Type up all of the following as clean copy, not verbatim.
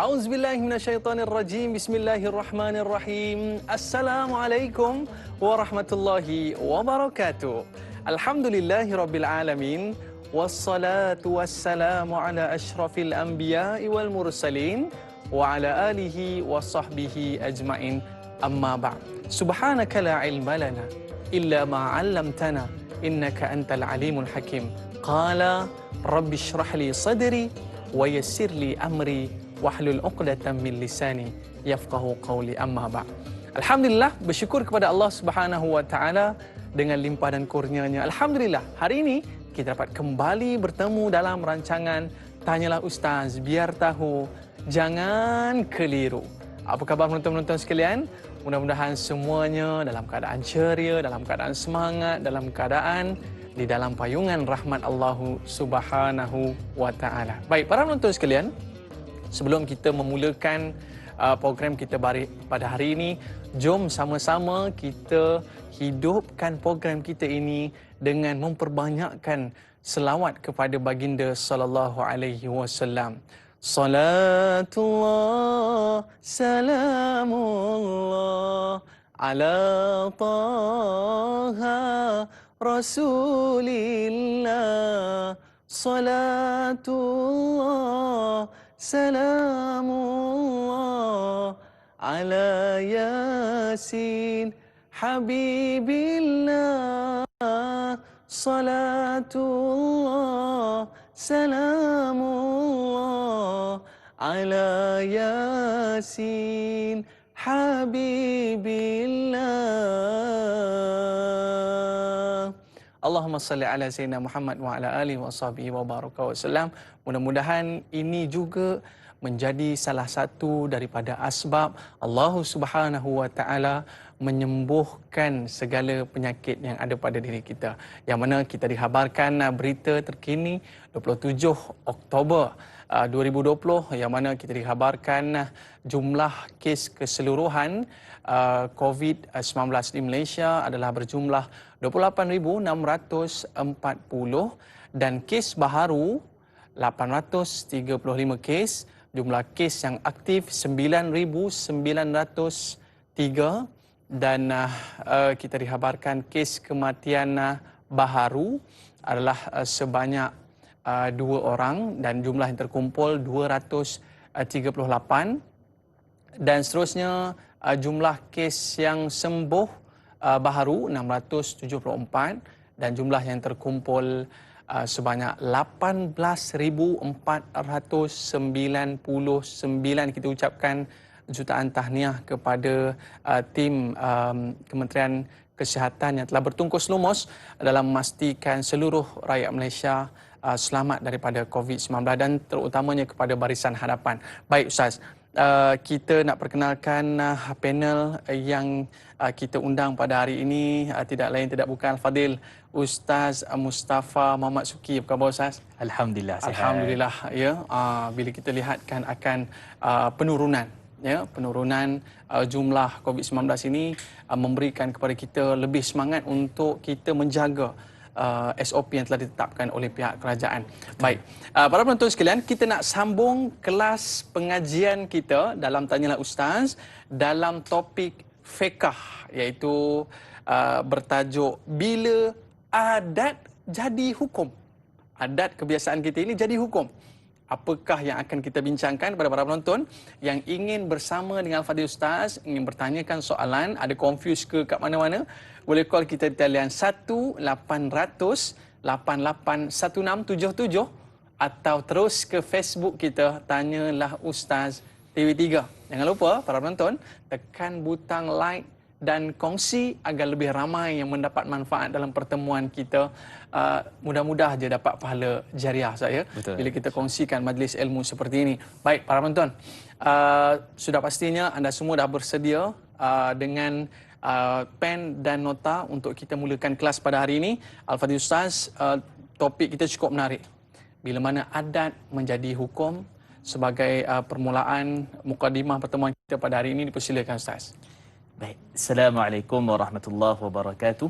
A'udzubillahi minasyaitonirrajim. Bismillahirrahmanirrahim. Assalamualaikum warahmatullahi wabarakatuh. Alhamdulillahirabbil alamin. Wassalatu wassalamu ala asyrafil anbiya'i wal mursalin wa ala alihi wa sahbihi ajma'in. Amma ba'd. Subhanaka la ilma lana illa ma 'allamtana innaka antal alimul hakim. Qala rabbi shrah li sadri wa yassir li amri wahlul 'uqdatam min lisani yafqahu qawli. Amma ba'd. Alhamdulillah, bersyukur kepada Allah Subhanahu wa taala dengan limpah dan kurnianya. Alhamdulillah, hari ini kita dapat kembali bertemu dalam rancangan Tanyalah Ustaz, biar tahu, jangan keliru. Apa khabar penonton-penonton sekalian? Mudah-mudahan semuanya dalam keadaan ceria, dalam keadaan semangat, dalam keadaan di dalam payungan rahmat Allah Subhanahu wa taala. Baik, para penonton sekalian, sebelum kita memulakan program kita pada hari ini, jom sama-sama kita hidupkan program kita ini dengan memperbanyakkan selawat kepada baginda sallallahu alaihi wasallam. Salatullah, salamullah ala taha Rasulillah. Salatullah, salamullah ala Yasin Habibillah. Salatullah, salamullah ala Yasin Habibillah. Allahumma salli ala Sayyidina Muhammad wa ala alihi wa sahbihi wa baraka wasallam. Mudah-mudahan ini juga menjadi salah satu daripada asbab Allah Subhanahu wa taala menyembuhkan segala penyakit yang ada pada diri kita. Yang mana kita dihabarkan berita terkini 27 Oktober 2020, yang mana kita dihabarkan jumlah kes keseluruhan COVID-19 di Malaysia adalah berjumlah 28,640 dan kes baharu 835 kes. Jumlah kes yang aktif 9,903 dan kita dihabarkan kes kematian baharu adalah sebanyak 2 orang dan jumlah yang terkumpul 238 dan seterusnya jumlah kes yang sembuh baharu 674 dan jumlah yang terkumpul sebanyak 18,499. Kita ucapkan jutaan tahniah kepada tim Kementerian Kesihatan yang telah bertungkus lumus dalam memastikan seluruh rakyat Malaysia selamat daripada COVID-19 dan terutamanya kepada Barisan Hadapan. Baik Ustaz, kita nak perkenalkan panel yang kita undang pada hari ini, tidak lain tidak bukan Al-Fadil Ustaz Mustafa Muhammad Suki. Apa khabar Ustaz? Alhamdulillah sihat. Alhamdulillah ya. Bila kita lihatkan akan penurunan jumlah COVID-19 ini memberikan kepada kita lebih semangat untuk kita menjaga SOP yang telah ditetapkan oleh pihak kerajaan. Baik, para penonton sekalian, kita nak sambung kelas pengajian kita dalam Tanyalah Ustaz dalam topik fiqh, iaitu bertajuk Bila Adat Jadi Hukum. Adat kebiasaan kita ini jadi hukum. Apakah yang akan kita bincangkan kepada para penonton yang ingin bersama dengan Al-Fadil Ustaz, ingin bertanyakan soalan, ada confuse ke kat mana-mana, boleh call kita di talian 1-800-881677 atau terus ke Facebook kita Tanyalah Ustaz TV3. Jangan lupa para penonton tekan butang like dan kongsi agar lebih ramai yang mendapat manfaat dalam pertemuan kita. Mudah-mudah je dapat pahala jariah saya. Betul. Bila kita kongsikan majlis ilmu seperti ini. Baik para penonton, sudah pastinya anda semua dah bersedia dengan pen dan nota untuk kita mulakan kelas pada hari ini. Al-Fadil Ustaz, topik kita cukup menarik. Bila mana adat menjadi hukum. Sebagai permulaan mukadimah pertemuan kita pada hari ini, dipersilakan Ustaz. Baik. Assalamualaikum warahmatullahi wabarakatuh.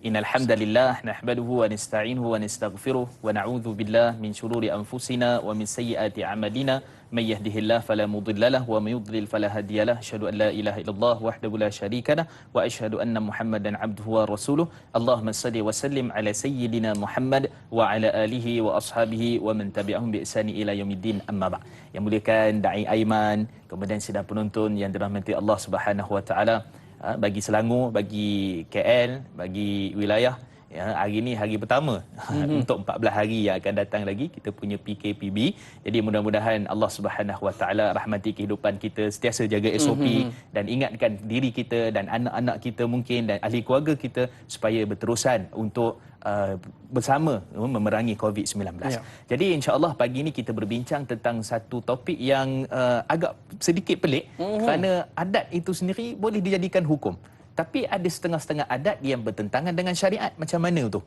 Innal hamdalillah nahmaduhu wa nasta'inuhu wa nastaghfiruh wa na'udzu billahi min shururi anfusina wa min sayyiati a'malina may yahdihillahu fala mudhillalah wa may yudlil fala hadiyalah. Asyhadu an la ilaha illallah wahdahu la syarikalah wa asyhadu anna Muhammadan abduhu wa rasuluh. Allahumma salli wa sallim ala sayyidina Muhammad wa ala alihi wa ashabihi wa man tabi'ahum bi ihsani ila yaumiddin. Amma ba'd. Yang muliakan Dai Aiman, kemudian sidang penonton yang dirahmati Allah Subhanahu wa taala, bagi Selangor, bagi KL, bagi wilayah, ya, hari ini hari pertama untuk 14 hari yang akan datang lagi kita punya PKPB. Jadi mudah-mudahan Allah Subhanahu Wa Taala rahmati kehidupan kita, sentiasa jaga SOP dan ingatkan diri kita dan anak-anak kita mungkin dan ahli keluarga kita supaya berterusan untuk bersama memerangi COVID-19. Ya. Jadi insya-Allah pagi ini kita berbincang tentang satu topik yang agak sedikit pelik kerana adat itu sendiri boleh dijadikan hukum. Tapi ada setengah-setengah adat yang bertentangan dengan syariat. Macam mana tu?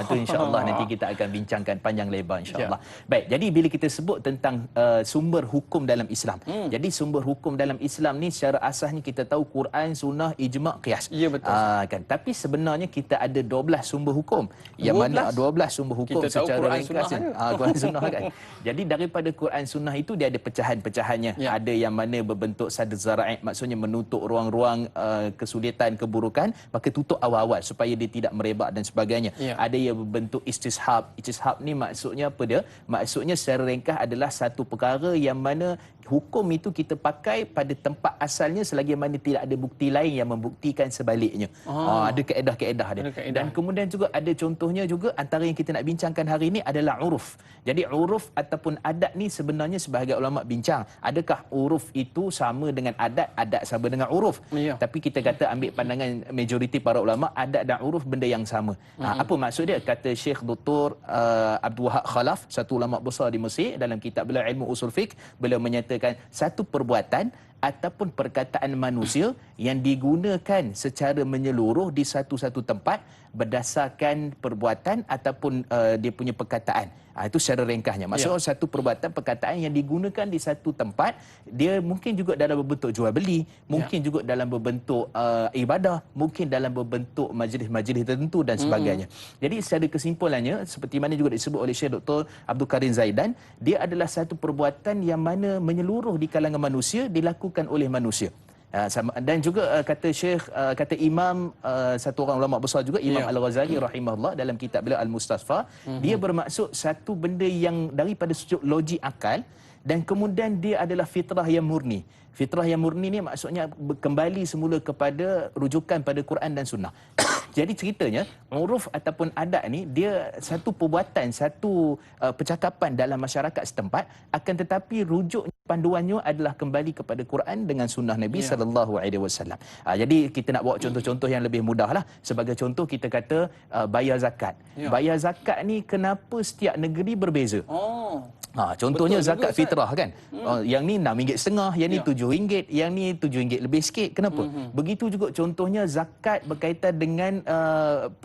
Itu insya-Allah nanti kita akan bincangkan panjang lebar insya-Allah. Ya. Baik, jadi bila kita sebut tentang sumber hukum dalam Islam. Jadi sumber hukum dalam Islam ni secara asasnya kita tahu Quran, Sunnah, Ijma', Qiyas. Ya, betul. Kan. Tapi sebenarnya kita ada 12 sumber hukum. Yang mana 12 sumber hukum kita secara Quran, ringkas. Quran, Sunnah kan. Jadi daripada Quran, Sunnah itu dia ada pecahan-pecahannya. Ya. Ada yang mana berbentuk sad zara'i, maksudnya menutup ruang-ruang kesulitan, keburukan, maka tutup awal-awal supaya dia tidak merebak dan sebagainya. Ya. Ada yang berbentuk istishab. Istishab ni maksudnya apa dia? Maksudnya secara ringkas adalah satu perkara yang mana hukum itu kita pakai pada tempat asalnya selagi mana tidak ada bukti lain yang membuktikan sebaliknya. Ada kaedah-kaedah dia. Dan kemudian juga ada contohnya juga antara yang kita nak bincangkan hari ini adalah uruf. Jadi uruf ataupun adat ni sebenarnya sebahagian ulama bincang, adakah uruf itu sama dengan adat, adat sama dengan uruf? Ya. Tapi kita kata ambil pandangan majoriti para ulama, adat dan uruf benda yang sama. Apa maksud dia? Kata Syekh Dr. Abdul Wahab Khalaf, satu ulama besar di Mesir, dalam kitab beliau Ilmu Usul Fiqh, beliau menyatakan satu perbuatan ataupun perkataan manusia yang digunakan secara menyeluruh di satu-satu tempat berdasarkan perbuatan ataupun dia punya perkataan. Itu secara ringkasnya. Maksudnya satu perbuatan perkataan yang digunakan di satu tempat, dia mungkin juga dalam berbentuk jual beli, mungkin juga dalam berbentuk ibadah, mungkin dalam berbentuk majlis-majlis tertentu dan sebagainya. Jadi secara kesimpulannya, seperti mana juga disebut oleh Syekh Dr. Abdul Karim Zaidan, dia adalah satu perbuatan yang mana menyeluruh di kalangan manusia, dilakukan oleh manusia. Dan juga kata Syekh, kata Imam, satu orang ulama besar juga, Imam Al-Ghazali rahimahullah, dalam kitab beliau Al-Mustasfa, dia bermaksud satu benda yang daripada sudut logik akal dan kemudian dia adalah fitrah yang murni. Fitrah yang murni ni maksudnya kembali semula kepada rujukan pada Quran dan Sunnah. Jadi ceritanya uruf ataupun adat ni dia satu perbuatan, satu percakapan dalam masyarakat setempat, akan tetapi rujuk panduannya adalah kembali kepada Quran dengan Sunnah Nabi sallallahu alaihi wasallam. Jadi kita nak bawa contoh-contoh yang lebih mudahlah. Sebagai contoh kita kata bayar zakat. Bayar zakat ni kenapa setiap negeri berbeza? Contohnya betul zakat fitrah kan. Yang ni RM6.5, yang ni RM7, yang ni RM7 lebih sikit. Kenapa? Begitu juga contohnya zakat berkaitan dengan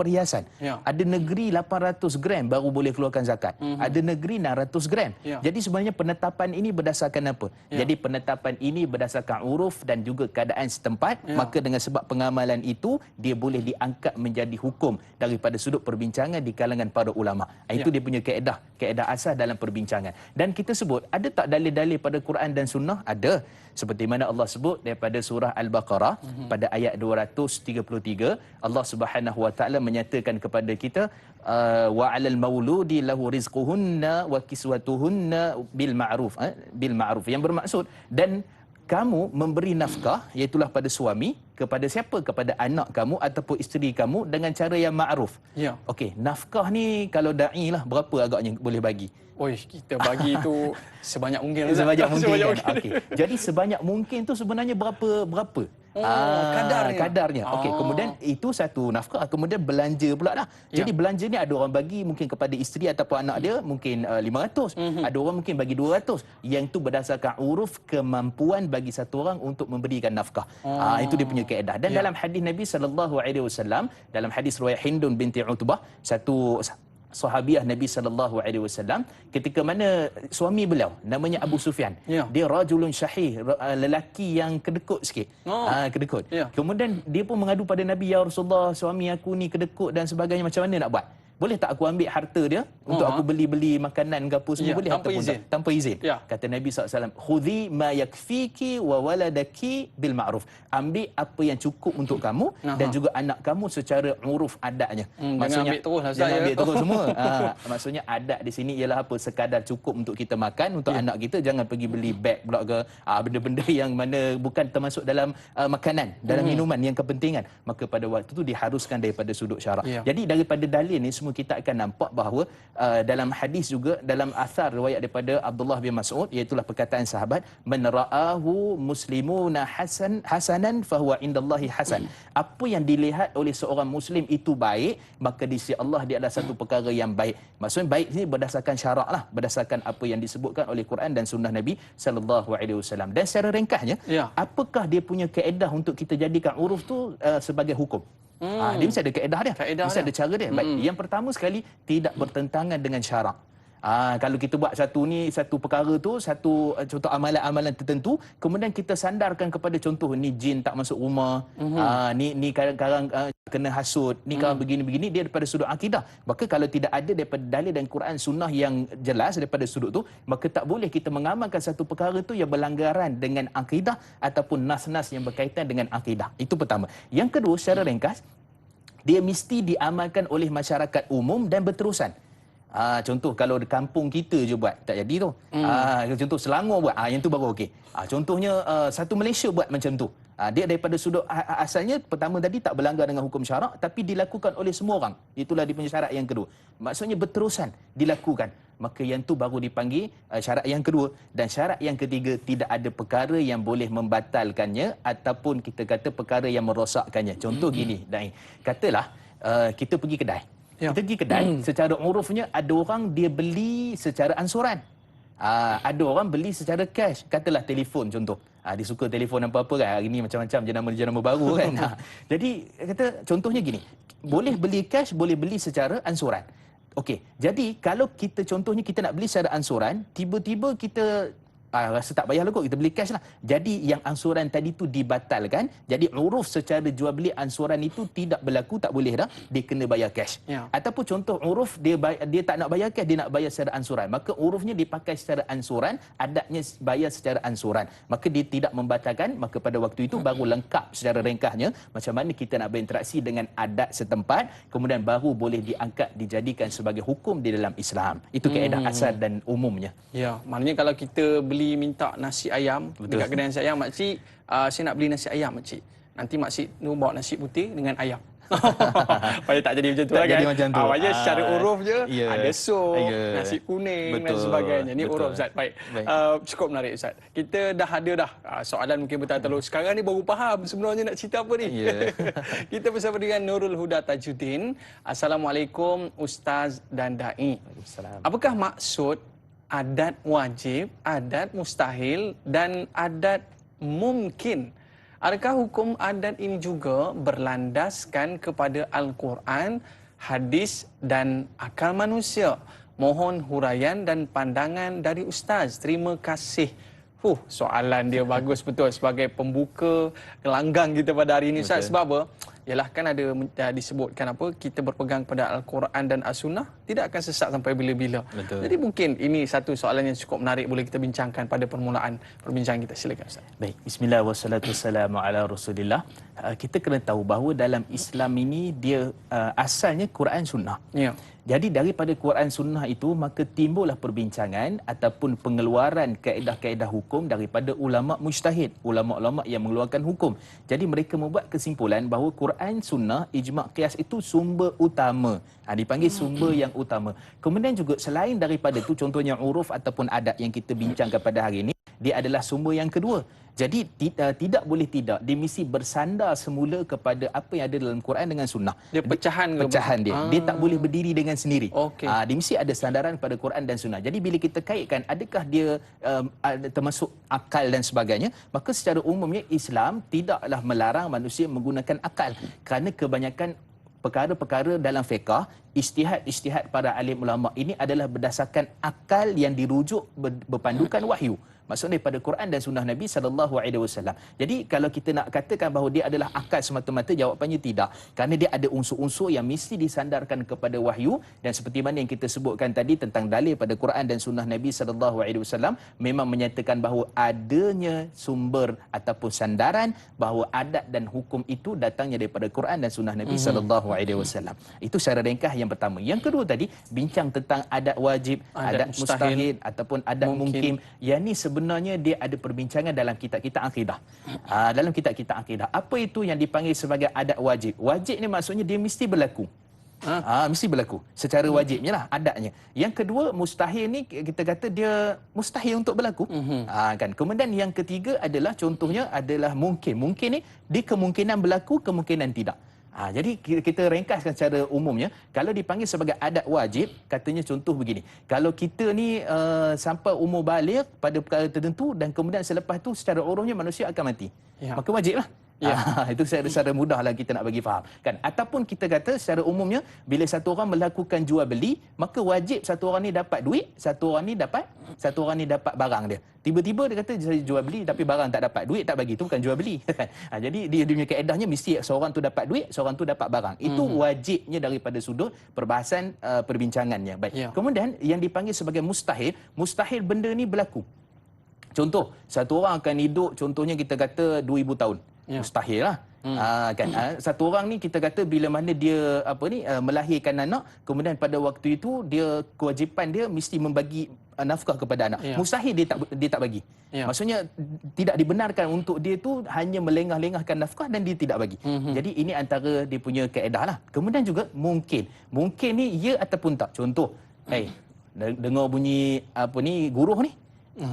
perhiasan. Ada negeri 800 gram baru boleh keluarkan zakat. Ada negeri 600 gram. Jadi sebenarnya penetapan ini berdasarkan apa? Jadi penetapan ini berdasarkan uruf dan juga keadaan setempat. Maka dengan sebab pengamalan itu, dia boleh diangkat menjadi hukum daripada sudut perbincangan di kalangan para ulama. Itu dia punya kaedah, kaedah asas dalam perbincangan. Dan kita sebut, ada tak dalil-dalil pada Quran dan Sunnah? Ada. Seperti mana Allah sebut daripada surah Al-Baqarah pada ayat 233, Allah Subhanahu Wa Taala menyatakan kepada kita, wa 'alal mauludi lahu rizquhunna wa kiswatuhunna bil ma'ruf, bil ma'ruf, yang bermaksud dan kamu memberi nafkah, iaitulah pada suami, kepada siapa? Kepada anak kamu ataupun isteri kamu dengan cara yang ma'ruf. Okey, nafkah ni kalau da'i lah, berapa agaknya boleh bagi? Kita bagi itu sebanyak mungkin. Sebanyak mungkin. Okey. Jadi sebanyak mungkin tu sebenarnya berapa? Kadarnya. Okey, kemudian itu satu nafkah, kemudian belanja pula lah. Jadi belanja ni ada orang bagi mungkin kepada isteri ataupun anak dia mungkin 500. Ada orang mungkin bagi 200. Yang itu berdasarkan uruf kemampuan bagi satu orang untuk memberikan nafkah. Itu dia punya kaedah. Dan dalam hadis Nabi sallallahu alaihi wasallam, dalam hadis riwayat Hindun binti Utbah, satu sahabiah Nabi sallallahu alaihi wasallam, ketika mana suami beliau namanya Abu Sufyan, dia rajulun syahih, lelaki yang kedekut sikit. Kedekut. Kemudian dia pun mengadu pada Nabi, ya Rasulullah, suami aku ni kedekut dan sebagainya, macam mana nak buat? boleh tak aku ambil harta dia untuk aku beli-beli makanan ke apa semua, Ya, boleh tanpa ataupun izin. tak? Tanpa izin. Ya. Kata Nabi SAW, khudhi ma yakfiki wa waladaki bil ma'ruf. Ambil apa yang cukup untuk kamu dan juga anak kamu secara uruf adatnya. Jangan ambil terus lah, Ustaz, jangan ya. ambil terus semua. Maksudnya adat di sini ialah apa, sekadar cukup untuk kita makan, untuk anak kita, jangan pergi beli beg pula ke benda-benda yang mana bukan termasuk dalam makanan, dalam minuman yang kepentingan. Maka pada waktu itu diharuskan daripada sudut syarak. Ya. Jadi daripada dalil ni semua kita akan nampak bahawa dalam hadis juga, dalam asar riwayat daripada Abdullah bin Mas'ud, iaitu perkataan sahabat, man ra'ahu muslimuna hasanan fahuwa indallahi hasan. Apa yang dilihat oleh seorang muslim itu baik, maka di sisi Allah dia adalah satu perkara yang baik. Maksudnya baik ini berdasarkan syarak lah, berdasarkan apa yang disebutkan oleh Quran dan sunnah Nabi sallallahu alaihi wasallam. Dan secara ringkasnya, apakah dia punya kaedah untuk kita jadikan uruf tu sebagai hukum? Dia mesti ada kaedah dia. Mesti ada cara dia. Baik, yang pertama sekali, tidak bertentangan dengan syarak. Kalau kita buat satu perkara tu, satu contoh amalan-amalan tertentu, kemudian kita sandarkan kepada contoh ni jin tak masuk rumah, ni kadang-kadang kena hasut, ni kalau begini-begini, dia daripada sudut akidah. Maka kalau tidak ada daripada dalil dan Quran sunnah yang jelas daripada sudut tu, maka tak boleh kita mengamalkan satu perkara tu yang berlanggaran dengan akidah ataupun nas-nas yang berkaitan dengan akidah. Itu pertama. Yang kedua, secara ringkas, dia mesti diamalkan oleh masyarakat umum dan berterusan. Contoh kalau di kampung kita je buat, tak jadi tu. Contoh Selangor buat, yang tu baru okey. Contohnya satu Malaysia buat macam tu. Dia daripada sudut asalnya, pertama tadi tak berlanggar dengan hukum syarak, tapi dilakukan oleh semua orang. Itulah dia punya syarat yang kedua. Maksudnya berterusan dilakukan. Maka yang tu baru dipanggil syarat yang kedua. Dan syarat yang ketiga, tidak ada perkara yang boleh membatalkannya ataupun kita kata perkara yang merosakkannya. Contoh gini, Da'i. Katalah kita pergi kedai. Kita pergi kedai, secara urufnya ada orang dia beli secara ansuran. Ada orang beli secara cash. Katalah telefon contoh. Dia suka telefon apa-apa kan. Hari ni macam-macam jenama-jenama baru kan. Jadi kata contohnya gini. Boleh beli cash, boleh beli secara ansuran. Okey. Jadi kalau kita contohnya kita nak beli secara ansuran, tiba-tiba kita rasa tak payahlah kot, kita beli cash lah. Jadi yang ansuran tadi tu dibatalkan. Jadi uruf secara jual beli ansuran itu tidak berlaku, tak boleh dah. Dia kena bayar cash. Ataupun contoh uruf dia tak nak bayar cash, dia nak bayar secara ansuran. Maka urufnya dipakai secara ansuran, adatnya bayar secara ansuran. Maka dia tidak membatalkan, maka pada waktu itu baru lengkap secara ringkasnya macam mana kita nak berinteraksi dengan adat setempat, kemudian baru boleh diangkat dijadikan sebagai hukum di dalam Islam. Itu kaedah asal dan umumnya. Ya, maknanya kalau kita beli minta nasi ayam dekat kedai nasi ayam, makcik, saya nak beli nasi ayam makcik. Nanti makcik tu bawa nasi putih dengan ayam. Pada tak jadi macam tu lah kan. Macam tu. Macam secara uruf je, ada sup, nasi kuning dan sebagainya. Ini uruf, Ustaz. Baik. Cukup menarik, Ustaz. Kita dah ada soalan mungkin bertanya-tanya. Sekarang ni baru faham sebenarnya nak cerita apa ni. Kita bersama dengan Nurul Huda Tajuddin. Assalamualaikum Ustaz dan Da'i. Apakah maksud adat wajib, adat mustahil dan adat mungkin? Adakah hukum adat ini juga berlandaskan kepada Al-Quran, hadis dan akal manusia? Mohon huraian dan pandangan dari Ustaz. Terima kasih. Soalan dia bagus betul sebagai pembuka gelanggang kita pada hari ini, Ustaz. Sebab apa? Yalah, kan ada disebutkan apa, kita berpegang pada Al-Quran dan As-Sunnah tidak akan sesat sampai bila-bila. Jadi mungkin ini satu soalan yang cukup menarik boleh kita bincangkan pada permulaan perbincangan kita. Silakan, Ustaz. Baik, bismillah wassalatu wassalamu ala Rasulillah. Kita kena tahu bahawa dalam Islam ini dia asalnya Quran Sunnah. Jadi daripada Quran Sunnah itu maka timbullah perbincangan ataupun pengeluaran kaedah-kaedah hukum daripada ulama mujtahid, ulama-ulama yang mengeluarkan hukum. Jadi mereka membuat kesimpulan bahawa Quran Sunnah, ijma' qiyas itu sumber utama. Dipanggil sumber yang utama. Kemudian juga selain daripada itu, contohnya uruf ataupun adat yang kita bincangkan pada hari ini, dia adalah sumber yang kedua. Jadi tidak boleh tidak, dia mesti bersandar semula kepada apa yang ada dalam Quran dengan Sunnah. Dia pecahan dia. Dia tak boleh berdiri dengan sendiri. Dia mesti ada sandaran pada Quran dan Sunnah. Jadi bila kita kaitkan adakah dia termasuk akal dan sebagainya, maka secara umumnya Islam tidaklah melarang manusia menggunakan akal. Kerana kebanyakan perkara-perkara dalam fiqah, ijtihad para alim ulama ini adalah berdasarkan akal yang dirujuk berpandukan wahyu. Maksudnya daripada Quran dan sunnah Nabi SAW. Jadi kalau kita nak katakan bahawa dia adalah akal semata-mata, jawapannya tidak. Kerana dia ada unsur-unsur yang mesti disandarkan kepada wahyu, dan seperti mana yang kita sebutkan tadi tentang dalil pada Quran dan sunnah Nabi SAW memang menyatakan bahawa adanya sumber ataupun sandaran bahawa adat dan hukum itu datangnya daripada Quran dan sunnah Nabi SAW. Itu secara ringkas yang pertama. Yang kedua tadi bincang tentang adat wajib, adat mustahil ataupun adat mungkin. Yang ni sebenarnya dia ada perbincangan dalam kitab-kitab akidah. Dalam kitab-kitab akidah, apa itu yang dipanggil sebagai adat wajib? Wajib ni maksudnya dia mesti berlaku. Mesti berlaku secara wajibnya lah adatnya. Yang kedua, mustahil ni kita kata dia mustahil untuk berlaku. Kan. Kemudian yang ketiga adalah contohnya adalah mungkin. Mungkin ni dia kemungkinan berlaku, kemungkinan tidak. Jadi kita ringkaskan secara umumnya, kalau dipanggil sebagai adat wajib, katanya contoh begini. Kalau kita ni sampai umur baligh pada perkara tertentu dan kemudian selepas tu secara urufnya manusia akan mati. Maka wajiblah. Itu secara mudahlah kita nak bagi faham. Kan? Ataupun kita kata secara umumnya, bila satu orang melakukan jual beli, maka wajib satu orang ni dapat duit, satu orang ni dapat barang dia. Tiba-tiba dia kata saya jual beli tapi barang tak dapat, duit tak bagi, itu bukan jual beli. Jadi dia punya kaedahnya mesti seorang tu dapat duit, seorang tu dapat barang. Itu wajibnya daripada sudut perbahasan perbincangannya. Baik. Kemudian yang dipanggil sebagai mustahil, mustahil benda ni berlaku. Contoh, satu orang akan hidup contohnya kita kata 2000 tahun. Mustahil lah. Kan satu orang ni kita kata bila mana dia melahirkan anak, kemudian pada waktu itu dia kewajipan dia mesti membagi nafkah kepada anak. Mustahil dia tak bagi. Maksudnya tidak dibenarkan untuk dia tu hanya melengah-lengahkan nafkah dan dia tidak bagi. Jadi ini antara dia punya kaedah lah. Kemudian juga mungkin ni ya ataupun tak. Contoh, dengar bunyi guruh ni,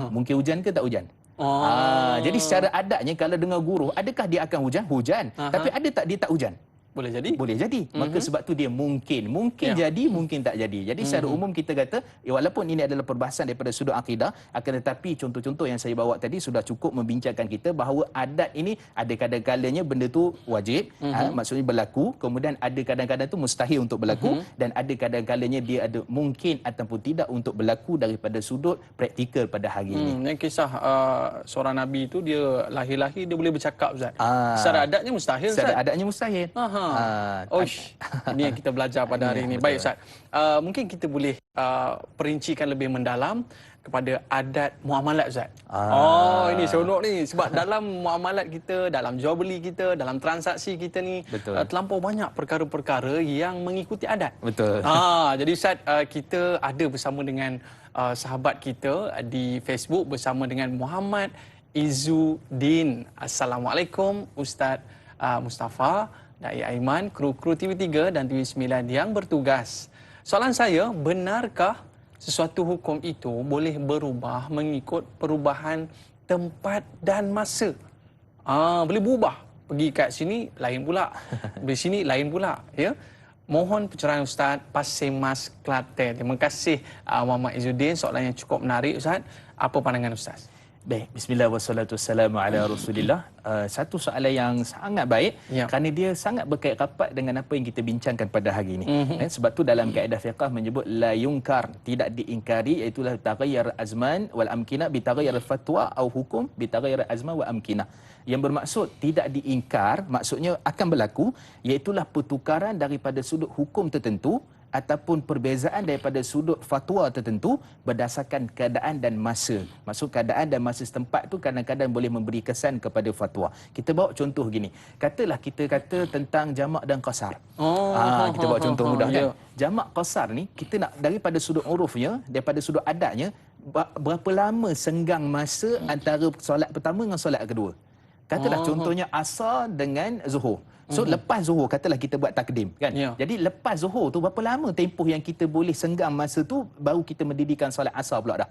mungkin hujan ke tak hujan? Jadi secara adatnya kalau dengar guruh, adakah dia akan hujan? Hujan. Tapi ada tak dia tak hujan? Boleh jadi. Boleh jadi. Maka sebab tu dia mungkin jadi, mungkin tak jadi. Jadi secara umum kita kata, walaupun ini adalah perbahasan daripada sudut akidah, akan tetapi contoh-contoh yang saya bawa tadi sudah cukup membincangkan kita bahawa adat ini ada kadang-kadangnya benda tu wajib, maksudnya berlaku, kemudian ada kadang-kadang tu mustahil untuk berlaku, dan ada kadang-kadangnya dia ada mungkin ataupun tidak untuk berlaku daripada sudut praktikal pada hari ini. Yang kisah seorang Nabi itu dia lahir-lahir dia boleh bercakap, Ustaz. Secara adatnya mustahil, Ustaz. Secara adatnya mustahil. Ini yang kita belajar pada hari ini. Baik, Ustaz. Mungkin kita boleh perincikan lebih mendalam kepada adat muamalat, Ustaz. Ini seronok ni. Sebab dalam muamalat kita, dalam jual beli kita, dalam transaksi kita ni, terlampau banyak perkara-perkara yang mengikuti adat. Betul. Jadi Ustaz, kita ada bersama dengan sahabat kita di Facebook bersama dengan Muhammad Izzuddin. Assalamualaikum Ustaz Mustafa, Dai Aiman, kru-kru TV3 dan TV9 yang bertugas. Soalan saya, benarkah sesuatu hukum itu boleh berubah mengikut perubahan tempat dan masa? Boleh berubah. Pergi kat sini lain pula. Di sini lain pula, ya. Mohon pencerahan Ustaz, Pasir Mas, Kelantan. Terima kasih Muhammad Izzuddin. Soalan yang cukup menarik, Ustaz. Apa pandangan Ustaz? Baik, bismillah wassalatu wassalamu ala rasulillah. Satu soalan yang sangat baik, kerana dia sangat berkait rapat dengan apa yang kita bincangkan pada hari ini. Sebab tu dalam kaedah fiqh menyebut la yunkar, tidak diingkari, iaitu taghayyur azman wal amkinah bi taghayyur fatwa atau hukum bi taghayyur azman wa amkinah. Yang bermaksud tidak diingkar, maksudnya akan berlaku, iaitu pertukaran daripada sudut hukum tertentu ataupun perbezaan daripada sudut fatwa tertentu berdasarkan keadaan dan masa. Maksud keadaan dan masa setempat tu kadang-kadang boleh memberi kesan kepada fatwa. Kita bawa contoh gini. Katalah kita kata tentang jamak dan qasar. Kita bawa contoh mudah kan. Jamak qasar ni kita nak daripada sudut urufnya, daripada sudut adatnya, berapa lama senggang masa antara solat pertama dengan solat kedua. Katalah contohnya asar dengan zuhur. So lepas zuhur, katalah kita buat takdim kan. Jadi lepas zuhur tu berapa lama tempoh yang kita boleh senggang masa tu baru kita mendirikan solat asar pula dah.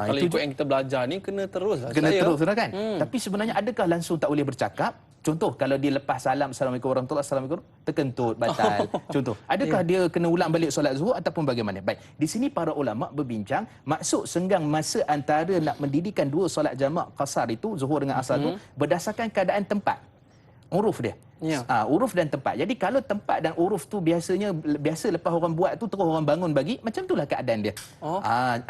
Kalau ikut yang kita belajar ni kena terus lah. Kena terus kan. Tapi sebenarnya adakah langsung tak boleh bercakap? Contoh kalau dia lepas salam assalamualaikum warahmatullahi wabarakatuh terkentut batal. Contoh, adakah dia kena ulang balik solat zuhur ataupun bagaimana? Baik, di sini para ulama berbincang maksud senggang masa antara nak mendirikan dua solat jamak qasar itu zuhur dengan asar tu berdasarkan keadaan tempat. Uruf dia. Ya. Uruf dan tempat. Jadi kalau tempat dan uruf tu biasa lepas orang buat tu terus orang bangun bagi, macam itulah keadaan dia.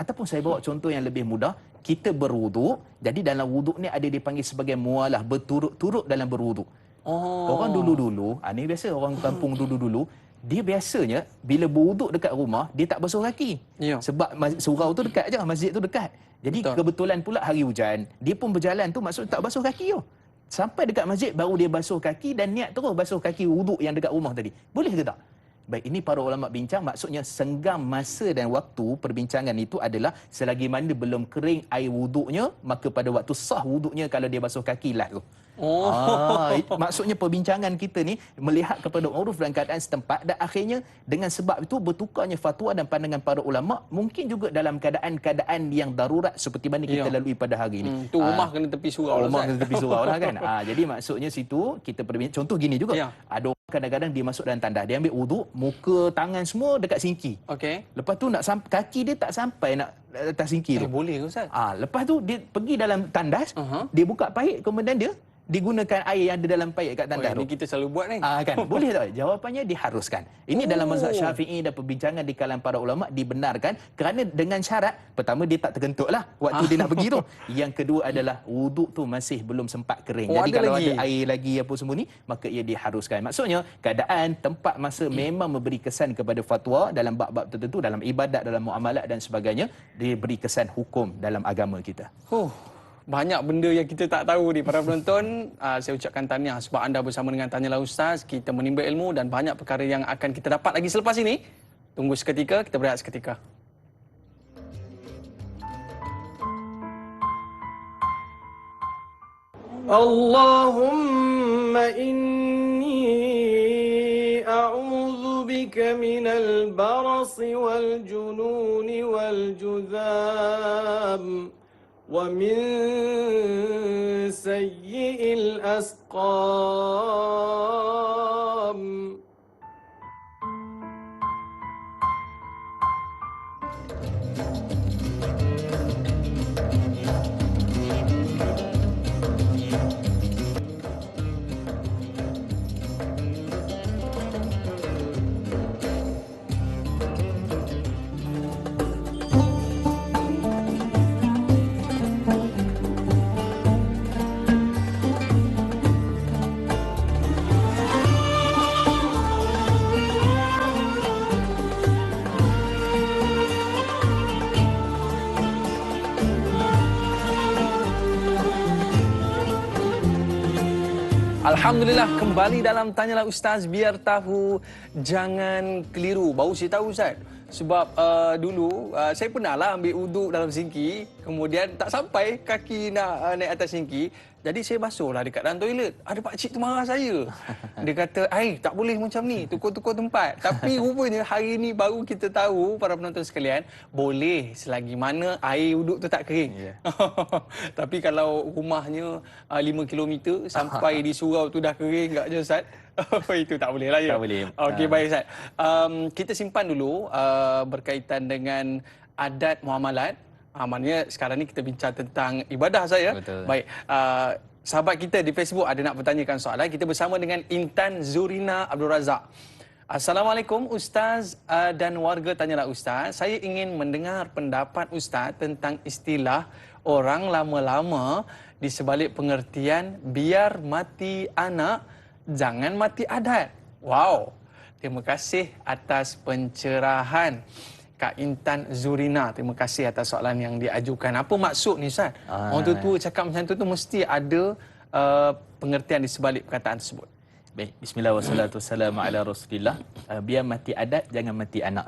Ataupun saya bawa contoh yang lebih mudah, kita berwuduk. Jadi dalam wuduk ni ada dipanggil sebagai mualah, berturut-turut dalam berwuduk. Orang dulu-dulu, ni biasa orang kampung dulu-dulu, dia biasanya bila berwuduk dekat rumah, dia tak basuh kaki. Ya. Sebab surau tu dekat je, masjid tu dekat. Jadi kebetulan pula hari hujan, dia pun berjalan tu maksud tak basuh kaki tu. Sampai dekat masjid baru dia basuh kaki dan niat terus basuh kaki wuduk yang dekat rumah tadi. Boleh ke tak? Baik, ini para ulama bincang, maksudnya senggam masa dan waktu perbincangan itu adalah selagi mana belum kering air wuduknya, maka pada waktu sah wuduknya kalau dia basuh kaki lah tu. Maksudnya perbincangan kita ni melihat kepada uruf dan keadaan setempat, dan akhirnya dengan sebab itu bertukarnya fatwa dan pandangan para ulama, mungkin juga dalam keadaan-keadaan yang darurat seperti mana kita lalui pada hari ini. Tu rumah kena tepi surau. Rumah kena tepi surau lah kan. Jadi maksudnya situ kita perbincang. Contoh gini juga. Ada orang kadang-kadang dia masuk dalam tandas, dia ambil wuduk, muka, tangan semua dekat sinki. Lepas tu kaki dia tak sampai nak atas sinki tu. Boleh ke Ustaz? Lepas tu dia pergi dalam tandas, dia buka paip, kemudian dia digunakan air yang ada dalam paip kat tandas tu. Ini kita selalu buat ni. Kan? Boleh tak? Jawapannya diharuskan. Ini dalam mazhab Syafi'i dan perbincangan di kalangan para ulama dibenarkan kerana dengan syarat, pertama dia tak tergentuk lah waktu dia nak pergi tu. Yang kedua adalah wuduk tu masih belum sempat kering. Jadi kalau ada air lagi apa semua ni, maka ia diharuskan. Maksudnya keadaan, tempat, masa memang memberi kesan kepada fatwa dalam bab-bab tertentu, dalam ibadat, dalam muamalat dan sebagainya, dia beri kesan hukum dalam agama kita. Banyak benda yang kita tak tahu ni para penonton. Saya ucapkan tahniah sebab anda bersama dengan Tanyalah Ustaz. Kita menimba ilmu dan banyak perkara yang akan kita dapat lagi selepas ini. Tunggu seketika, kita berehat seketika. Allahumma inni a'udzu bika minal barasi wal jununi wal juzam ومن سيء الأسقام. Alhamdulillah, kembali dalam Tanyalah Ustaz, biar tahu jangan keliru. Baru saya tahu Ustaz. Sebab dulu saya pernah lah ambil wuduk dalam sinki, kemudian tak sampai kaki nak naik atas sinki. Jadi saya basuhlah dekat dalam toilet. Ada pakcik tu marah saya. Dia kata, tak boleh macam ni, tukar-tukar tempat. Tapi rupanya hari ni baru kita tahu, para penonton sekalian, boleh selagi mana air wuduk tu tak kering. Tapi kalau rumahnya 5 km sampai di surau tu dah kering enggak je Ustaz? Itu tak boleh lah ya? Tak boleh. Okey, baik Ustaz. Kita simpan dulu berkaitan dengan adat muamalat. Maknanya sekarang ni kita bincang tentang ibadah saya. Betul. Baik, sahabat kita di Facebook ada nak bertanyakan soalan. Kita bersama dengan Intan Zurina Abdul Razak. Assalamualaikum Ustaz dan warga Tanyalah Ustaz. Saya ingin mendengar pendapat Ustaz tentang istilah orang lama-lama di sebalik pengertian biar mati anak, jangan mati adat. Wow, terima kasih atas pencerahan Kak Intan Zurina. Terima kasih atas soalan yang diajukan. Apa maksud ni Ustaz? Orang tua cakap macam tu mesti ada pengertian di sebalik perkataan tersebut. Baik, bismillah wassalatu wassalamu ala rasulillah. Biar mati adat, jangan mati anak.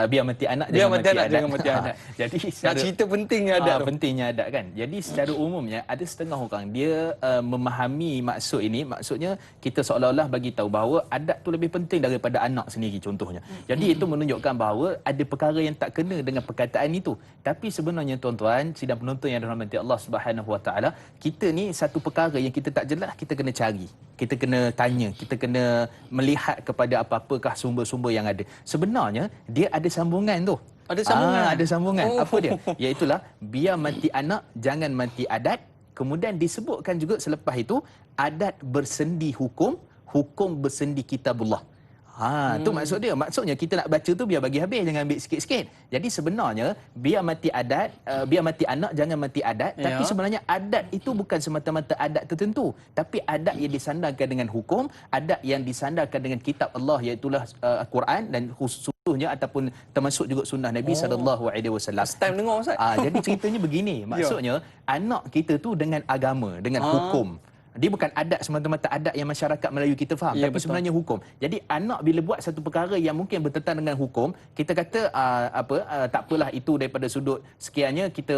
Biar mati anak, jangan mati adat. Jangan mati adat. Jadi nak cerita pentingnya adat tu. Pentingnya adat kan. Jadi secara umumnya ada setengah orang dia memahami maksud ini. Maksudnya kita seolah-olah bagi tahu bahawa adat tu lebih penting daripada anak sendiri contohnya. Jadi itu menunjukkan bahawa ada perkara yang tak kena dengan perkataan itu. Tapi sebenarnya tuan-tuan, sidang penonton yang dirahmati Allah Subhanahu Wa Taala, kita ni satu perkara yang kita tak jelas kita kena cari. Kita kena tanya, kita kena melihat kepada apa-apakah sumber-sumber yang ada. Sebenarnya dia ada sambungan tu. Ada sambungan. Ada sambungan. Apa dia? Iaitulah biar mati anak, jangan mati adat. Kemudian disebutkan juga selepas itu adat bersendi hukum, hukum bersendi kitabullah. Tu maksud dia. Maksudnya kita nak baca tu biar bagi habis, jangan ambil sikit-sikit. Jadi sebenarnya biar mati adat, biar mati anak jangan mati adat, tapi sebenarnya adat itu bukan semata-mata adat tertentu, tapi adat yang disandarkan dengan hukum, adat yang disandarkan dengan kitab Allah iaitu Al-Quran dan khususnya ataupun termasuk juga sunnah Nabi sallallahu alaihi wasallam. First time dengar Ustaz. Jadi ceritanya begini, maksudnya anak kita tu dengan agama, dengan hukum. Dia bukan adat semata-mata adat yang masyarakat Melayu kita faham, tapi betul. Sebenarnya hukum. Jadi anak bila buat satu perkara yang mungkin bertentangan dengan hukum, kita kata tak apalah itu daripada sudut sekiannya kita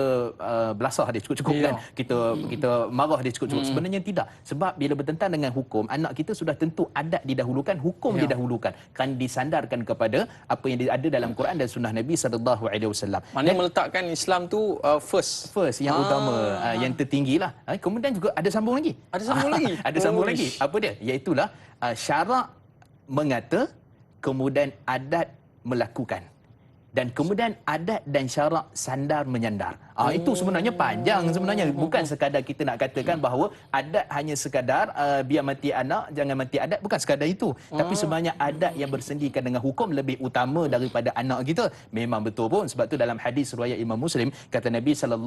belasah dia cukup-cukup kan. Kita marah dia cukup-cukup. Sebenarnya tidak. Sebab bila bertentangan dengan hukum, anak kita sudah tentu adat didahulukan, hukum didahulukan. Kan disandarkan kepada apa yang ada dalam Quran dan sunnah Nabi sallallahu alaihi wasallam. Maknanya meletakkan Islam tu first yang utama, yang tertinggilah. Kemudian juga ada sambung lagi. Ada sambung lagi. Apa dia? Iaitulah syarak mengata, kemudian adat melakukan. Dan kemudian adat dan syarak sandar menyandar. Itu sebenarnya panjang sebenarnya. Bukan sekadar kita nak katakan bahawa adat hanya sekadar biar mati anak, jangan mati adat. Bukan sekadar itu. Tapi sebenarnya adat yang bersendikan dengan hukum lebih utama daripada anak kita. Memang betul pun. Sebab tu dalam hadis riwayat Imam Muslim, kata Nabi SAW,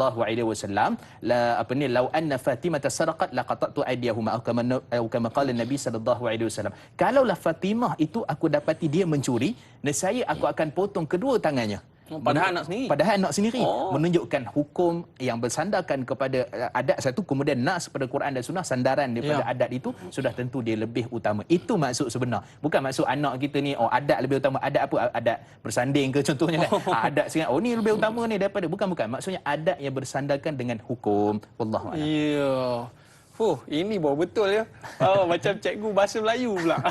lau anna Fatimah saraqat laqata'tu aydiyahuma atau kama qala Nabi SAW. Kalaulah Fatimah itu aku dapati dia mencuri, nescaya aku akan potong kedua tangannya. Padahal anak sendiri. Menunjukkan hukum yang bersandarkan kepada adat satu, kemudian nas pada Quran dan sunnah, sandaran daripada adat itu sudah tentu dia lebih utama. Itu maksud sebenar. Bukan maksud anak kita ni adat lebih utama. Adat apa? Adat bersanding ke contohnya kan. Adat sekarang ni lebih utama ni daripada bukan. Maksudnya adat yang bersandarkan dengan hukum. Wallahu a'lam. Ini baru betul ya. Macam cikgu bahasa Melayu pula.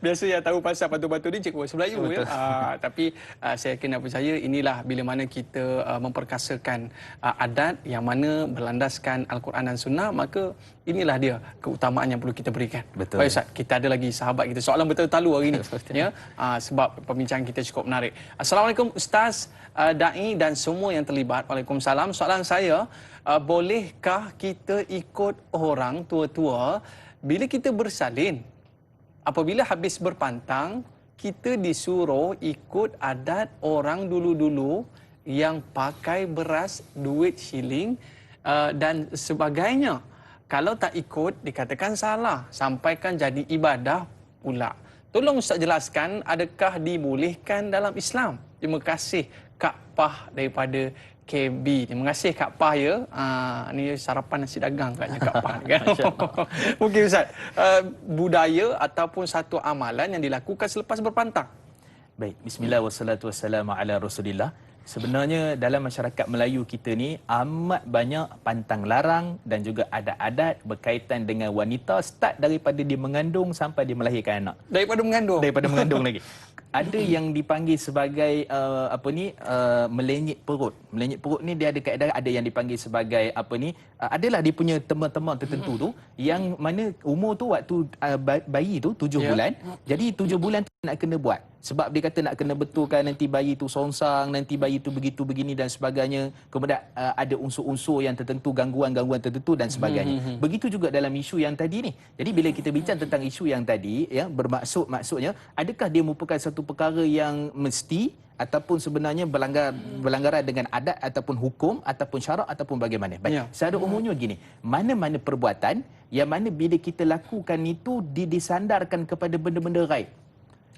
Biasa yang tahu pasal patu-patu ni cikgu bahasa Melayu ya. Tapi saya kena percaya inilah bila mana kita memperkasakan adat yang mana berlandaskan Al-Quran dan Sunnah, maka inilah dia keutamaan yang perlu kita berikan. Betul. Baik Ustaz, kita ada lagi sahabat kita. Soalan betul-talu hari ini ya. Sebab perbincangan kita cukup menarik. Assalamualaikum Ustaz, Da'i dan semua yang terlibat. Waalaikumsalam. Soalan saya, bolehkah kita ikut orang tua-tua bila kita bersalin? Apabila habis berpantang, kita disuruh ikut adat orang dulu-dulu yang pakai beras, duit shilling dan sebagainya. Kalau tak ikut, dikatakan salah, sampaikan jadi ibadah pula. Tolong Ustaz jelaskan, adakah dibolehkan dalam Islam? Terima kasih Kak Pah daripada KB. Terima kasih Kak Pah ya. Ni sarapan nasi dagang katnya Kak Pah kan. Mungkin Ustaz, budaya ataupun satu amalan yang dilakukan selepas berpantang. Baik, bismillah wassalatu wassalamu ala Rasulillah. Sebenarnya dalam masyarakat Melayu kita ni amat banyak pantang larang dan juga adat-adat berkaitan dengan wanita, start daripada dia mengandung sampai dia melahirkan anak. Daripada mengandung lagi. Ada yang dipanggil sebagai melenyit perut. Melenyit perut ni dia ada kaedah, ada yang dipanggil sebagai adalah dia punya teman-teman tertentu tu yang mana umur tu waktu bayi tu 7 bulan. Jadi 7 bulan tu nak kena buat. Sebab dia kata nak kena betulkan nanti bayi tu songsang, nanti bayi tu begitu begini dan sebagainya. Kemudian ada unsur-unsur yang tertentu, gangguan-gangguan tertentu dan sebagainya. Begitu juga dalam isu yang tadi ni. Jadi bila kita bincang tentang isu yang tadi, ya, maksudnya adakah dia merupakan satu perkara yang mesti ataupun sebenarnya berlanggaran dengan adat ataupun hukum ataupun syarak ataupun bagaimana? Baik, secara umumnya gini, mana-mana perbuatan yang mana bila kita lakukan itu disandarkan kepada benda-benda gaib.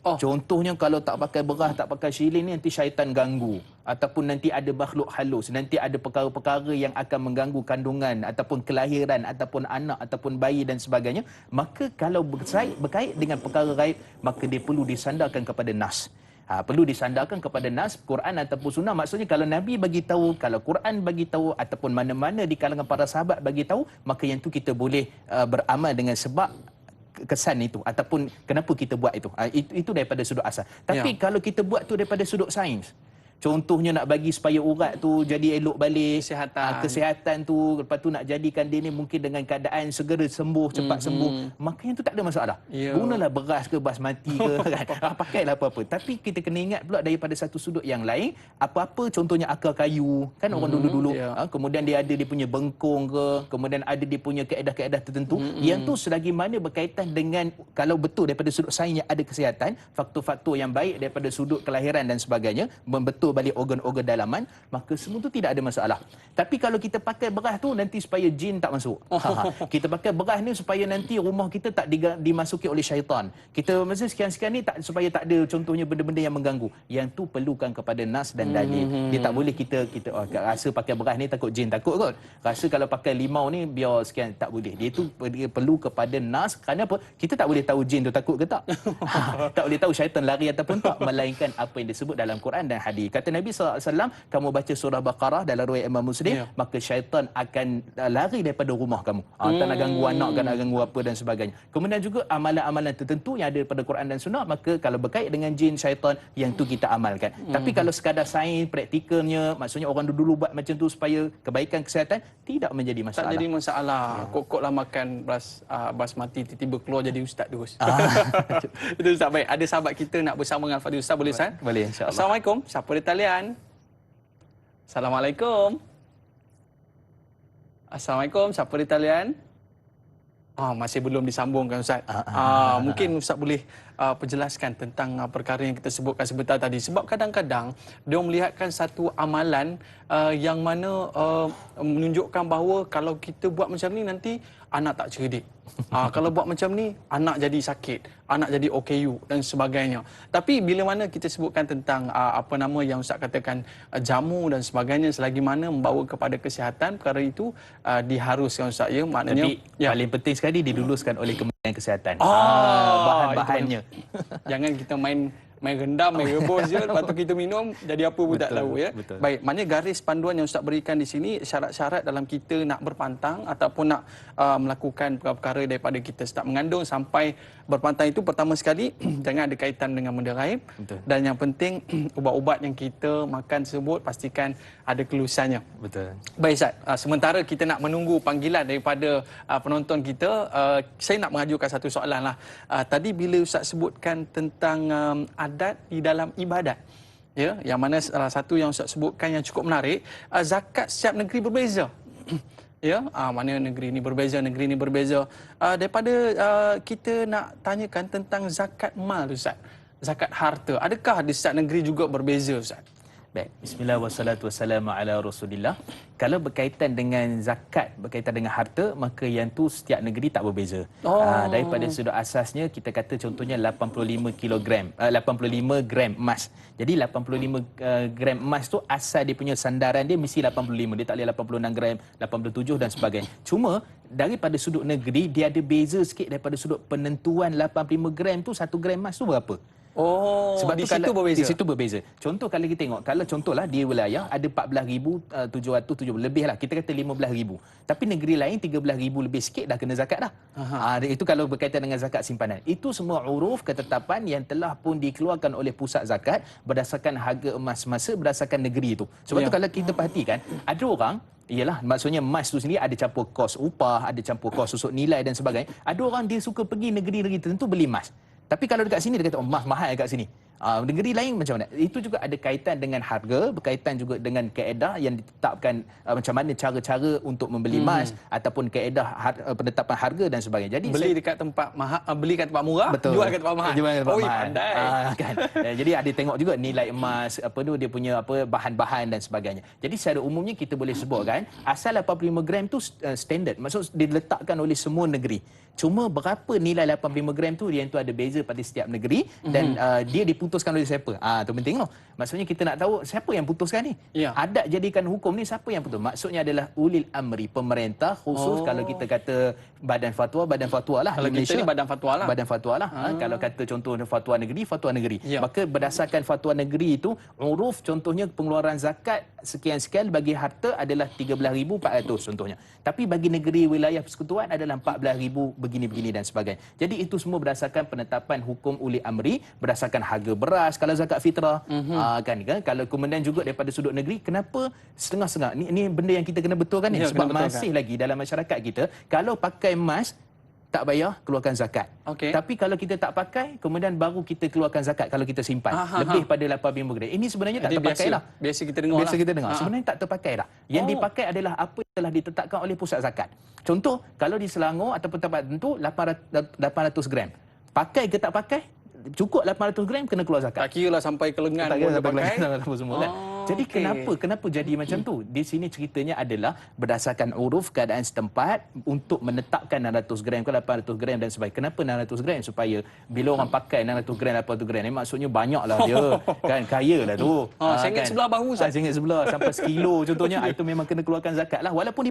Contohnya kalau tak pakai beras, tak pakai shilling ni nanti syaitan ganggu. Ataupun nanti ada makhluk halus, nanti ada perkara-perkara yang akan mengganggu kandungan ataupun kelahiran ataupun anak ataupun bayi dan sebagainya. Maka kalau berkait dengan perkara gaib, maka dia perlu disandarkan kepada nas. Perlu disandarkan kepada nas, Quran ataupun sunnah. Maksudnya kalau Nabi bagi tahu, kalau Quran bagi tahu ataupun mana-mana di kalangan para sahabat bagi tahu, maka yang tu kita boleh beramal dengan sebab kesan itu ataupun kenapa kita buat itu. Itu daripada sudut asal. Tapi kalau kita buat tu daripada sudut sains, Contohnya nak bagi supaya urat tu jadi elok balik, kesihatan tu, lepas tu nak jadikan dia ni mungkin dengan keadaan segera sembuh, cepat sembuh, maka yang tu tak ada masalah. Gunalah beras ke basmati ke kan. Pakailah apa-apa. Tapi kita kena ingat pula daripada satu sudut yang lain, apa-apa contohnya akar kayu, kan orang dulu-dulu, kemudian dia ada dia punya bengkung ke, kemudian ada dia punya kaedah-kaedah tertentu, yang tu selagi mana berkaitan dengan, kalau betul daripada sudut sainsnya ada kesihatan, faktor-faktor yang baik daripada sudut kelahiran dan sebagainya, membetul balik organ-organ dalaman, maka semua tu tidak ada masalah. Tapi kalau kita pakai beras tu nanti supaya jin tak masuk. Kita pakai beras ni supaya nanti rumah kita tak dimasuki oleh syaitan. Kita masa sekian-sekian ni tak, supaya tak ada contohnya benda-benda yang mengganggu. Yang tu perlukan kepada nas dan dalil. Dia tak boleh kita rasa pakai beras ni takut jin, takut kot. Rasa kalau pakai limau ni biar sekian, tak boleh. Dia tu perlu kepada nas. Kerana apa? Kita tak boleh tahu jin tu takut ke tak. Tak boleh tahu syaitan lari ataupun tak, melainkan apa yang disebut dalam Quran dan hadis. Kata Nabi SAW, kamu baca surah Baqarah dalam riwayat Imam Muslim, maka syaitan akan lari daripada rumah kamu. Tak nak ganggu anak, tak nak ganggu apa dan sebagainya. Kemudian juga amalan-amalan tertentu yang ada daripada Quran dan Sunnah, maka kalau berkait dengan jin, syaitan, yang tu kita amalkan. Tapi kalau sekadar sains, praktikalnya, maksudnya orang dulu buat macam tu supaya kebaikan kesihatan, tidak menjadi masalah. Tak jadi masalah. Kok lah makan basmati tiba-tiba keluar jadi ustaz terus. Itu Ustaz. Baik, ada sahabat kita nak bersama dengan Fadil Ustaz, boleh Ustaz? Boleh, insya-Allah. Assalamualaikum. Siapa di talian? Assalamualaikum. Assalamualaikum. Siapa di talian? Masih belum disambungkan Ustaz. Mungkin Ustaz boleh perjelaskan tentang perkara yang kita sebutkan sebentar tadi. Sebab kadang-kadang dia melihatkan satu amalan yang mana menunjukkan bahawa kalau kita buat macam ni nanti anak tak cerdik. Kalau buat macam ni anak jadi sakit, anak jadi OKU dan sebagainya. Tapi bila mana kita sebutkan tentang apa nama yang Ustaz katakan jamu dan sebagainya, selagi mana membawa kepada kesihatan, perkara itu diharuskan Ustaz, ya. Maknanya paling penting sekali diluluskan oleh Kementerian Kesihatan. Bahan-bahannya. Jangan kita main rendam, main rebus je, lepas tu kita minum jadi apa pun tak tahu, ya. Betul. Baik, maknanya garis panduan yang Ustaz berikan di sini, syarat-syarat dalam kita nak berpantang ataupun nak melakukan perkara daripada kita start mengandung sampai berpantang itu, pertama sekali jangan ada kaitan dengan benda gaib. Dan yang penting ubat-ubat yang kita makan tersebut pastikan ada kelulusannya. Betul. Baik Ustaz, sementara kita nak menunggu panggilan daripada penonton kita, saya nak mengajukan satu soalan lah. Tadi bila Ustaz sebutkan tentang adat di dalam ibadat, ya, yang mana salah satu yang Ustaz sebutkan yang cukup menarik, zakat setiap negeri berbeza. Ya, mana negeri ni berbeza, negeri ni berbeza. Daripada kita nak tanyakan tentang zakat mal Ustaz, zakat harta, adakah di setiap negeri juga berbeza Ustaz? Baik, bismillah wassalatu wassalamu ala rasulillah. Kalau berkaitan dengan zakat, berkaitan dengan harta, maka yang tu setiap negeri tak berbeza. Daripada sudut asasnya, kita kata contohnya 85 gram emas. Jadi 85 gram emas tu asal dia punya sandaran dia mesti 85. Dia tak boleh 86 gram, 87 dan sebagainya. Cuma daripada sudut negeri, dia ada beza sikit daripada sudut penentuan 85 gram tu, 1 gram emas tu berapa. Sebab di situ berbeza. Di situ berbeza. Contoh kalau kita tengok, kalau contohlah di wilayah ada 14,770 lebih lah, kita kata 15,000. Tapi negeri lain 13,000 lebih sikit dah kena zakat dah. Itu kalau berkaitan dengan zakat simpanan. Itu semua uruf ketetapan yang telah pun dikeluarkan oleh pusat zakat berdasarkan harga emas semasa, berdasarkan negeri itu. Sebab tu kalau kita perhatikan, ada orang, iyalah, maksudnya emas tu sendiri ada campur kos upah, ada campur kos susuk nilai dan sebagainya. Ada orang dia suka pergi negeri-negeri tertentu beli emas. Tapi kalau dekat sini dia kata emas mahal dekat sini. Negeri lain macam mana? Itu juga ada kaitan dengan harga, berkaitan juga dengan kaedah yang ditetapkan macam mana cara-cara untuk membeli emas ataupun kaedah penetapan harga dan sebagainya. Jadi beli dekat tempat mahal, beli kat tempat murah, betul, jual kat tempat mahal. Jual kat tempat mahal. Pandai. Kan? Jadi ada tengok juga nilai emas, apa tu dia punya bahan-bahan dan sebagainya. Jadi secara umumnya kita boleh sebutkan asal 85 gram tu standard. Maksud diletakkan oleh semua negeri. Cuma berapa nilai 85 gram tu, dia yang tu ada beza pada setiap negeri dan dia diputuskan oleh siapa. Tu penting tau. Maksudnya kita nak tahu siapa yang putuskan ni. Adat jadikan hukum ni siapa yang putus. Maksudnya adalah ulil amri, pemerintah khusus. Kalau kita kata badan fatwa lah. Kalau kita ni badan fatwa lah. Badan fatwa lah. Kalau kata contoh fatwa negeri. Maka berdasarkan fatwa negeri itu, uruf contohnya pengeluaran zakat sekian-sekian bagi harta adalah 13,400 contohnya. Tapi bagi negeri wilayah persekutuan adalah 14,000 begini-begini dan sebagainya. Jadi itu semua berdasarkan penetapan hukum uli amri, berdasarkan harga beras kalau zakat fitrah. Kan kalau kemudian juga daripada sudut negeri, kenapa setengah-setengah? Ni benda yang kita kena betulkan ni, Ya, sebab kena betulkan. masih lagi dalam masyarakat kita kalau pakai emas tak payah keluarkan zakat. Okey. Tapi kalau kita tak pakai, kemudian baru kita keluarkan zakat kalau kita simpan. Lebih pada 8 gram. Ini sebenarnya tak Jadi terpakai lah. biasa kita dengar Biasa lah. kita dengar. Sebenarnya tak terpakai dah. Yang dipakai adalah apa yang telah ditetapkan oleh pusat zakat. Contoh, kalau di Selangor ataupun tempat tertentu 800 gram. Pakai ke tak pakai, cukup 800 gram kena keluar zakat. Tak kira lah sampai ke lengan Tak pun kira dia sampai pakai. kelihatan apa semua kan. Jadi okey. kenapa jadi macam tu? Di sini ceritanya adalah berdasarkan uruf keadaan setempat untuk menetapkan 600 gram ke 800 gram dan sebagainya. Kenapa 600 gram? Supaya bila orang pakai 600 gram 800 gram ni maksudnya banyaklah dia. Kan kaya lah tu. RM1 sebelah bahu, Ustaz. RM1 sebelah sampai sekilo contohnya. Itu memang kena keluarkan zakat lah walaupun di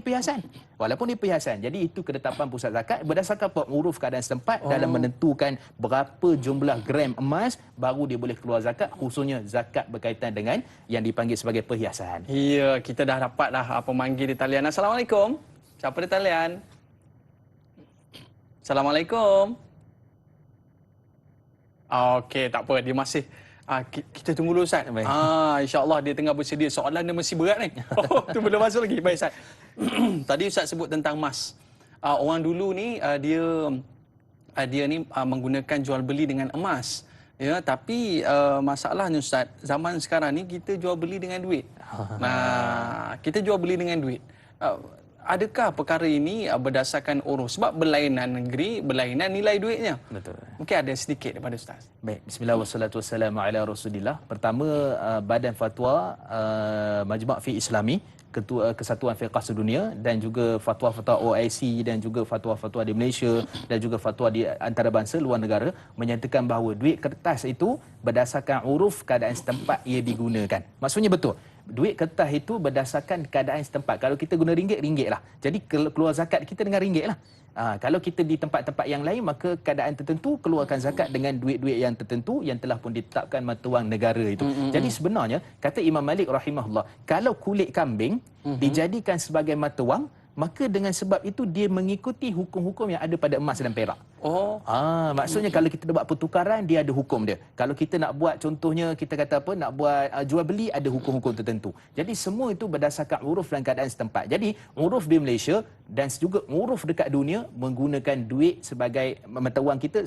perhiasan. Jadi itu ketetapan pusat zakat berdasarkan uruf keadaan setempat dalam menentukan berapa jumlah gram emas baru dia boleh keluar zakat, khususnya zakat berkaitan dengan yang dipanggil sebagai perhiasan. Ya, kita dah dapat dah pemanggil di talian. Assalamualaikum. Siapa di talian? Assalamualaikum. Okey, tak apa. Dia masih kita tunggu dulu, Ustaz. Baik. InsyaAllah dia tengah bersedia. Soalan dia mesti berat ni. Tu belum masuk lagi. Baik, Ustaz. Tadi Ustaz sebut tentang emas. Orang dulu ni dia ni menggunakan jual beli dengan emas. Ya, tapi masalahnya Ustaz, zaman sekarang ni kita jual beli dengan duit. Kita jual beli dengan duit. Adakah perkara ini berdasarkan urus? Sebab berlainan negeri, berlainan nilai duitnya. Betul. Mungkin ada sedikit daripada Ustaz. Baik, bismillah wassalatu wassalamu ala Rasulillah. Pertama, Badan Fatwa Majma' Fiqh Islami, Ketua Kesatuan Fiqh Sedunia dan juga fatwa-fatwa OIC dan juga fatwa-fatwa di Malaysia dan juga fatwa di antarabangsa luar negara menyatakan bahawa duit kertas itu berdasarkan uruf keadaan setempat ia digunakan. Maksudnya betul. Duit kertas itu berdasarkan keadaan setempat. Kalau kita guna ringgit, ringgit lah. Jadi keluar zakat kita dengan ringgit lah. Kalau kita di tempat-tempat yang lain, maka keadaan tertentu keluarkan zakat dengan duit-duit yang tertentu yang telah pun ditetapkan mata wang negara itu. Jadi sebenarnya, kata Imam Malik rahimahullah, kalau kulit kambing dijadikan sebagai mata wang, maka dengan sebab itu dia mengikuti hukum-hukum yang ada pada emas dan perak. Maksudnya kalau kita nak buat pertukaran, dia ada hukum dia. Kalau kita nak buat, contohnya kita kata apa, nak buat jual beli, ada hukum-hukum tertentu. Jadi semua itu berdasarkan uruf dan keadaan setempat. Jadi uruf di Malaysia dan juga uruf dekat dunia menggunakan duit sebagai mata wang kita,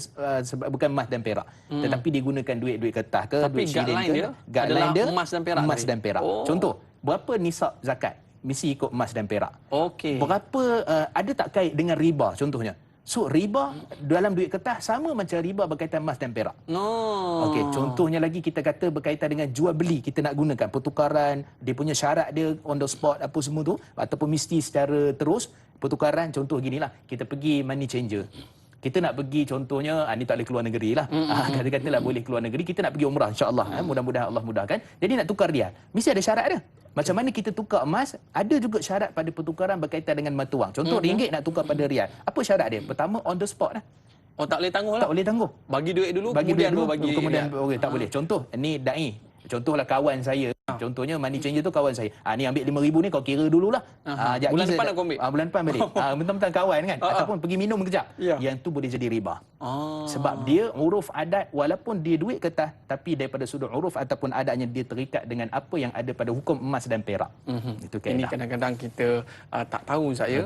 bukan emas dan perak. Tetapi digunakan duit-duit kertas ke, Tapi duit shilling guideline ke. dia adalah emas dan perak Emas tadi. dan perak. Contoh, berapa nisab zakat? Mesti ikut emas dan perak. Okey. Berapa ada tak kait dengan riba contohnya? So riba dalam duit kertas sama macam riba berkaitan emas dan perak. Okey, contohnya lagi kita kata berkaitan dengan jual beli, kita nak gunakan pertukaran, dia punya syarat dia on the spot apa semua tu ataupun mesti secara terus pertukaran. Contoh ginilah, kita pergi money changer. Kita nak pergi contohnya, ni tak boleh keluar negeri lah. Kata-katalah boleh keluar negeri, kita nak pergi umrah insya-Allah. Mudah-mudahan Allah mudahkan. Jadi nak tukar dia, mesti ada syarat dia. Macam mana kita tukar emas, ada juga syarat pada pertukaran berkaitan dengan mata wang. Contoh ringgit nak tukar pada rial. Apa syarat dia? Pertama on the spot lah. Tak boleh tangguh lah. Tak boleh tangguh. Bagi duit dulu, Bagi kemudian duit dulu, baru bagi kemudian rial. tak boleh. Contoh, ni dai. Contohlah kawan saya. Contohnya money changer tu kawan saya. Ni ambil 5,000 ni kau kira dululah. Bulan depan aku ambil. Bulan depan balik. Mentang-mentang kawan kan. Ataupun pergi minum kejap. Ya. Yang tu boleh jadi riba. Sebab dia uruf adat, walaupun dia duit kertas, tapi daripada sudut uruf ataupun adatnya dia terikat dengan apa yang ada pada hukum emas dan perak. Itu Ini kaedah. kadang-kadang kita tak tahu saya.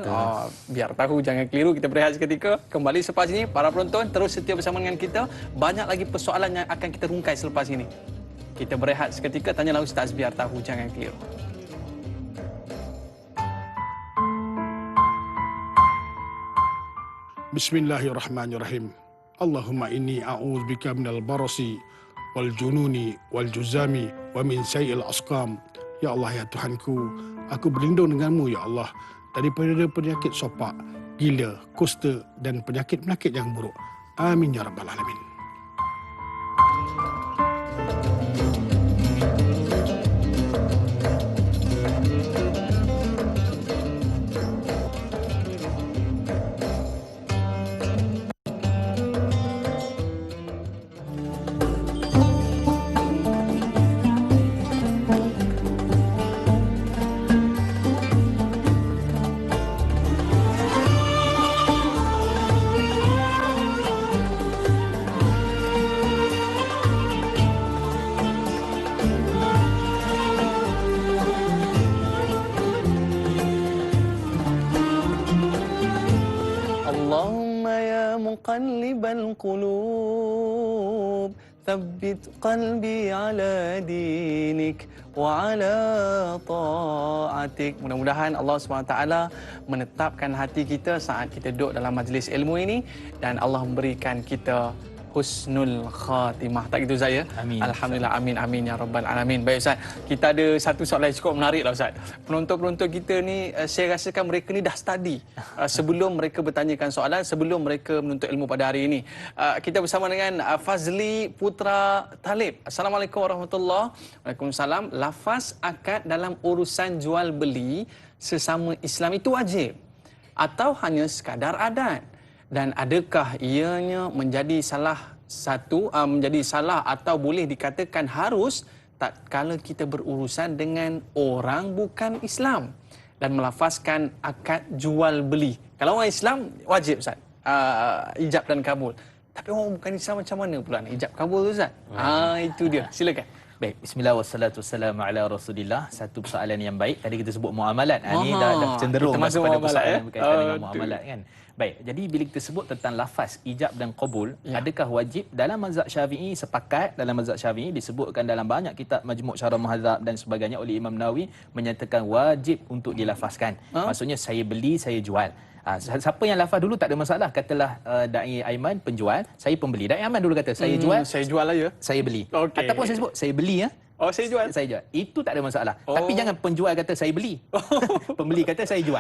Biar tahu, jangan keliru. Kita berehat seketika. Kembali selepas ini, para penonton terus setia bersama dengan kita. Banyak lagi persoalan yang akan kita rungkai selepas ini. Kita berehat seketika, tanyalah Ustaz, biar tahu, jangan keliru. Bismillahirrahmanirrahim. Allahumma inni a'udzubika minal barasi wal jununi wal juzami wa min sayyi'il asqam. Ya Allah, ya Tuhanku, aku berlindung denganmu ya Allah daripada penyakit sopak, gila, kusta dan penyakit-penyakit yang buruk. Amin ya rabbal alamin. Allahumma ya muqallibal qulub thabbit qalbi ala dinik wa ala ta'atik. Mudah-mudahan Allah SWT menetapkan hati kita saat kita duduk dalam majlis ilmu ini dan Allah memberikan kita husnul khatimah. Tak gitu saya? Amin. Alhamdulillah, amin amin ya rabbal alamin. Baik Ustaz, kita ada satu soalan yang cukup menarik lah Ustaz. Penonton-penonton kita ni saya rasakan mereka ni dah study sebelum mereka bertanyakan soalan, sebelum mereka menuntut ilmu pada hari ini. Kita bersama dengan Fazli Putra Talib. Assalamualaikum warahmatullahi wabarakatuh. Waalaikumsalam. Lafaz akad dalam urusan jual beli sesama Islam itu wajib atau hanya sekadar adat? Dan adakah ianya menjadi salah atau boleh dikatakan harus tatkala kita berurusan dengan orang bukan Islam dan melafazkan akad jual beli? Kalau orang Islam wajib Ustaz, ijab dan kabul. Tapi orang bukan Islam macam mana pula nak ijab kabul tu Ustaz? Itu dia. Silakan. Baik, bismillah wassalatu wassalamu ala rasulillah. Satu persoalan yang baik. Tadi kita sebut muamalat. Ni dah cenderung kepada persoalan yang berkaitan dengan muamalat kan. Baik, jadi bila kita sebut tentang lafaz ijab dan qabul, adakah wajib? Dalam mazhab Syafi'i sepakat, dalam mazhab Syafi'i disebutkan dalam banyak kitab Majmu' Syarah Muhadzab dan sebagainya oleh Imam Nawawi menyatakan wajib untuk dilafazkan. Maksudnya saya beli, saya jual. Siapa yang lafaz dulu tak ada masalah. Katalah Da'i Aiman penjual, saya pembeli. Da'i Aiman dulu kata saya jual, saya jual aja. Saya beli. Okay. Ataupun saya sebut saya beli ya. Oh, saya jual. Saya jual. Itu tak ada masalah. Tapi jangan penjual kata saya beli. Pembeli kata saya jual.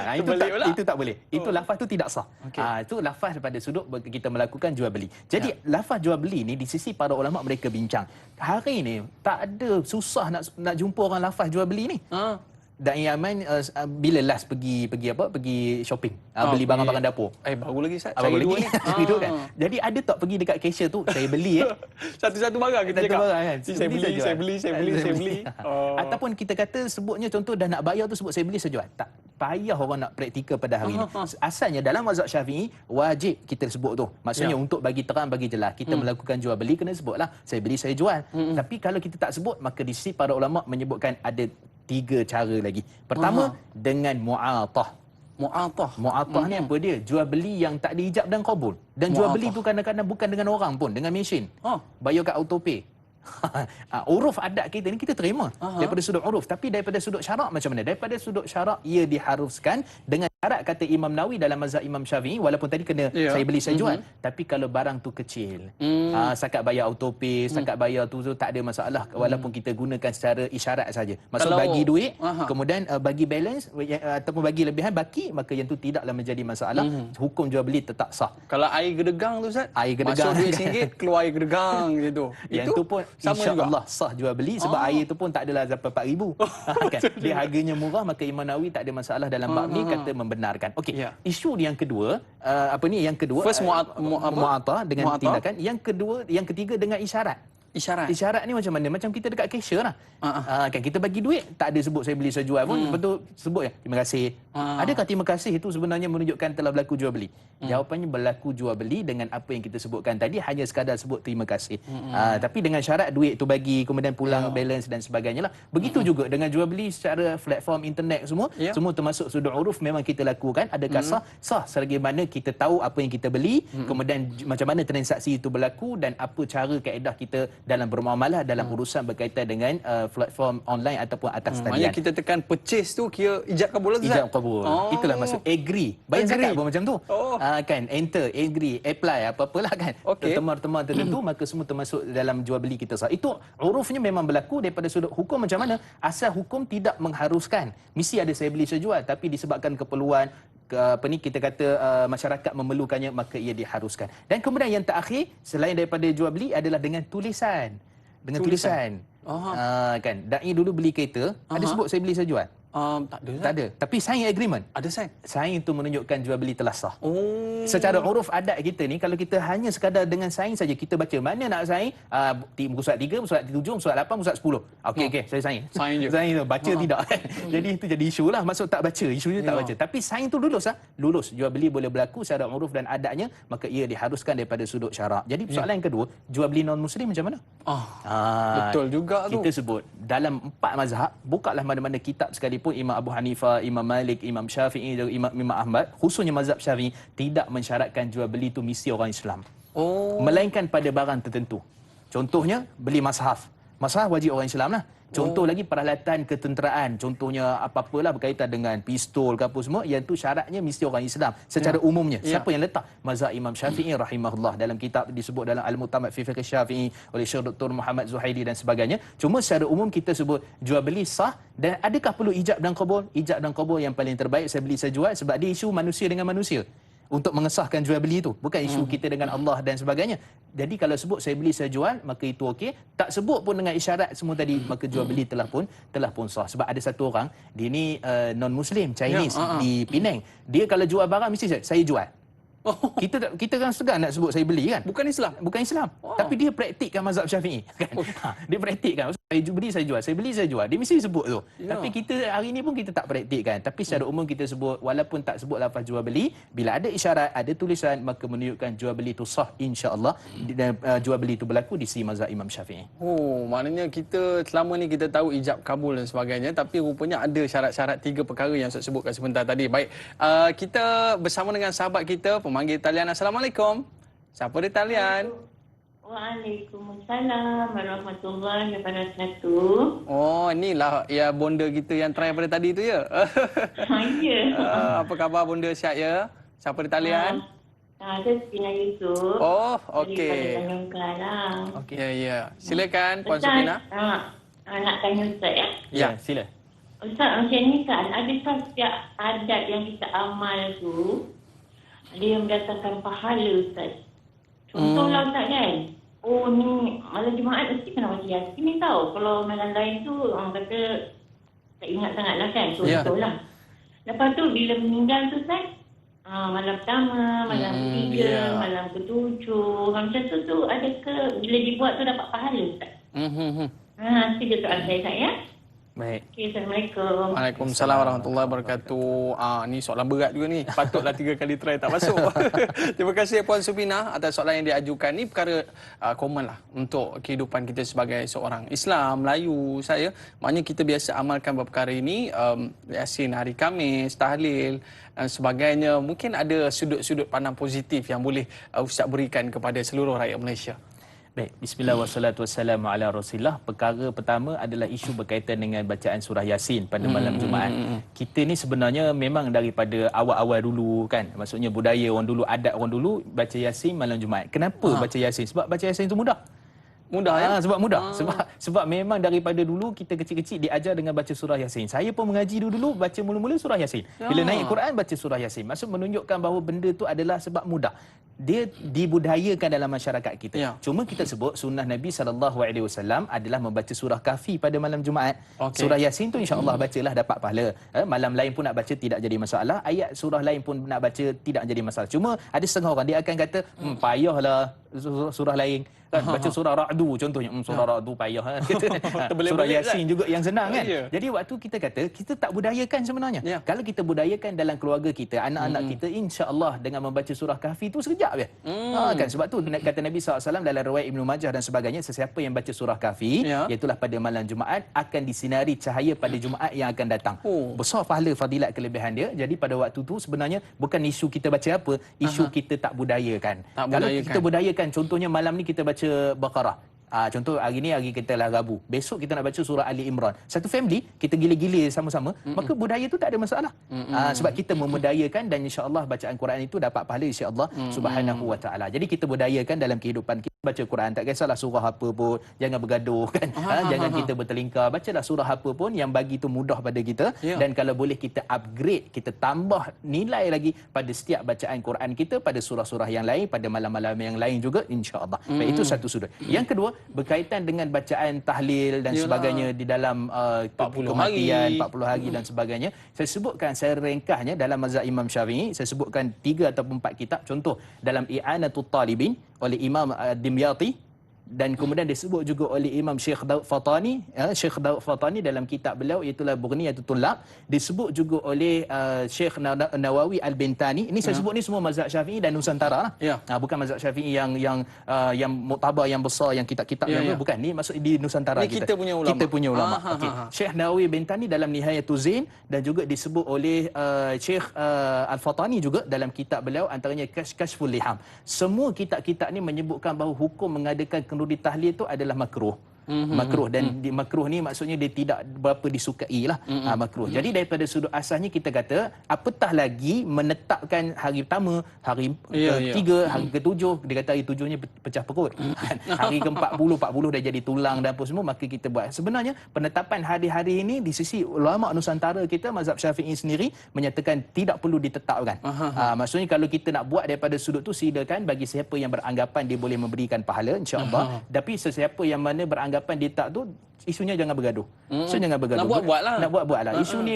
Itu tak boleh. Itu lafaz tu tidak sah. Okay. Itu lafaz daripada sudut kita melakukan jual beli. Jadi lafaz jual beli ni di sisi para ulama mereka bincang. Hari ni tak ada, susah nak jumpa orang lafaz jual beli ni. Da'i Aiman bila last pergi shopping, beli barang-barang dapur. Baru lagi Ustaz. Baru lagi. Gitu kan. Jadi ada tak pergi dekat cashier tu saya beli satu-satu barang kita cakap. Barang, kan? Saya beli. Ataupun kita kata sebutnya contoh dah nak bayar tu sebut saya beli saya jual. Tak payah orang nak praktikal pada hari ni. Asalnya dalam mazhab Syafi'i wajib kita sebut tu. Maksudnya untuk bagi terang, bagi jelas kita melakukan jual beli kena sebutlah saya beli saya jual. Tapi kalau kita tak sebut maka di sisi para ulama menyebutkan ada 3 cara lagi. Pertama dengan mu'atah. Mu'atah ni apa dia? Jual beli yang tak ada ijab dan qabul. Dan jual beli tu kadang-kadang bukan dengan orang pun, dengan mesin. Bayar kat autopay. Uruf adat kita ni kita terima daripada sudut uruf, tapi daripada sudut syarak macam mana? Daripada sudut syarak ia diharuskan dengan syarat kata Imam Nawawi dalam mazhab Imam Syafi'i, walaupun tadi kena saya beli saya jual, tapi kalau barang tu kecil, setakat bayar autopay, setakat bayar tu tak ada masalah walaupun kita gunakan secara isyarat saja. Maksud kalau bagi duit, kemudian bagi balance ataupun bagi lebihan baki, maka yang tu tidaklah menjadi masalah. Hukum jual beli tetap sah. Kalau air gedegang tu Ustaz, air gedegang masuk RM2 keluar air gedegang gitu. Yang tu pun insya-Allah sah jual beli sebab air tu pun tak adalah sampai 4,000. Kan? Dia harganya murah maka Imam Nawawi tak ada masalah dalam bab ni kata membenarkan. Okey. Isu yang kedua yang kedua first mu'atah dengan tindakan, yang ketiga dengan isyarat. Isyarat ni macam mana? Macam kita dekat cashier lah. Kan kita bagi duit tak ada sebut saya beli saya jual pun, betul sebut ya terima kasih. Adakah terima kasih itu sebenarnya menunjukkan telah berlaku jual beli? Jawapannya berlaku jual beli dengan apa yang kita sebutkan tadi, hanya sekadar sebut terima kasih. Tapi dengan syarat duit tu bagi kemudian pulang balance dan sebagainya lah. Begitu juga dengan jual beli secara platform internet semua termasuk sudut uruf memang kita lakukan. Adakah sah selagi mana kita tahu apa yang kita beli, kemudian macam mana transaksi itu berlaku dan apa cara kaedah kita dalam bermuamalah dalam urusan berkaitan dengan platform online ataupun atas talian. Maknanya kita tekan purchase tu kira ijab kabul tu. Ijab kabul. Itulah maksud agree. Bayar zakat pun macam tu. Kan enter, agree, apply apa-apalah kan. Temar-temar tertentu maka semua termasuk dalam jual beli kita sah. Itu urufnya memang berlaku daripada sudut hukum macam mana? Asal hukum tidak mengharuskan mesti ada saya beli saya jual, tapi disebabkan keperluan kita kata masyarakat memerlukannya maka ia diharuskan. Dan kemudian yang terakhir selain daripada jual beli adalah dengan tulisan. Tulisan. Kan Da'i dulu beli kereta ada sebut saya beli saya jual. Tak ada. Tapi sign agreement. Ada sign. Sign itu menunjukkan jual beli telah sah. Secara uruf adat kita ni, kalau kita hanya sekadar dengan sign saja, kita baca mana nak sign, muka surat 3, muka surat 7, muka surat 8, muka surat 10. Okey, saya sign. Sign je. Sign tu. Baca tidak. Jadi itu jadi isu lah. Maksud tak baca. Isunya tak baca. Tapi sign tu lulus lah. Lulus. Jual beli boleh berlaku secara uruf dan adatnya, maka ia diharuskan daripada sudut syarak. Jadi soalan yang kedua, jual beli non-Muslim macam mana? Betul juga tu. Kita sebut, dalam 4 mazhab, bukalah mana-mana kitab sekalipun sekalipun Imam Abu Hanifah, Imam Malik, Imam Syafi'i dan Imam Ahmad, khususnya mazhab Syafi'i tidak mensyaratkan jual beli itu mesti orang Islam. Melainkan pada barang tertentu. Contohnya beli mashaf. Mashaf wajib orang Islam lah. Contoh lagi peralatan ketenteraan, contohnya apa-apalah berkaitan dengan pistol ke apa semua, yang tu syaratnya mesti orang Islam secara umumnya. Siapa yang letak? Mazhab Imam Syafi'i rahimahullah, dalam kitab disebut dalam Al-Mu'tamad fi Fiqh Syafi'i oleh Syekh Dr. Muhammad Zuhairi dan sebagainya. Cuma secara umum kita sebut jual beli sah, dan adakah perlu ijab dan qabul? Ijab dan qabul yang paling terbaik, saya beli saya jual, sebab dia isu manusia dengan manusia untuk mengesahkan jual beli itu, bukan isu kita dengan Allah dan sebagainya. Jadi kalau sebut saya beli saya jual, maka itu okey. Tak sebut pun dengan isyarat semua tadi, maka jual beli telah pun sah. Sebab ada satu orang, dia ni non muslim Chinese di Penang. Dia kalau jual barang mesti saya jual. Kita kan segan nak sebut saya beli kan. Bukan Islam. Tapi dia praktikkan mazhab Syafi'i kan. Dia praktikkan. Saya beli saya jual, saya beli saya jual. Dia mesti sebut tu. Tapi kita hari ni pun kita tak praktikkan. Tapi secara umum kita sebut, walaupun tak sebut lafaz jual beli, bila ada isyarat, ada tulisan, maka menunjukkan jual beli itu sah insya-Allah, dan jual beli itu berlaku di sisi mazhab Imam Syafi'i. Maknanya kita selama ni kita tahu ijab kabul dan sebagainya, tapi rupanya ada syarat-syarat 3 perkara yang saya sebutkan sebentar tadi. Baik, kita bersama dengan sahabat kita pemanggil talian. Assalamualaikum. Siapa di talian? Waalaikumsalam warahmatullahi wabarakatuh. Inilah ya bonda kita yang try pada tadi tu ya. Ya. Apa khabar bonda, sihat ya? Siapa di talian? Saya Sina Yusof. Okey. Daripada Tanjung Kelang. Ya. Silakan Puan Ustaz, Supina. nak tanya Ustaz ya. Ya, sila. Ustaz, macam ni kan, adakah setiap adat yang kita amal tu dia mendatangkan pahala Ustaz? Contohlah Ustaz kan, ni malam Jumaat mesti kena baca Yasin ni tau. Kalau malam lain tu orang kata tak ingat sangat lah kan, contohlah. Lepas tu bila meninggal tu Ustaz, malam pertama, malam ketiga, malam ketujuh, macam tu adakah bila dibuat tu dapat pahala Ustaz? Tiga soalan saya Ustaz ya. Baik. Okay, Assalamualaikum. Waalaikumsalam warahmatullahi wabarakatuh. Ni soalan berat juga ni. Patutlah 3 kali try tak masuk. Terima kasih Puan Supina atas soalan yang diajukan. Ni perkara common lah untuk kehidupan kita sebagai seorang Islam, Melayu saya. Maknanya kita biasa amalkan perkara ini, Yasin hari Khamis, tahlil dan sebagainya. Mungkin ada sudut-sudut pandang positif yang boleh Ustaz berikan kepada seluruh rakyat Malaysia. Baik, bismillah wassalatu wassalamu ala rasulillah. Perkara pertama adalah isu berkaitan dengan bacaan surah Yasin pada malam Jumaat. Kita ni sebenarnya memang daripada awal-awal dulu kan, maksudnya budaya orang dulu, adat orang dulu baca Yasin malam Jumaat. Kenapa baca Yasin? Sebab baca Yasin itu mudah. Sebab mudah. Sebab memang daripada dulu kita kecil-kecil diajar dengan baca surah Yasin. Saya pun mengaji dulu baca mula-mula surah Yasin. Bila naik Quran baca surah Yasin. Maksud menunjukkan bahawa benda tu adalah sebab mudah. Dia dibudayakan dalam masyarakat kita. Cuma kita sebut sunnah Nabi SAW adalah membaca surah Kahfi pada malam Jumaat. Surah Yasin tu insya-Allah bacalah dapat pahala. Malam lain pun nak baca tidak jadi masalah. Ayat surah lain pun nak baca tidak jadi masalah. Cuma ada setengah orang dia akan kata payahlah surah lain. Kan baca surah Ra'du contohnya, surah Ra'du payah surah Yasin juga yang senang kan. Jadi waktu kita kata kita tak budayakan sebenarnya. Kalau kita budayakan dalam keluarga kita, anak-anak kita, insya-Allah dengan membaca surah Kahfi tu sekejap je. Kan sebab tu kata Nabi SAW dalam riwayat Ibnu Majah dan sebagainya, sesiapa yang baca surah Kahfi iaitulah pada malam Jumaat akan disinari cahaya pada Jumaat yang akan datang. Besar pahala, fadilat, kelebihan dia. Jadi pada waktu tu sebenarnya bukan isu kita baca apa, isu kita tak budayakan. Kalau kita budayakan, contohnya malam ni kita baca Baqarah. Contoh hari ni hari kita lah Rabu. Besok kita nak baca surah Ali Imran. Satu family kita gila-gila sama-sama, maka budaya tu tak ada masalah. Sebab kita memudayakan dan insya-Allah bacaan Quran itu dapat pahala insya-Allah Subhanahu wa taala. Jadi kita budayakan dalam kehidupan kita baca Quran, tak kisahlah surah apa pun, jangan bergaduh kan. Jangan kita bertelingkar, bacalah surah apa pun yang bagi tu mudah pada kita dan kalau boleh kita upgrade, kita tambah nilai lagi pada setiap bacaan Quran kita pada surah-surah yang lain, pada malam-malam yang lain juga insya-Allah. Itu satu sudut. Yang kedua berkaitan dengan bacaan tahlil dan sebagainya di dalam 40 kematian, hari. 40 hari dan sebagainya. Saya sebutkan, saya ringkasnya dalam mazhab Imam Syafi'i, saya sebutkan 3 ataupun 4 kitab. Contoh dalam I'anatul Talibin oleh Imam Dimyati dan kemudian disebut juga oleh Imam Syekh Daud Fatani, Syekh Daud Fatani dalam kitab beliau iaitu Bughniyatut Tullab, disebut juga oleh Syekh Nawawi Al-Bintani. Ini saya sebut ni semua mazhab Syafi'i dan Nusantara lah. Bukan mazhab Syafi'i yang muktabar, yang besar, yang kitab-kitab yang bukan. Ni maksud di Nusantara kita punya ulama. Kita punya ulama. Okey. Syekh Nawawi Bintani dalam Nihayatul Zain, dan juga disebut oleh Syekh Al-Fatani juga dalam kitab beliau antaranya Kashful Liham. Semua kitab-kitab ni menyebutkan bahawa hukum mengadakan kenduri tahlil itu adalah makruh. Makruh, dan makruh ni maksudnya dia tidak berapa disukai lah. Makruh. Jadi daripada sudut asasnya kita kata apatah lagi menetapkan hari pertama, hari ketiga, hari ketujuh, dia kata hari tujuhnya pecah perut. Hari ke-40 dah jadi tulang dan apa semua, maka kita buat. Sebenarnya penetapan hari-hari ini di sisi ulama Nusantara kita, mazhab Syafi'i sendiri menyatakan tidak perlu ditetapkan. Maksudnya kalau kita nak buat daripada sudut tu, silakan bagi siapa yang beranggapan dia boleh memberikan pahala, insya-Allah. Tapi sesiapa yang mana beranggapan dia tak tu, isunya jangan bergaduh. So jangan bergaduh. Nak buat-buatlah. Nak buat-buatlah. Isu ni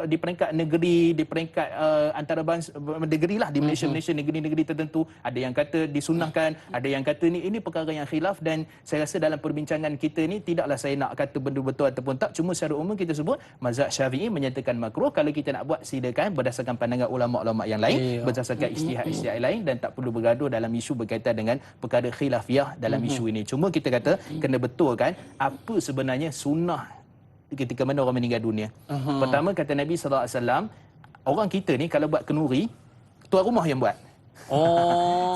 di peringkat negeri, di peringkat antarabangsa negeri lah, di Malaysia negeri-negeri tertentu, ada yang kata disunahkan, ada yang kata ini perkara yang khilaf, dan saya rasa dalam perbincangan kita ni tidaklah saya nak kata benda betul ataupun tak, cuma secara umum kita sebut mazhab Syafi'i menyatakan makruh. Kalau kita nak buat, silakan berdasarkan pandangan ulama-ulama yang lain, berdasarkan ijtihad lain, dan tak perlu bergaduh dalam isu berkaitan dengan perkara khilafiyah dalam isu ini. Cuma kita kata kena betulkan apa sebenarnya sunnah ketika mana orang meninggal dunia. Pertama, kata Nabi SAW, orang kita ni kalau buat kenduri, tuan rumah yang buat.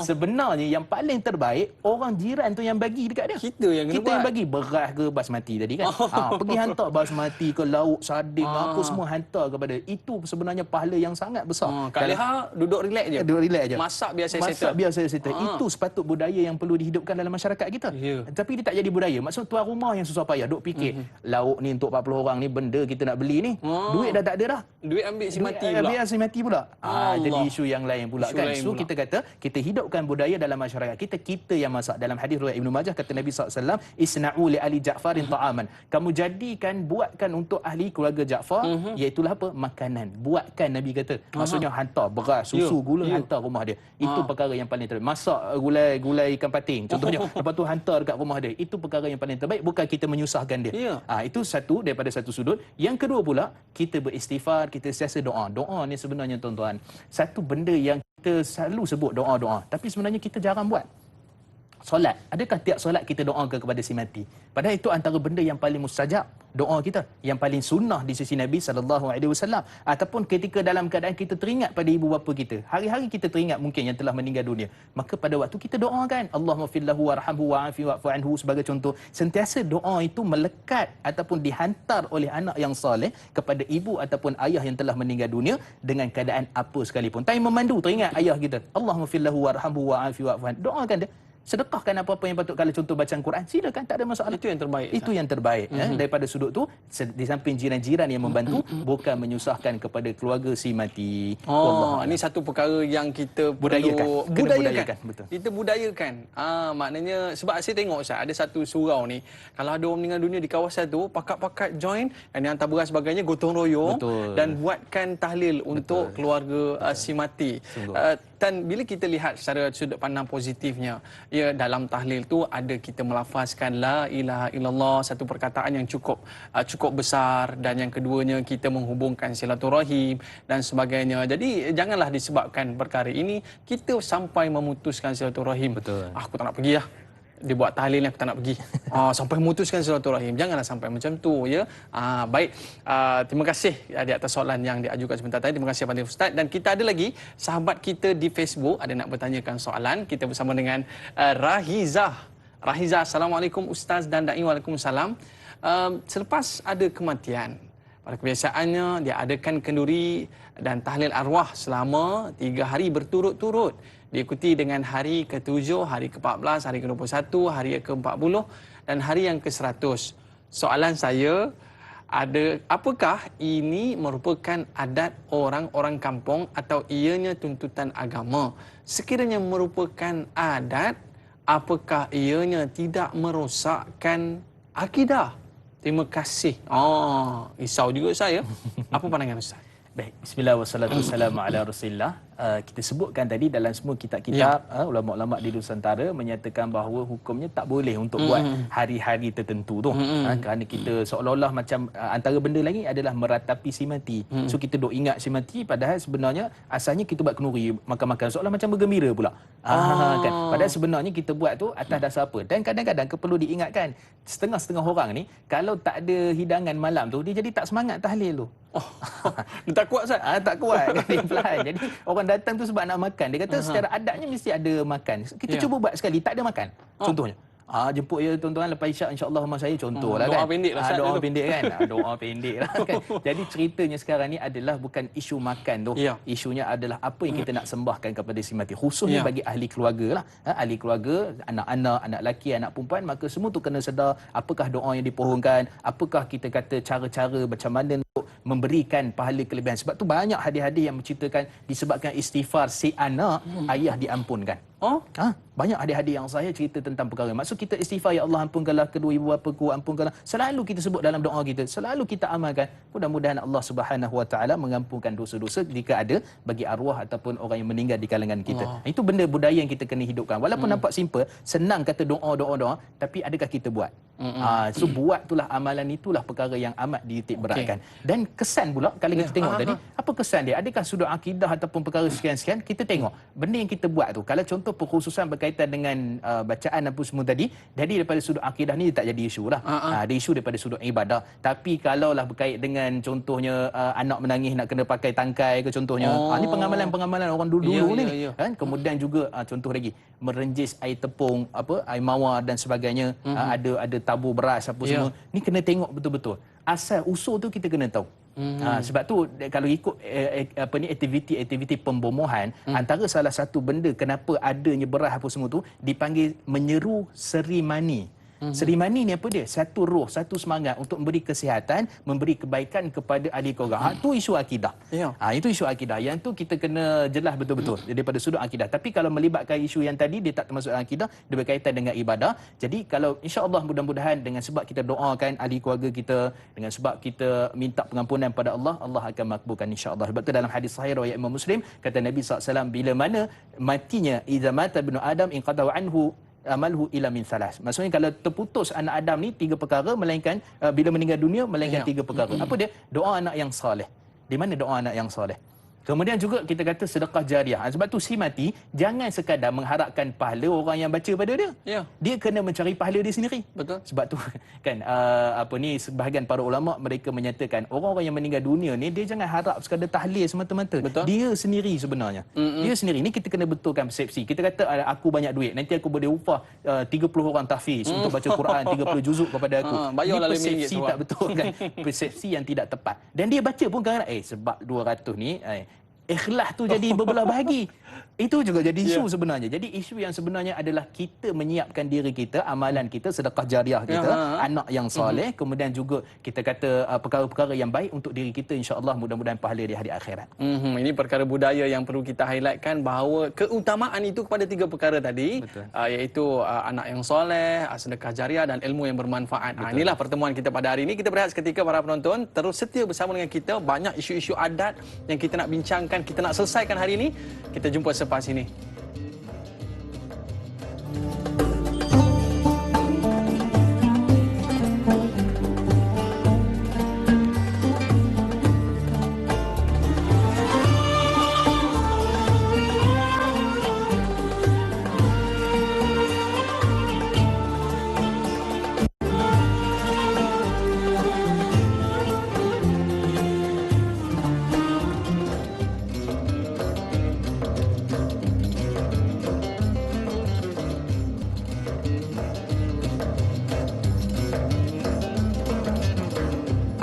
Sebenarnya yang paling terbaik, orang jiran tu yang bagi dekat dia. Kita yang kena buat. Yang bagi beras ke basmati tadi kan. Pergi hantar basmati ke lauk, sarding, apa semua hantar kepada. Itu sebenarnya pahala yang sangat besar. Kak Leha duduk relax je. Duduk relax je. Masak biar saya settle. Masak biar saya settle. Itu sepatut budaya yang perlu dihidupkan dalam masyarakat kita. Tapi dia tak jadi budaya. Maksud tuan rumah yang susah payah duk fikir, lauk ni untuk 40 orang ni, benda kita nak beli ni, duit dah tak ada dah. Duit ambil si mati pula. Ambil si mati pula. Jadi isu yang lain pula kan. So kita kata kita hidupkan budaya dalam masyarakat kita yang masak. Dalam hadis riwayat Ibnu Majah, kata Nabi SAW, isna'u li ali Ja'farin ta'aman, kamu buatkan untuk ahli keluarga Ja'far, iaitulah apa, makanan. Buatkan, Nabi kata, maksudnya hantar beras, susu, gula, hantar rumah dia. Itu perkara yang paling terbaik. Masak gulai ikan pating contohnya, lepas tu hantar dekat rumah dia, itu perkara yang paling terbaik, bukan kita menyusahkan dia. Itu satu, daripada satu sudut. Yang kedua pula, kita beristighfar, kita sentiasa doa. Doa ni sebenarnya tuan-tuan, satu benda yang kita selalu sebut doa-doa, tapi sebenarnya kita jarang buat. Solat, adakah tiap solat kita doa kepada si mati? Padahal itu antara benda yang paling mustajab, doa kita, yang paling sunnah di sisi Nabi SAW. Ataupun ketika dalam keadaan kita teringat pada ibu bapa kita, hari-hari kita teringat mungkin yang telah meninggal dunia, maka pada waktu kita doakan, Allahumma fillahu warhamhu wa'afi wa'fu anhu sebagai contoh. Sentiasa doa itu melekat ataupun dihantar oleh anak yang soleh kepada ibu ataupun ayah yang telah meninggal dunia dengan keadaan apa sekalipun. Time memandu teringat ayah kita, Allahumma fillahu warhamhu wa'afi wa'fu anhu, doakan dia. Sedekahkan apa-apa yang patut. Kalau contoh bacaan Quran, silakan, tak ada masalah. Itu yang terbaik. Itu yang terbaik. Daripada sudut tu, di samping jiran-jiran yang membantu, bukan menyusahkan kepada keluarga si mati. Ini satu perkara yang kita budayakan. budayakan. Betul. Kita budayakan. Maknanya, sebab saya tengok Ustaz, ada satu surau ni, kalau ada orang meninggal dunia di kawasan tu, pakat-pakat join dan yang hantar beras sebagainya, gotong royong dan buatkan tahlil untuk keluarga si mati. Dan bila kita lihat secara sudut pandang positifnya, ya, dalam tahlil tu ada kita melafazkan la ilaha illallah, satu perkataan yang cukup besar, dan yang keduanya kita menghubungkan silaturahim dan sebagainya. Jadi janganlah disebabkan perkara ini kita sampai memutuskan silaturahim. Aku tak nak pergi lah, dia buat tahlil ni aku tak nak pergi. Sampai memutuskan silaturahim. Janganlah sampai macam tu, ya. Baik. Terima kasih di atas soalan yang diajukan sebentar tadi. Terima kasih kepada Ustaz. Dan kita ada lagi sahabat kita di Facebook ada nak bertanyakan soalan. Kita bersama dengan Rahizah. Rahizah, Assalamualaikum Ustaz dan Da'i. Waalaikumsalam. Selepas ada kematian, pada kebiasaannya dia adakan kenduri dan tahlil arwah selama 3 hari berturut-turut, diikuti dengan hari ke-7, hari ke-14, hari ke-21, hari ke-40 dan hari yang ke-100. Soalan saya, apakah ini merupakan adat orang-orang kampung atau ianya tuntutan agama? Sekiranya merupakan adat, apakah ianya tidak merosakkan akidah? Terima kasih. Risau juga saya. Apa pandangan Ustaz? Baik, bismillah wassalatu wassalamu ala rasulillah. kita sebutkan tadi dalam semua kitab-kitab ulama-ulama di Nusantara menyatakan bahawa hukumnya tak boleh untuk buat hari-hari tertentu tu. Kerana kita seolah-olah macam antara benda lagi adalah meratapi si mati. So kita duk ingat si mati padahal sebenarnya asalnya kita buat kenduri makan-makan seolah macam bergembira pula. Kan. Padahal sebenarnya kita buat tu atas dasar apa? Dan kadang-kadang perlu diingatkan setengah-setengah orang ni kalau tak ada hidangan malam tu dia jadi tak semangat tahlil tu. Dia tak kuat Ustaz? Tak kuat kan dia perlahan. Jadi orang datang tu sebab nak makan. Dia kata secara adatnya mesti ada makan. Kita cuba buat sekali tak ada makan. Contohnya. Jemput je tuan-tuan lepas isyak insya-Allah rumah saya contohlah kan. Doa pendek lah Ustaz. Doa pendek kan. Doa pendek lah kan. Jadi ceritanya sekarang ni adalah bukan isu makan tu. Isunya adalah apa yang kita nak sembahkan kepada si mati. Khususnya bagi ahli keluarga lah. Ahli keluarga, anak-anak, anak lelaki, anak perempuan, maka semua tu kena sedar apakah doa yang dipohonkan, apakah kita kata cara-cara macam mana untuk memberikan pahala kelebihan. Sebab tu banyak hadis-hadis yang menceritakan disebabkan istighfar si anak, ayah diampunkan. Banyak hadis-hadis yang saya cerita tentang perkara. Maksud kita istighfar, ya Allah ampunkanlah kedua ibu bapaku, ampunkanlah. Selalu kita sebut dalam doa kita, selalu kita amalkan. Mudah-mudahan Allah Subhanahu Wa Taala mengampunkan dosa-dosa jika ada bagi arwah ataupun orang yang meninggal di kalangan kita. Itu benda budaya yang kita kena hidupkan. Walaupun nampak simple, senang kata doa, tapi adakah kita buat? So buat itulah amalan itulah perkara yang amat dititik beratkan. Dan kesan pula kalau kita tengok tadi, apa kesan dia? Adakah sudut akidah ataupun perkara sekian-sekian? Kita tengok benda yang kita buat tu. Kalau contoh perkhususan berkaitan dengan bacaan apa semua tadi, jadi daripada sudut akidah ni dia tak jadi isu lah. Ada isu daripada sudut ibadah. Tapi kalaulah berkait dengan contohnya anak menangis nak kena pakai tangkai ke contohnya, ni pengamalan-pengamalan orang dulu-dulu ni. Kan? Kemudian juga contoh lagi merenjis air tepung, air mawar dan sebagainya, ada tabur beras apa semua. Ni kena tengok betul-betul. Asal usul tu kita kena tahu. Sebab tu kalau ikut aktiviti pembomohan, antara salah satu benda kenapa adanya beras apa semua tu dipanggil menyeru Seri Mani. Seri Mani ni apa dia? Satu roh, satu semangat untuk memberi kesihatan, memberi kebaikan kepada ahli keluarga. Itu isu akidah. Itu isu akidah. Yang tu kita kena jelas betul-betul daripada sudut akidah. Tapi kalau melibatkan isu yang tadi, dia tak termasuk akidah, dia berkaitan dengan ibadah. Jadi kalau insya-Allah mudah-mudahan dengan sebab kita doakan ahli keluarga kita, dengan sebab kita minta pengampunan pada Allah, Allah akan makbulkan insya-Allah. Sebab tu dalam hadis sahih riwayat Imam Muslim, kata Nabi SAW, bila mana matinya idza mata ibnu Adam inqata anhu amalhu ila min salas. Maksudnya kalau terputus anak Adam ni 3 perkara, melainkan bila meninggal dunia melainkan 3 perkara. Apa dia? Doa anak yang soleh. Di mana doa anak yang soleh? Kemudian juga kita kata sedekah jariah. Sebab tu si mati jangan sekadar mengharapkan pahala orang yang baca pada dia. Dia kena mencari pahala dia sendiri. Betul. Sebab tu kan sebahagian para ulama mereka menyatakan orang-orang yang meninggal dunia ni dia jangan harap sekadar tahlil semata-mata. Betul. Dia sendiri sebenarnya. Dia sendiri. Ni kita kena betulkan persepsi. Kita kata aku banyak duit, nanti aku boleh upah 30 orang tahfiz untuk baca Quran 30 juzuk kepada aku. Bayarlah Ini persepsi tak betul kan. Persepsi yang tidak tepat. Dan dia baca pun kadang sebab 200 ni ikhlas tu jadi berbelah bahagi. Itu juga jadi isu sebenarnya. Jadi isu yang sebenarnya adalah kita menyiapkan diri kita, amalan kita, sedekah jariah kita, anak yang soleh, kemudian juga kita kata perkara-perkara yang baik untuk diri kita, insya-Allah mudah-mudahan pahala di hari akhirat. Ini perkara budaya yang perlu kita highlightkan bahawa keutamaan itu kepada 3 perkara tadi, iaitu anak yang soleh, sedekah jariah dan ilmu yang bermanfaat. Inilah pertemuan kita pada hari ini. Kita berehat seketika para penonton, terus setia bersama dengan kita. Banyak isu-isu adat yang kita nak bincangkan, kita nak selesaikan hari ini. Kita jumpa selepas ini.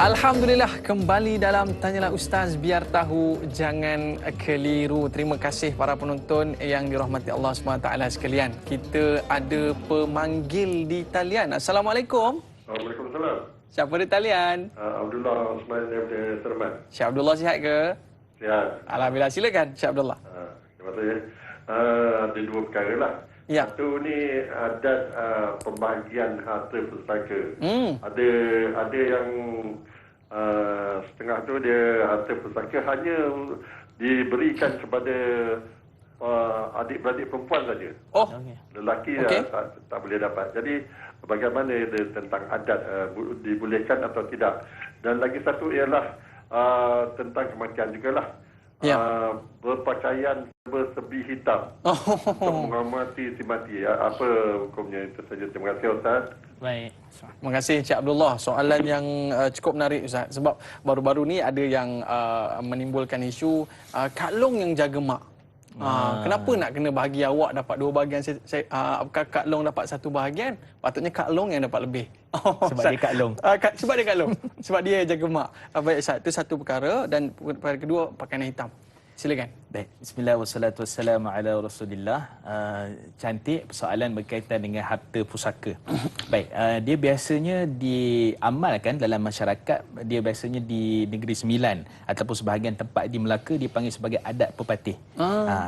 Alhamdulillah, kembali dalam Tanyalah Ustaz, biar tahu jangan keliru. Terima kasih para penonton yang dirahmati Allah SWT sekalian. Kita ada pemanggil di talian. Assalamualaikum. Waalaikumsalam. Siapa di talian? Abdullah Osman daripada Sermat. Syekh Abdullah sihat ke? Sihat. Alhamdulillah, silakan Syekh Abdullah. Terima kasih. Ada 2 perkara lah. Satu ni adat pembahagian harta pusaka. Ada yang setengah tu dia harta pusaka hanya diberikan kepada adik-beradik perempuan saja. Oh, Lelaki Okey. tak boleh dapat. Jadi bagaimana dia tentang adat dibolehkan atau tidak. Dan lagi satu ialah tentang kematian jugalah. Ya. Berpakaian bersebi hitam untuk menghormati si mati. Apa hukumnya? Itu saja. Terima kasih Ustaz. Baik. Terima kasih Encik Abdullah. Soalan yang cukup menarik Ustaz. Sebab baru-baru ni ada yang menimbulkan isu Kak Long yang jaga mak. Kenapa nak kena bahagi awak dapat 2 bahagian, apakah Kak Long dapat 1 bahagian? Patutnya Kak Long yang dapat lebih. Sebab dia Kak Long. Sebab dia Kak Long. Sebab dia yang jaga mak. Baik Ustaz, itu satu perkara. Dan perkara kedua, pakaian hitam. Silakan. Baik, bismillah wassalatu wassalamu ala rasulillah. Cantik persoalan berkaitan dengan harta pusaka. Baik, dia biasanya diamalkan dalam masyarakat, dia biasanya di Negeri Sembilan ataupun sebahagian tempat di Melaka dipanggil sebagai adat pepatih.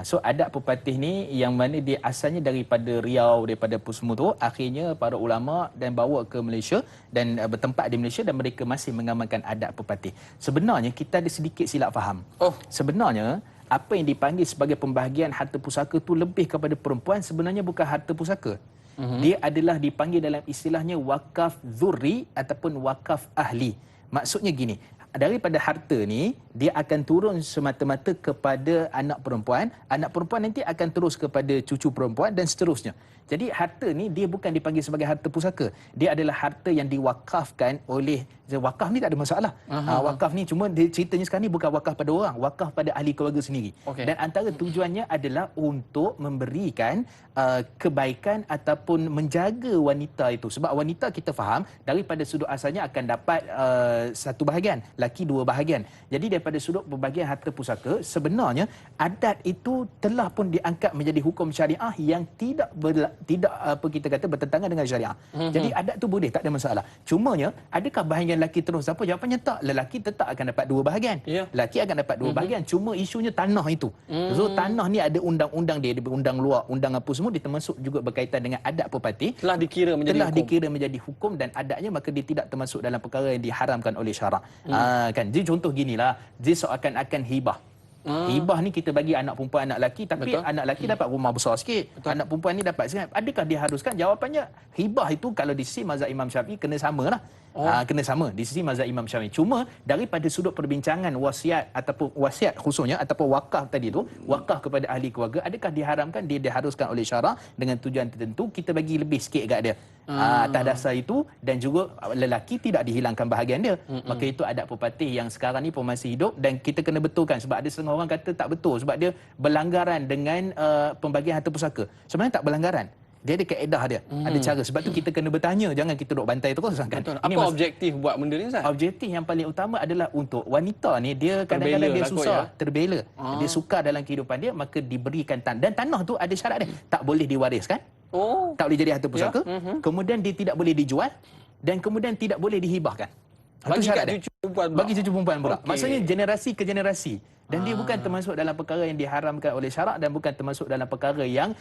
So adat pepatih ni yang mana dia asalnya daripada Riau, daripada Pusmu tu, akhirnya para ulama dan bawa ke Malaysia dan bertempat di Malaysia dan mereka masih mengamalkan adat pepatih. Sebenarnya kita ada sedikit silap faham. Sebenarnya apa yang dipanggil sebagai pembahagian harta pusaka tu lebih kepada perempuan sebenarnya bukan harta pusaka. Dia adalah dipanggil dalam istilahnya wakaf zurri ataupun wakaf ahli. Maksudnya gini, daripada harta ni dia akan turun semata-mata kepada anak perempuan nanti akan terus kepada cucu perempuan dan seterusnya. Jadi harta ni dia bukan dipanggil sebagai harta pusaka. Dia adalah harta yang diwakafkan oleh, wakaf ni tak ada masalah. Wakaf ni cuma dia ceritanya sekarang ni bukan wakaf pada orang, wakaf pada ahli keluarga sendiri. Dan antara tujuannya adalah untuk memberikan kebaikan ataupun menjaga wanita itu. Sebab wanita kita faham daripada sudut asalnya akan dapat 1 bahagian, laki 2 bahagian. Jadi daripada sudut pembahagian harta pusaka, sebenarnya adat itu telah pun diangkat menjadi hukum syariah yang tidak apa kita kata bertentangan dengan syariah. Jadi adat tu boleh, tak ada masalah. Cumanya adakah bahagian lelaki terus apa? Jawapannya tak. Lelaki tetap akan dapat 2 bahagian. Lelaki akan dapat 2 bahagian. Cuma isunya tanah itu. So tanah ni ada undang-undang dia, undang luar, undang apa semua, dia termasuk juga berkaitan dengan adat pepatih. Telah dikira menjadi hukum dan adatnya, maka dia tidak termasuk dalam perkara yang diharamkan oleh syarak. Kan. Jadi contoh ginilah, dia seakan-akan hibah. Hibah ni kita bagi anak perempuan, anak lelaki, tapi anak lelaki dapat rumah besar sikit. Anak perempuan ni dapat sikit. Adakah diharuskan? Jawapannya hibah itu kalau di sisi mazhab Imam Syafi'i kena samalah. Kena sama di sisi mazhab Imam Syafi'i. Cuma daripada sudut perbincangan wasiat ataupun wasiat khususnya ataupun wakaf tadi tu, wakaf kepada ahli keluarga, adakah diharamkan? Dia diharuskan oleh syarak dengan tujuan tertentu. Kita bagi lebih sikit kat dia. Atas dasar itu, dan juga lelaki tidak dihilangkan bahagian dia. Maka itu adat pepatih yang sekarang ni pun masih hidup dan kita kena betulkan. Sebab ada setengah orang kata tak betul sebab dia berlanggaran dengan pembagian harta pusaka. Sebenarnya tak berlanggaran. Dia ada kaedah dia, ada cara. Sebab tu kita kena bertanya, jangan kita duduk bantai terus kan. Apa objektif buat benda ni Ustaz? Objektif yang paling utama adalah untuk wanita ni, dia kadang-kadang dia susah, terbela. Dia suka dalam kehidupan dia, maka diberikan tanah. Dan tanah tu ada syarat dia. Tak boleh diwariskan. Tak boleh jadi harta pusaka. Kemudian dia tidak boleh dijual dan kemudian tidak boleh dihibahkan. Bagi cucu perempuan pula. Bagi cucu perempuan pula. Maksudnya generasi ke generasi. Dan dia bukan termasuk dalam perkara yang diharamkan oleh syarak dan bukan termasuk dalam perkara yang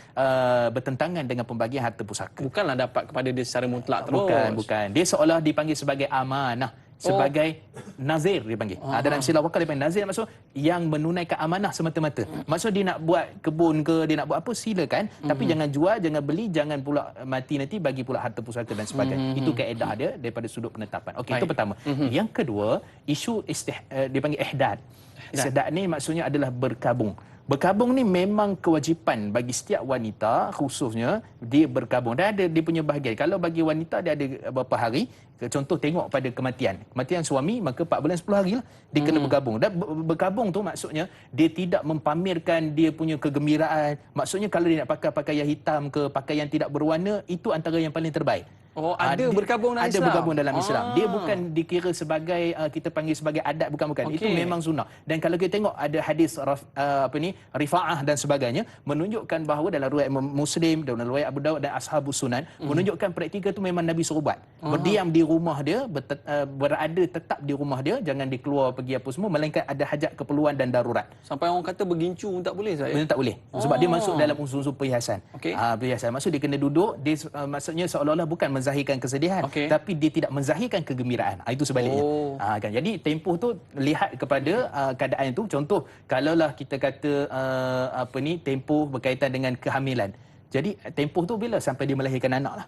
bertentangan dengan pembagian harta pusaka. Bukanlah dapat kepada dia secara mutlak terus. Bukan. Dia seolah dipanggil sebagai amanah. Sebagai nazir dia panggil. Dalam istilah wakaf dia panggil nazir, maksud yang menunaikan amanah semata-mata. Maksud dia nak buat kebun ke, dia nak buat apa, silakan. Tapi jangan jual, jangan beli, jangan pula mati nanti bagi pula harta pusaka dan sebagainya. Itu kaedah dia daripada sudut penetapan. Okey, itu pertama. Yang kedua, isu dia panggil ihdad. Ihdad ni maksudnya adalah berkabung. Berkabung ni memang kewajipan bagi setiap wanita, khususnya dia berkabung. Dan ada dia punya bahagian. Kalau bagi wanita dia ada berapa hari, contoh tengok pada kematian. Kematian suami, maka 4 bulan 10 hari lah dia kena berkabung. Dan berkabung tu maksudnya dia tidak mempamerkan dia punya kegembiraan. Maksudnya kalau dia nak pakai pakaian hitam ke pakaian tidak berwarna, itu antara yang paling terbaik. Ada bergabung dalam Islam. Ada bergabung dalam Islam. Dia bukan dikira sebagai kita panggil sebagai adat, bukan. Itu memang sunnah. Dan kalau kita tengok ada hadis Rifa'ah dan sebagainya menunjukkan bahawa dalam riwayat Muslim, dalam riwayat Abu Daud dan Ashabus Sunan menunjukkan praktikal itu memang Nabi suruh buat. Berdiam di rumah dia, berada tetap di rumah dia, jangan dikeluar pergi apa semua melainkan ada hajat keperluan dan darurat. Sampai orang kata bergincu pun tak boleh saya. Tak boleh. Sebab dia masuk dalam unsur-unsur perhiasan. Perhiasan. Maksud dia kena duduk, dia maksudnya seolah-olah bukan menzahirkan kesedihan, tapi dia tidak menzahirkan kegembiraan. Itu sebaliknya. Kan. Jadi tempoh tu lihat kepada keadaan itu. Contoh, kalaulah kita kata tempoh berkaitan dengan kehamilan. Jadi tempoh tu bila sampai dia melahirkan anak lah.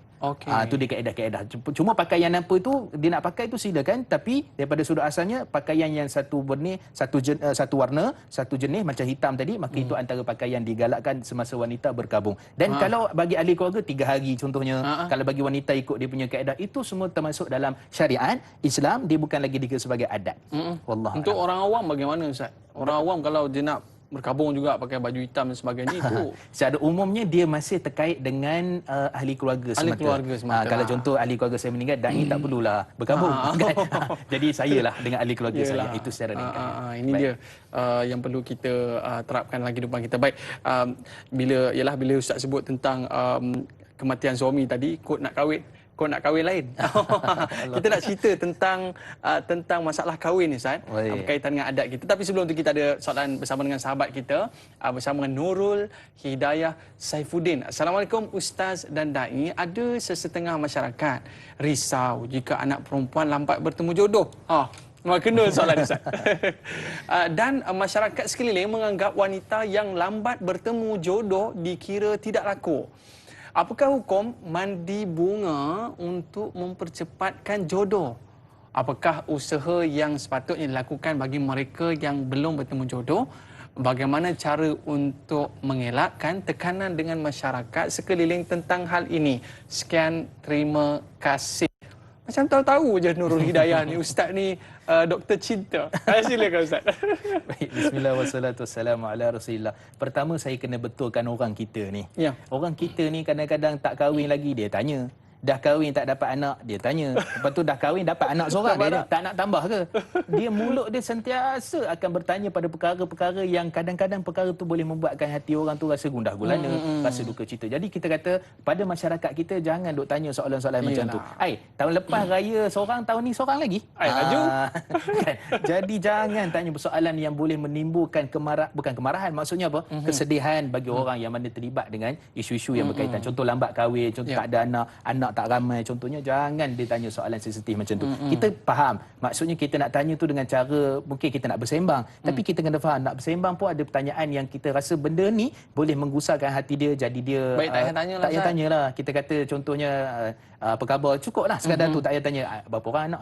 Tu dia kaedah-kaedah. Cuma pakaian apa tu dia nak pakai tu silakan, tapi daripada sudut asalnya pakaian yang satu benih, satu warna, satu jenis macam hitam tadi, maka itu antara pakaian digalakkan semasa wanita berkabung. Dan kalau bagi ahli keluarga 3 hari contohnya, kalau bagi wanita ikut dia punya kaedah, itu semua termasuk dalam syariat Islam, dia bukan lagi dikira sebagai adat. Wallah. Untuk orang awam bagaimana Ustaz? Orang awam kalau dia nak berkabung juga pakai baju hitam dan sebagainya itu secara umumnya dia masih terkait dengan ahli keluarga semata. Kalau contoh ahli keluarga saya meninggal, dai tak perlulah berkabung kan. Jadi sayalah dengan ahli keluarga saya, itu secara ringkas. Ini dia yang perlu kita terapkan dalam kehidupan kita. Baik, bila Ustaz sebut tentang kematian suami tadi, kod nak kahwin lain. Kita nak cerita tentang masalah kahwin ni Ustaz, berkaitan dengan adat kita. Tapi sebelum tu kita ada soalan bersama dengan sahabat kita, bersama dengan Nurul Hidayah Saifuddin. Assalamualaikum Ustaz dan Dai. Ada sesetengah masyarakat risau jika anak perempuan lambat bertemu jodoh. Kena soalan Ustaz. Dan masyarakat sekeliling menganggap wanita yang lambat bertemu jodoh dikira tidak laku. Apakah hukum mandi bunga untuk mempercepatkan jodoh? Apakah usaha yang sepatutnya dilakukan bagi mereka yang belum bertemu jodoh? Bagaimana cara untuk mengelakkan tekanan dengan masyarakat sekeliling tentang hal ini? Sekian, terima kasih. Macam tahu-tahu je Nurul Hidayah ni, Ustaz ni doktor cinta. Silakan Ustaz. Baik, bismillah wassalatu wassalamu ala Rasulillah. Pertama saya kena betulkan orang kita ni. Orang kita ni kadang-kadang tak kahwin lagi, dia tanya. Dah kahwin tak dapat anak, dia tanya. Lepas tu dah kahwin dapat anak seorang, dia tak nak tambah ke? Dia mulut dia sentiasa akan bertanya pada perkara-perkara yang kadang-kadang perkara tu boleh membuatkan hati orang tu rasa gundah gulana, rasa duka cita. Jadi kita kata pada masyarakat kita jangan duk tanya soalan-soalan macam tu. Tahun lepas raya seorang, tahun ni seorang lagi. Laju. Kan? Jadi jangan tanya persoalan yang boleh menimbulkan bukan kemarahan, maksudnya apa? Kesedihan bagi orang yang mana terlibat dengan isu-isu yang berkaitan. Contoh lambat kahwin, contoh tak ada anak tak ramai, contohnya jangan dia tanya soalan sensitif macam tu. Kita faham, maksudnya kita nak tanya tu dengan cara mungkin kita nak bersembang, tapi kita kena faham nak bersembang pun ada pertanyaan yang kita rasa benda ni boleh menggusarkan hati dia, jadi dia baik, tak payah tanyalah. Kita kata contohnya apa khabar, cukuplah sekadar tu, tak payah tanya berapa orang anak.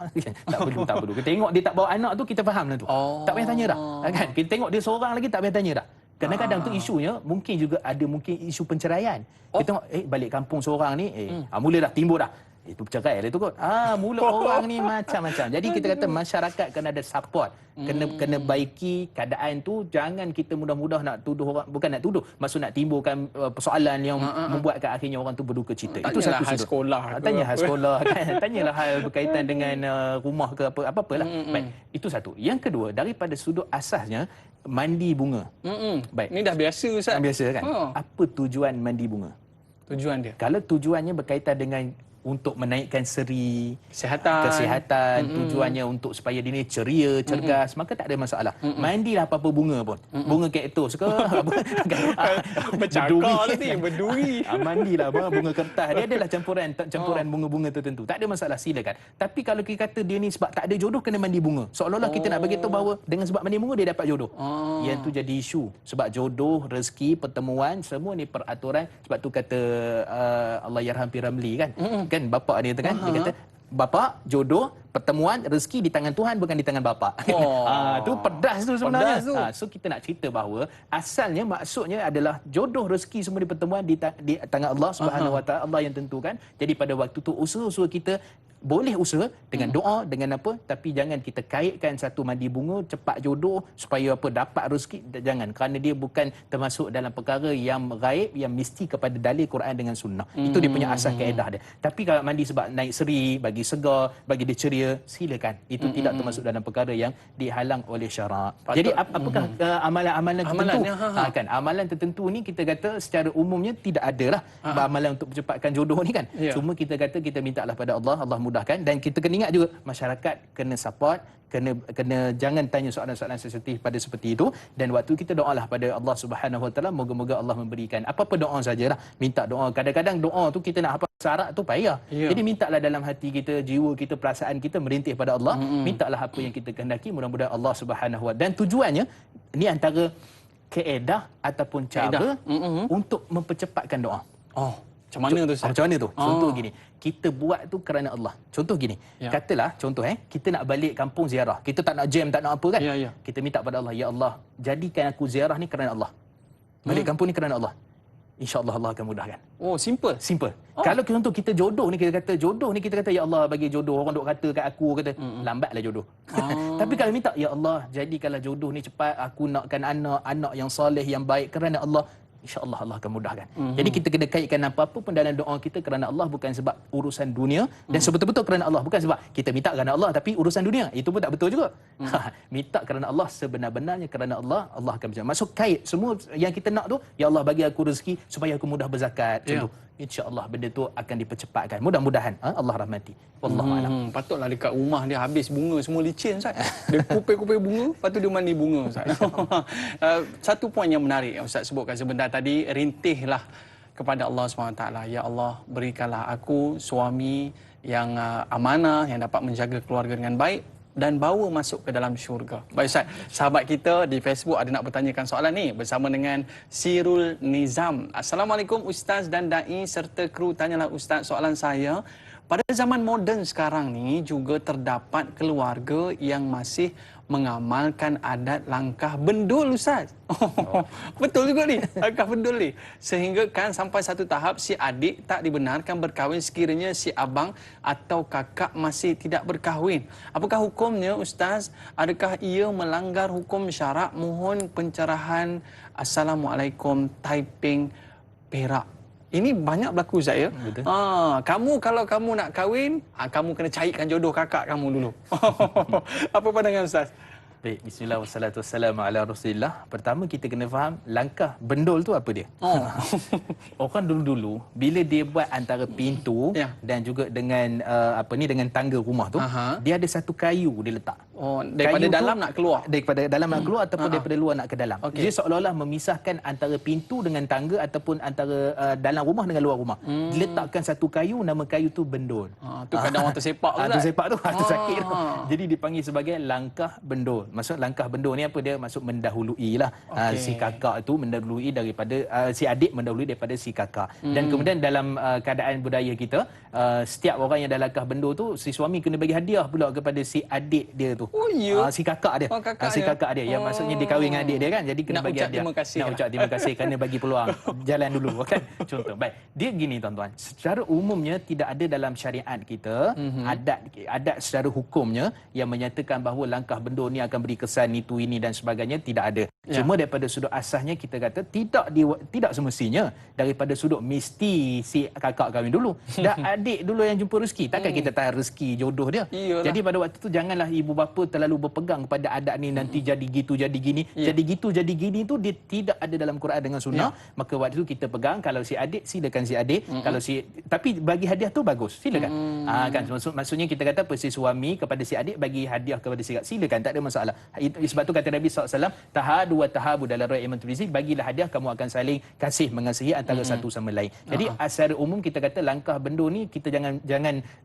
tak perlu. Kita tengok dia tak bawa anak tu, kita faham lah tu. Tak payah tanya dah. Kan? Kita tengok dia seorang lagi, tak payah tanya dah. Kadang-kadang tu isunya mungkin juga ada isu penceraian. Kita tengok balik kampung seorang ni mula dah timbul dah. Itu bercerai lah tu kot. Mulut orang ni macam-macam. Jadi kita kata masyarakat kena ada support. Kena baiki keadaan tu. Jangan kita mudah-mudah nak tuduh orang. Bukan nak tuduh, maksud nak timbulkan persoalan yang membuatkan akhirnya orang tu berduka cita. Itu satu sudut. Tanya hal sekolah kan. Tanyalah hal berkaitan dengan rumah ke apa-apalah. Baik, itu satu. Yang kedua, daripada sudut asasnya mandi bunga. Baik. Ni dah biasa Ustaz. Biasa kan? Apa tujuan mandi bunga? Tujuan dia? Kalau tujuannya berkaitan dengan untuk menaikkan seri kesihatan, tujuannya untuk supaya dia ni ceria, cergas, maka tak ada masalah. Mandilah apa-apa bunga pun. Bunga kaktus ke bercakap nanti berduri. Mandilah bunga kertas. Dia adalah campuran bunga-bunga tertentu. Tak ada masalah, silakan. Tapi kalau kita kata dia ni sebab tak ada jodoh kena mandi bunga, seolah-olah kita nak bagi tahu bahawa dengan sebab mandi bunga dia dapat jodoh. Yang tu jadi isu. Sebab jodoh, rezeki, pertemuan, semua ni peraturan. Sebab tu kata Allah yarham Piramli kan. Kan bapak dia kata kan, dia kata bapa, jodoh, pertemuan, rezeki di tangan Tuhan, bukan di tangan bapa. Tu pedas tu sebenarnya. So kita nak cerita bahawa asalnya maksudnya adalah jodoh, rezeki semua di pertemuan di tangan Allah Subhanahu Wa Taala, Allah yang tentukan. Jadi pada waktu tu usaha-usaha kita boleh usaha dengan doa, dengan apa, tapi jangan kita kaitkan satu mandi bunga cepat jodoh supaya apa dapat rezeki, jangan, kerana dia bukan termasuk dalam perkara yang gaib yang mesti kepada dalil Quran dengan sunnah. Itu dia punya asas kaedah dia. Tapi kalau mandi sebab naik seri, bagi segar, bagi dia ceria, silakan. Itu tidak termasuk dalam perkara yang dihalang oleh syarak. Jadi apakah amalan-amalan tertentu? Kan amalan tertentu ni kita kata secara umumnya tidak adalah amalan untuk percepatkan jodoh ni kan. Cuma kita kata kita mintalah pada Allah, Allah mudahkan, dan kita kena ingat juga masyarakat kena support, kena jangan tanya soalan-soalan sensitif pada seperti itu, dan waktu kita doalah pada Allah Subhanahu Wa Taala, moga-moga Allah memberikan apa-apa doa sajalah, minta doa. Kadang-kadang doa tu kita nak hafal syarat tu payah. Jadi mintalah dalam hati kita, jiwa kita, perasaan kita merintih pada Allah, mintalah apa yang kita kehendaki, mudah-mudahan Allah Subhanahu Wa. Dan tujuannya ni antara kaedah ataupun cara untuk mempercepatkan doa. Oh, macam mana tu Ustaz? Macam mana tu? Contoh gini, kita buat tu kerana Allah. Contoh gini, katalah contoh kita nak balik kampung ziarah. Kita tak nak jam, tak nak apa kan? Kita minta pada Allah, ya Allah, jadikan aku ziarah ni kerana Allah. Balik kampung ni kerana Allah. InsyaAllah Allah akan mudahkan. Oh, simple. Simple. Kalau contoh kita jodoh ni, kita kata ya Allah bagi jodoh, orang duk kata kat aku, kata lambatlah jodoh. Tapi kalau minta ya Allah jadikanlah jodoh ni cepat, aku nakkan anak yang soleh, yang baik kerana Allah, InsyaAllah Allah akan mudahkan. Jadi kita kena kaitkan apa-apa pun dalam doa kita kerana Allah, bukan sebab urusan dunia, dan sebetul-betul kerana Allah, bukan sebab kita minta kerana Allah tapi urusan dunia. Itu pun tak betul juga. Minta kerana Allah, sebenar-benarnya kerana Allah, Allah akan berjaya. Maksud kait semua yang kita nak tu, ya Allah bagi aku rezeki supaya aku mudah berzakat. Contoh. InsyaAllah benda tu akan dipercepatkan. Mudah-mudahan Allah rahmati. Wallahu a'lam. Patutlah dekat rumah dia habis bunga semua licin Ustaz. Dia kuping-kuping bunga, lepas tu dia mandi bunga Ustaz. Satu poin yang menarik yang Ustaz sebutkan sebentar tadi, rintihlah kepada Allah SWT. Ya Allah, berikanlah aku suami yang amanah, yang dapat menjaga keluarga dengan baik dan bawa masuk ke dalam syurga. Baik Ustaz, sahabat kita di Facebook ada nak bertanyakan soalan ni bersama dengan Sirul Nizam. Assalamualaikum Ustaz dan Da'i serta kru. Tanyalah Ustaz, soalan saya, pada zaman moden sekarang ni juga terdapat keluarga yang masih mengamalkan adat langkah bendul Ustaz. Betul juga ni, langkah bendul ni. Sehingga kan sampai satu tahap si adik tak dibenarkan berkahwin sekiranya si abang atau kakak masih tidak berkahwin. Apakah hukumnya Ustaz? Adakah ia melanggar hukum syarak? Mohon pencerahan. Assalamualaikum, Taiping, Perak. Ini banyak berlaku Ustaz ya. Kamu kalau kamu nak kahwin, kamu kena carikan jodoh kakak kamu dulu. Apa pandangan Ustaz? Baik, bismillah wassalatu wassalamu ala Rasulillah. Pertama kita kena faham langkah bendol tu apa dia. Orang dulu-dulu bila dia buat antara pintu dan juga dengan dengan tangga rumah tu, dia ada satu kayu dia letak. Daripada kayu dalam nak keluar. Daripada dalam nak keluar ataupun daripada luar nak ke dalam. Dia seolah-olah memisahkan antara pintu dengan tangga ataupun antara dalam rumah dengan luar rumah. Diletakkan satu kayu, nama kayu tu bendol. Tu kadang orang tersepak tu. Tersepak tu, sakit tu. Jadi dipanggil sebagai langkah bendol. Maksud langkah bendol ni apa dia? Maksud mendahului lah. Si kakak tu mendahului daripada si adik mendahului daripada si kakak. Dan kemudian dalam keadaan budaya kita, setiap orang yang dah langkah bendol tu, si suami kena bagi hadiah pula kepada si adik dia tu. Si kakak dia. Si kakak dia. Yang maksudnya dia kahwin dengan adik dia kan. Jadi kena bagi hadiah. Nak ucap terima kasih kerana bagi peluang jalan dulu kan. Contoh. Baik. Dia gini tuan-tuan. Secara umumnya tidak ada dalam syariat kita adat secara hukumnya yang menyatakan bahawa langkah bendol ni akan beri kesan itu ini dan sebagainya, tidak ada. Cuma daripada sudut asasnya kita kata tidak semestinya daripada sudut mesti si kakak kahwin dulu. Dah adik dulu yang jumpa rezeki. Takkan kita tahan rezeki jodoh dia. Jadi pada waktu tu janganlah ibu bapa terlalu berpegang pada adat ni, nanti jadi gitu jadi gini. Jadi gitu jadi gini tu dia tidak ada dalam Quran dengan sunnah. Maka waktu tu kita pegang, kalau si adik silakan si adik, kalau tapi bagi hadiah tu bagus. Silakan. Kan maksudnya kita kata apa, si suami kepada si adik bagi hadiah kepada si kakak, silakan, tak ada masalah. Sebab tu kata Nabi SAW, tahadu wa tahabu dalam riwayat Imam Tirmizi, bagilah hadiah, kamu akan saling kasih mengasihi antara satu sama lain. Jadi secara umum kita kata langkah bendul ni kita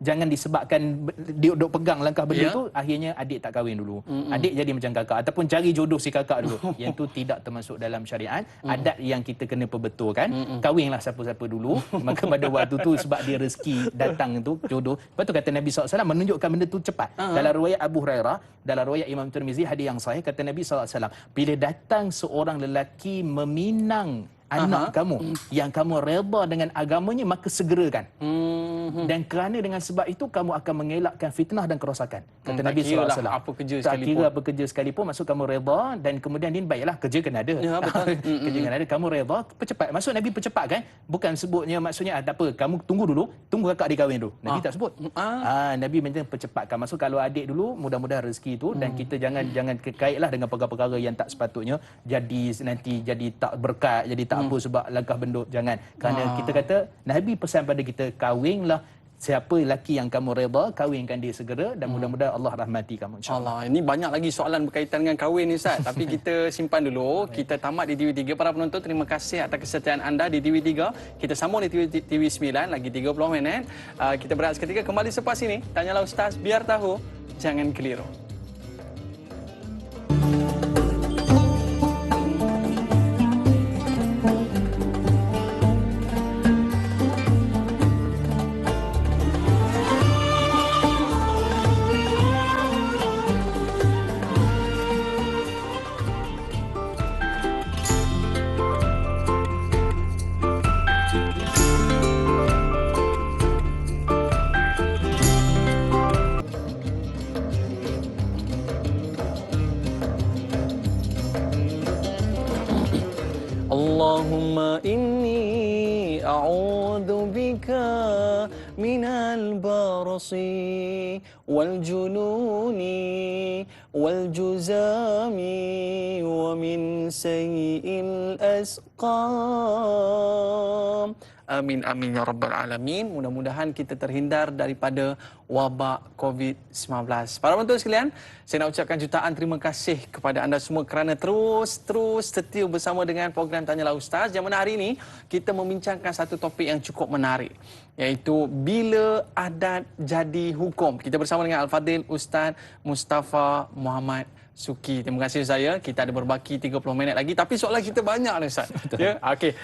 jangan disebabkan dia duk pegang langkah bendul tu akhirnya adik tak kahwin dulu. Adik jadi macam kakak ataupun cari jodoh si kakak dulu. Yang tu tidak termasuk dalam syariat. Adat yang kita kena perbetulkan, kahwinlah siapa-siapa dulu. Maka pada waktu tu sebab dia rezeki datang tu jodoh. Lepas tu kata Nabi SAW menunjukkan benda tu cepat. Dalam riwayat Abu Hurairah, dalam riwayat Imam Tirmizi, hadis yang sahih, kata Nabi SAW, bila datang seorang lelaki meminang anak kamu yang kamu redha dengan agamanya, maka segerakan. Dan kerana dengan sebab itu kamu akan mengelakkan fitnah dan kerosakan. Kata Nabi SAW. Tak kira apa kerja sekalipun, maksud kamu redha dan kemudian ini baiklah, kerja kena ada. Kerja kena ada, kamu redha, percepat. Maksud Nabi percepat kan? Bukan sebutnya maksudnya tak apa, kamu tunggu dulu, tunggu kakak dia kahwin dulu. Nabi tak sebut. Nabi macam percepatkan. Maksud kalau adik dulu, mudah-mudahan rezeki itu dan kita jangan kaitlah dengan perkara-perkara yang tak sepatutnya nanti jadi tak berkat, jadi tak apa sebab langkah bendul. Jangan. Kerana kita kata Nabi pesan pada kita, kahwinlah siapa lelaki yang kamu redha, kahwinkan dia segera dan mudah-mudahan Allah rahmati kamu insya-Allah. Allah, ini banyak lagi soalan berkaitan dengan kahwin ni Ustaz. Tapi kita simpan dulu. Kita tamat di TV3. Para penonton, terima kasih atas kesetiaan anda di TV3. Kita sambung di TV9 lagi 30 minit. Kita berehat seketika, kembali selepas ini. Tanyalah Ustaz, biar tahu, jangan keliru. Allahumma inni a'udhu bika minal barasi wal jununi wal juzami wa min sayyi'il asqam. Amin, amin ya rabbal alamin. Mudah-mudahan kita terhindar daripada wabak COVID-19. Para penonton sekalian, saya nak ucapkan jutaan terima kasih kepada anda semua kerana terus setia bersama dengan program Tanyalah Ustaz. Yang mana hari ini kita membincangkan satu topik yang cukup menarik, iaitu bila adat jadi hukum. Kita bersama dengan Al-Fadhil Ustaz Mustafa Muhammad Suki. Terima kasih saya. Kita ada berbaki 30 minit lagi, tapi soalan kita banyak ni Ustaz. Ya, okey.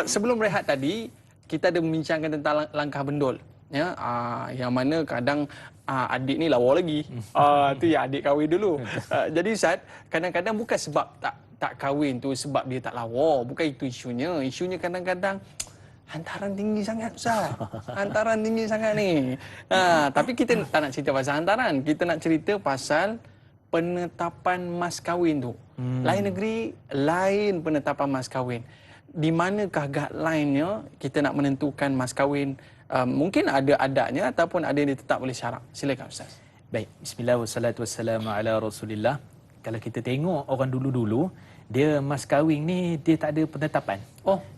Sebelum rehat tadi, kita ada membincangkan tentang langkah bendul, ya, yang mana kadang adik ni lawa lagi, tu ya adik kahwin dulu. Jadi Ustaz, kadang-kadang bukan sebab tak kahwin tu sebab dia tak lawa, bukan itu isunya. Isunya kadang-kadang hantaran tinggi sangat Ustaz. Hantaran tinggi sangat ni. Tapi kita tak nak cerita pasal hantaran, kita nak cerita pasal penetapan mas kahwin tu. Lain negeri, lain penetapan mas kahwin. Di manakah guideline-nya kita nak menentukan mas kahwin? Mungkin ada adatnya ataupun ada yang ditetap oleh syarak. Silakan Ustaz. Baik, bismillah wassalatu wassalamu ala Rasulillah. Kalau kita tengok orang dulu-dulu, dia mas kahwin ni dia tak ada penetapan.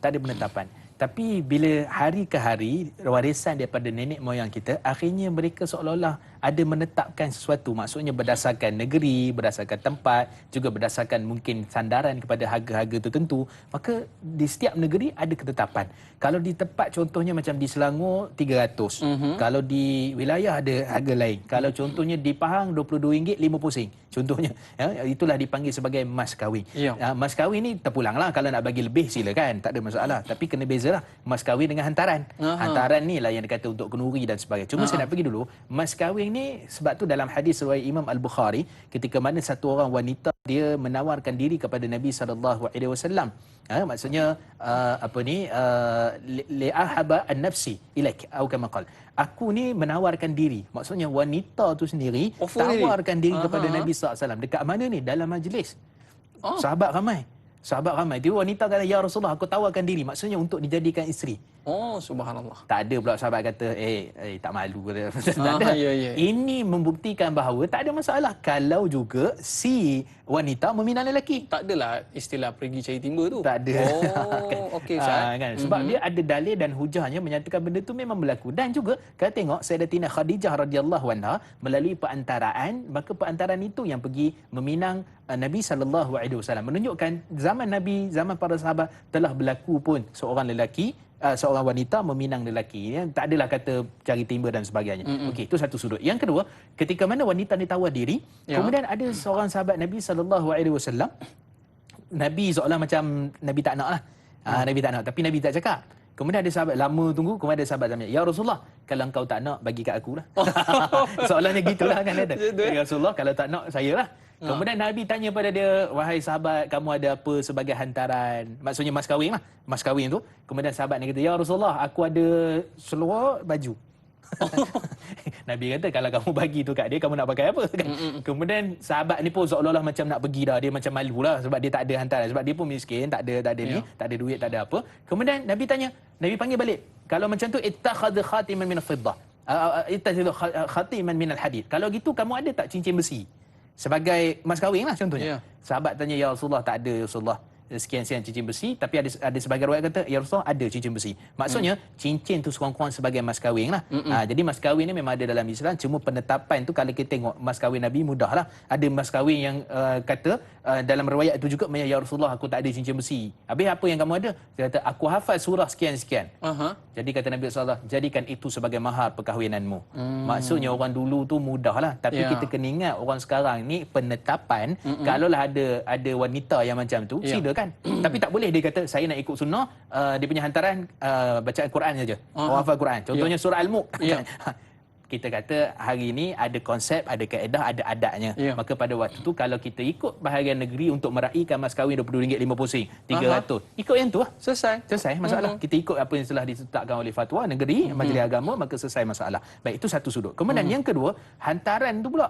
Tak ada penetapan. Tapi bila hari ke hari warisan daripada nenek moyang kita, akhirnya mereka seolah-olah ada menetapkan sesuatu. Maksudnya berdasarkan negeri, berdasarkan tempat, juga berdasarkan mungkin sandaran kepada harga-harga tertentu. Maka di setiap negeri ada ketetapan. Kalau di tempat contohnya macam di Selangor 300. Kalau di wilayah ada harga lain. Kalau contohnya di Pahang RM22, 50 sen. Contohnya, ya, itulah dipanggil sebagai mas kahwin. Mas kahwin ni terpulanglah, kalau nak bagi lebih silakan, tak ada masalah. Tapi kena bezalah mas kahwin dengan hantaran. Hantaran ni lah yang dikata untuk kenduri dan sebagainya. Cuma saya nak pergi dulu, mas kahwin ni, sebab tu dalam hadis riwayat Imam Al-Bukhari, ketika mana satu orang wanita dia menawarkan diri kepada Nabi SAW. Maksudnya li'ahaba an-nafsi ilaik atau kama qala. Aku ni menawarkan diri. Maksudnya wanita tu sendiri tawarkan diri kepada Nabi SAW. Dekat mana ni? Dalam majlis. Sahabat ramai. Dia wanita kata, ya Rasulullah, aku tawarkan diri. Maksudnya untuk dijadikan isteri. Subhanallah. Tak ada pula sahabat kata, tak malu ke. Tak ada. Ini membuktikan bahawa tak ada masalah kalau juga si wanita meminang lelaki. Tak adalah istilah pergi cari timba tu. Tak ada. Okey Ustaz. Kan? Sebab dia ada dalil dan hujahnya menyatakan benda tu memang berlaku. Dan juga kalau tengok Sayyidatina Khadijah radhiyallahu anha melalui perantaraan, maka perantaraan itu yang pergi meminang Nabi SAW. Menunjukkan zaman Nabi, zaman para sahabat telah berlaku pun seorang lelaki, seorang wanita meminang lelaki. Tak adalah kata cari timba dan sebagainya. Okey, itu satu sudut. Yang kedua, ketika mana wanita ni tawar diri, kemudian ada seorang sahabat Nabi SAW, Nabi seolah macam Nabi tak nak lah. Nabi tak nak, tapi Nabi tak cakap. Kemudian ada sahabat lama tunggu, kemudian ada sahabat tanya, ya Rasulullah, kalau engkau tak nak, bagi kat aku lah. Soalannya gitulah kan. Ya Rasulullah, kalau tak nak, saya lah. Kemudian Nabi tanya pada dia, wahai sahabat, kamu ada apa sebagai hantaran? Maksudnya mas kahwin lah. Mas kahwin tu. Kemudian sahabat ni kata, ya Rasulullah, aku ada seluar baju. Nabi kata, kalau kamu bagi tu kat dia, kamu nak pakai apa? Kan? Kemudian sahabat ni pun seolah-olah macam nak pergi dah. Dia macam malu lah sebab dia tak ada hantaran. Sebab dia pun miskin, tak ada ni, tak ada duit, tak ada apa. Kemudian Nabi tanya, Nabi panggil balik. Kalau macam tu, ittakhadha khatiman min al-fiddah. Ittakhadha khatiman min al-hadid. Kalau gitu, kamu ada tak cincin besi? Sebagai mas kahwin lah contohnya. Sahabat tanya, ya Rasulullah, tak ada Rasulullah. sekian-sekian cincin besi, tapi ada sebagai riwayat kata ya Rasulullah ada cincin besi. Maksudnya cincin tu sekurang-kurang sebagai mas kahwin lah. Jadi mas kahwin ni memang ada dalam Islam, cuma penetapan tu kalau kita tengok mas kahwin Nabi mudahlah. Ada mas kahwin yang kata dalam riwayat tu juga ya Rasulullah aku tak ada cincin besi. Habis apa yang kamu ada? Dia kata aku hafal surah sekian-sekian. Jadi kata Nabi SAW, jadikan itu sebagai mahar perkahwinanmu. Maksudnya orang dulu tu mudahlah, tapi kita kena ingat orang sekarang ni penetapan, kalaulah ada wanita yang macam tu, silakan. Tapi tak boleh dia kata saya nak ikut sunnah, dia punya hantaran bacaan Quran saja. Orang hafal Quran. Contohnya surah Al-Mulk. Kita kata hari ini ada konsep, ada kaedah, ada adatnya. Maka pada waktu tu kalau kita ikut bahagian negeri untuk meraihkan mas kahwin RM20.50, 300, ikut yang tu lah. Selesai masalah. Kita ikut apa yang telah ditetapkan oleh fatwa negeri, majlis agama, maka selesai masalah. Baik, itu satu sudut. Kemudian yang kedua, hantaran tu pula.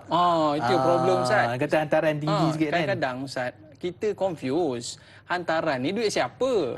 Itu problem Ustaz. Kata hantaran tinggi sikit kan. Kadang-kadang Ustaz, kita confuse hantaran ni duit siapa?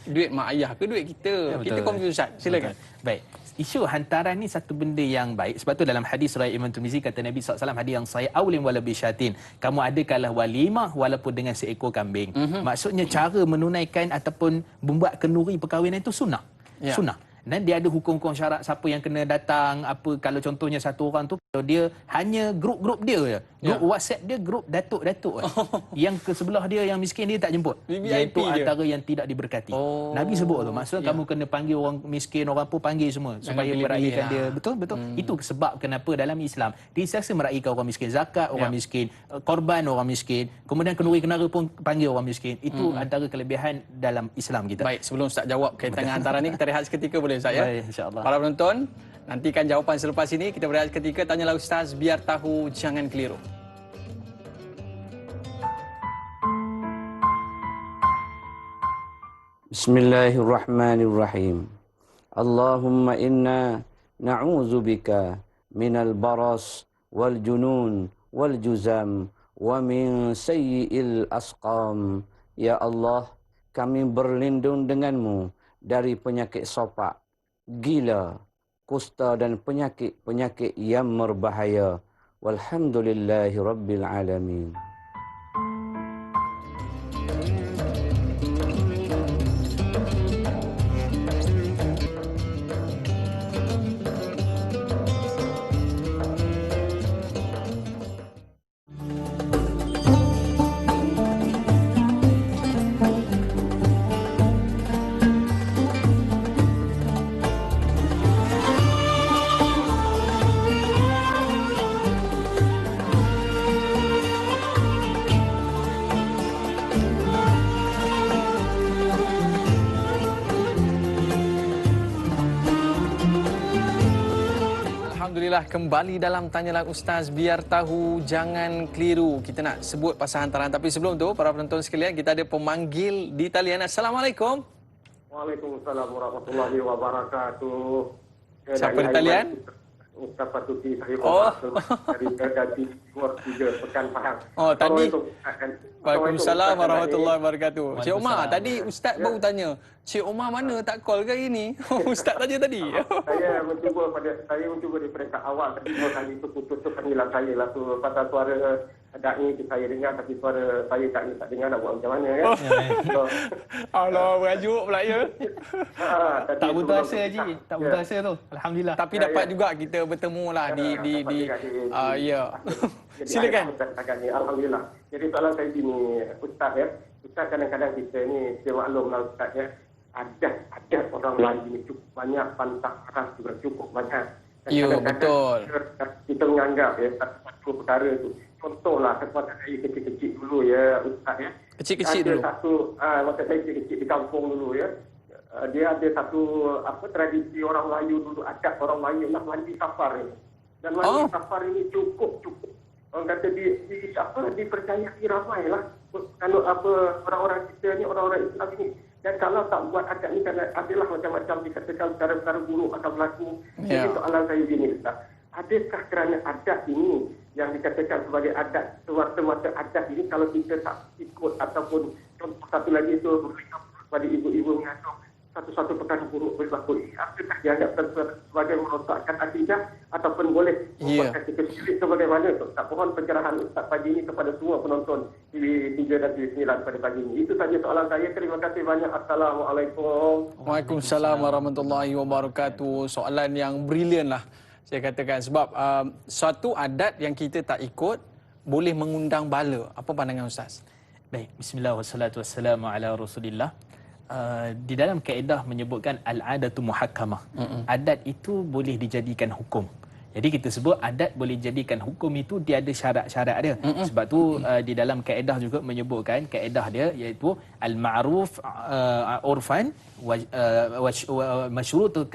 Duit mak ayah ke duit kita? Kita confuse Ustaz. Silakan. Baik. Isu hantaran ni satu benda yang baik. Sebab tu dalam hadis riwayat Imam Tirmizi kata Nabi SAW, hadis yang sahih, awlim wala bisyatin. Kamu adakanlah walimah walaupun dengan seekor kambing. Maksudnya cara menunaikan ataupun membuat kenduri perkahwinan itu sunnah. Sunnah. Dan dia ada hukum-hukum syarat siapa yang kena datang, apa kalau contohnya satu orang tu kalau dia hanya grup-grup dia je. Grup WhatsApp dia grup datuk-datuk. Yang ke sebelah dia yang miskin dia tak jemput. Itu antara yang tidak diberkati. Nabi sebut tu. Maksudnya kamu kena panggil orang miskin, orang apa panggil semua supaya meraihkan dia. Betul. Itu sebab kenapa dalam Islam disasa meraihkan orang miskin zakat, orang miskin korban orang miskin, kemudian kenduri kenara pun panggil orang miskin. Itu antara kelebihan dalam Islam kita. Baik, sebelum Ustaz jawab kaitan dengan hantaran ni, kita rehat seketika boleh Ustaz ya? Baik, insya-Allah. Para penonton, nantikan jawapan selepas ini. Kita berehat ketika Tanyalah Ustaz, biar tahu jangan keliru. Bismillahirrahmanirrahim. Allahumma inna na'udzubika minal baras wal junun wal juzam wa min sayyi'il asqam. Ya Allah, kami berlindung denganmu dari penyakit sopak, gila, kusta dan penyakit-penyakit yang berbahaya. Walhamdulillahi rabbil alamin. Alhamdulillah, kembali dalam Tanyalah Ustaz, biar tahu jangan keliru. Kita nak sebut pasal hantaran, tapi sebelum tu para penonton sekalian, kita ada pemanggil di talian. Assalamualaikum. Waalaikumsalam warahmatullahi wabarakatuh. Siapa di talian? Ustaz Patuti saya dari Timur 3 Pekan Pahang. Tadi. Waalaikumsalam warahmatullahi wabarakatuh. Cik Omar, tadi Ustaz baru tanya, Cik Omar mana tak call ke ini? Ustaz tanya tadi. Saya mencuba di peringkat awal, tapi dua kali itu putus tu panggilan saya lah tu. Pasal suara da'i saya dengar, tapi suara saya tak dengar, nak buat macam mana kan? Allah, berajuk pula ya. Tak butuh asa Haji, tak butuh asa tu. Alhamdulillah. Tapi dapat juga kita bertemu lah di ya. Silakan. Alhamdulillah. Jadi soalan saya gini, Ustaz ya. Ustaz, kadang-kadang kita ni, saya maklum lah Ustaz ya. Ada orang lain ini cukup banyak, pantas keras juga cukup banyak. Ya, betul. Kita menganggap ya, satu perkara tu. Contohlah, kekuatan saya kecil-kecil dulu ya Ustaz ya. Kecil-kecil dulu? Ada satu, masa saya kecil-kecil di kampung dulu ya. Dia ada satu tradisi orang Melayu dulu, adat orang Melayu nak mandi safar ni. Dan mandi safar ini cukup. Orang kata dipercayai ramai lah. Kalau orang-orang kita ni, orang-orang Islam ni. Dan kalau tak buat adat ni, kerana adalah macam-macam dikatakan perkara-perkara buruk akan berlaku. Jadi soalan saya gini Ustaz. Adakah kerana adat ini yang dikatakan sebagai adat, semata-mata adat ini, kalau kita tak ikut ataupun contoh satu lagi itu kepada ibu-ibu mengasuh satu-satu perkara buruk berlaku ini, apakah dianggap sebagai merosakkan akidah ataupun boleh membuatkan kita syirik ke bagaimana? Tak mohon pencerahan Ustaz pagi ini kepada semua penonton TV 3 dan TV 9 pada pagi ini. Itu saja soalan saya. Terima kasih banyak. Assalamualaikum. Waalaikumsalam warahmatullahi wabarakatuh. Soalan yang brilian lah saya katakan, sebab suatu adat yang kita tak ikut boleh mengundang bala. Apa pandangan Ustaz? Baik, bismillah wassalatu wassalamu ala Rasulillah. Di dalam kaedah menyebutkan al-adatu muhakkamah. Adat itu boleh dijadikan hukum. Jadi kita sebut adat boleh dijadikan hukum itu dia ada syarat-syarat dia. Sebab tu di dalam kaedah juga menyebutkan kaedah dia iaitu al-ma'ruf urfan masyrutu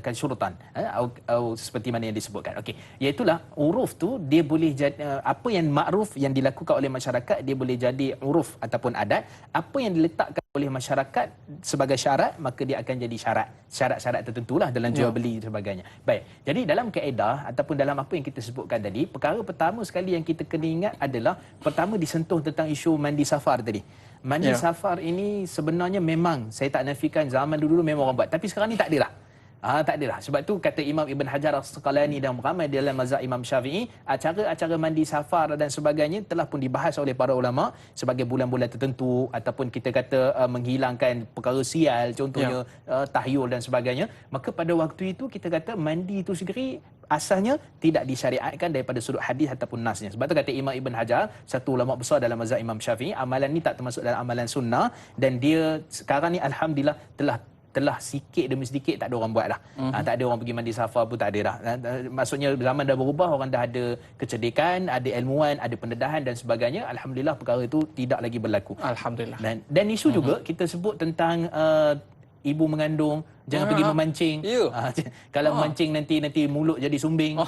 kan syurutan, atau seperti mana yang disebutkan. Okey, iaitulah uruf tu dia boleh jadi apa yang makruf yang dilakukan oleh masyarakat dia boleh jadi uruf ataupun adat. Apa yang diletakkan oleh masyarakat sebagai syarat maka dia akan jadi syarat-syarat tertentulah dalam jual beli dan sebagainya. Baik. Jadi dalam kaedah ataupun dalam apa yang kita sebutkan tadi, perkara pertama sekali yang kita kena ingat adalah pertama disentuh tentang isu mandi safar tadi. Mandi safar ini sebenarnya memang saya tak nafikan zaman dulu memang orang buat, tapi sekarang ni tak ada dah. Tak ada dah. Sebab tu kata Imam Ibn Hajar Al-Asqalani dan ramai dalam mazhab Imam Syafi'i, acara-acara mandi safar dan sebagainya telah pun dibahas oleh para ulama sebagai bulan-bulan tertentu ataupun kita kata menghilangkan perkara sial, contohnya tahyul dan sebagainya. Maka pada waktu itu kita kata mandi itu sendiri asalnya tidak disyariatkan daripada sudut hadis ataupun nasnya. Sebab tu kata Imam Ibn Hajar, satu ulama besar dalam mazhab Imam Syafi'i, amalan ni tak termasuk dalam amalan sunnah dan dia sekarang ni alhamdulillah telah sikit demi sedikit tak ada orang buat dah. Tak ada orang pergi mandi safar pun tak ada dah. Maksudnya zaman dah berubah, orang dah ada kecerdikan, ada ilmuwan, ada pendedahan dan sebagainya. Alhamdulillah perkara itu tidak lagi berlaku. Alhamdulillah. Dan isu juga kita sebut tentang ibu mengandung jangan pergi memancing. Kalau memancing nanti mulut jadi sumbing.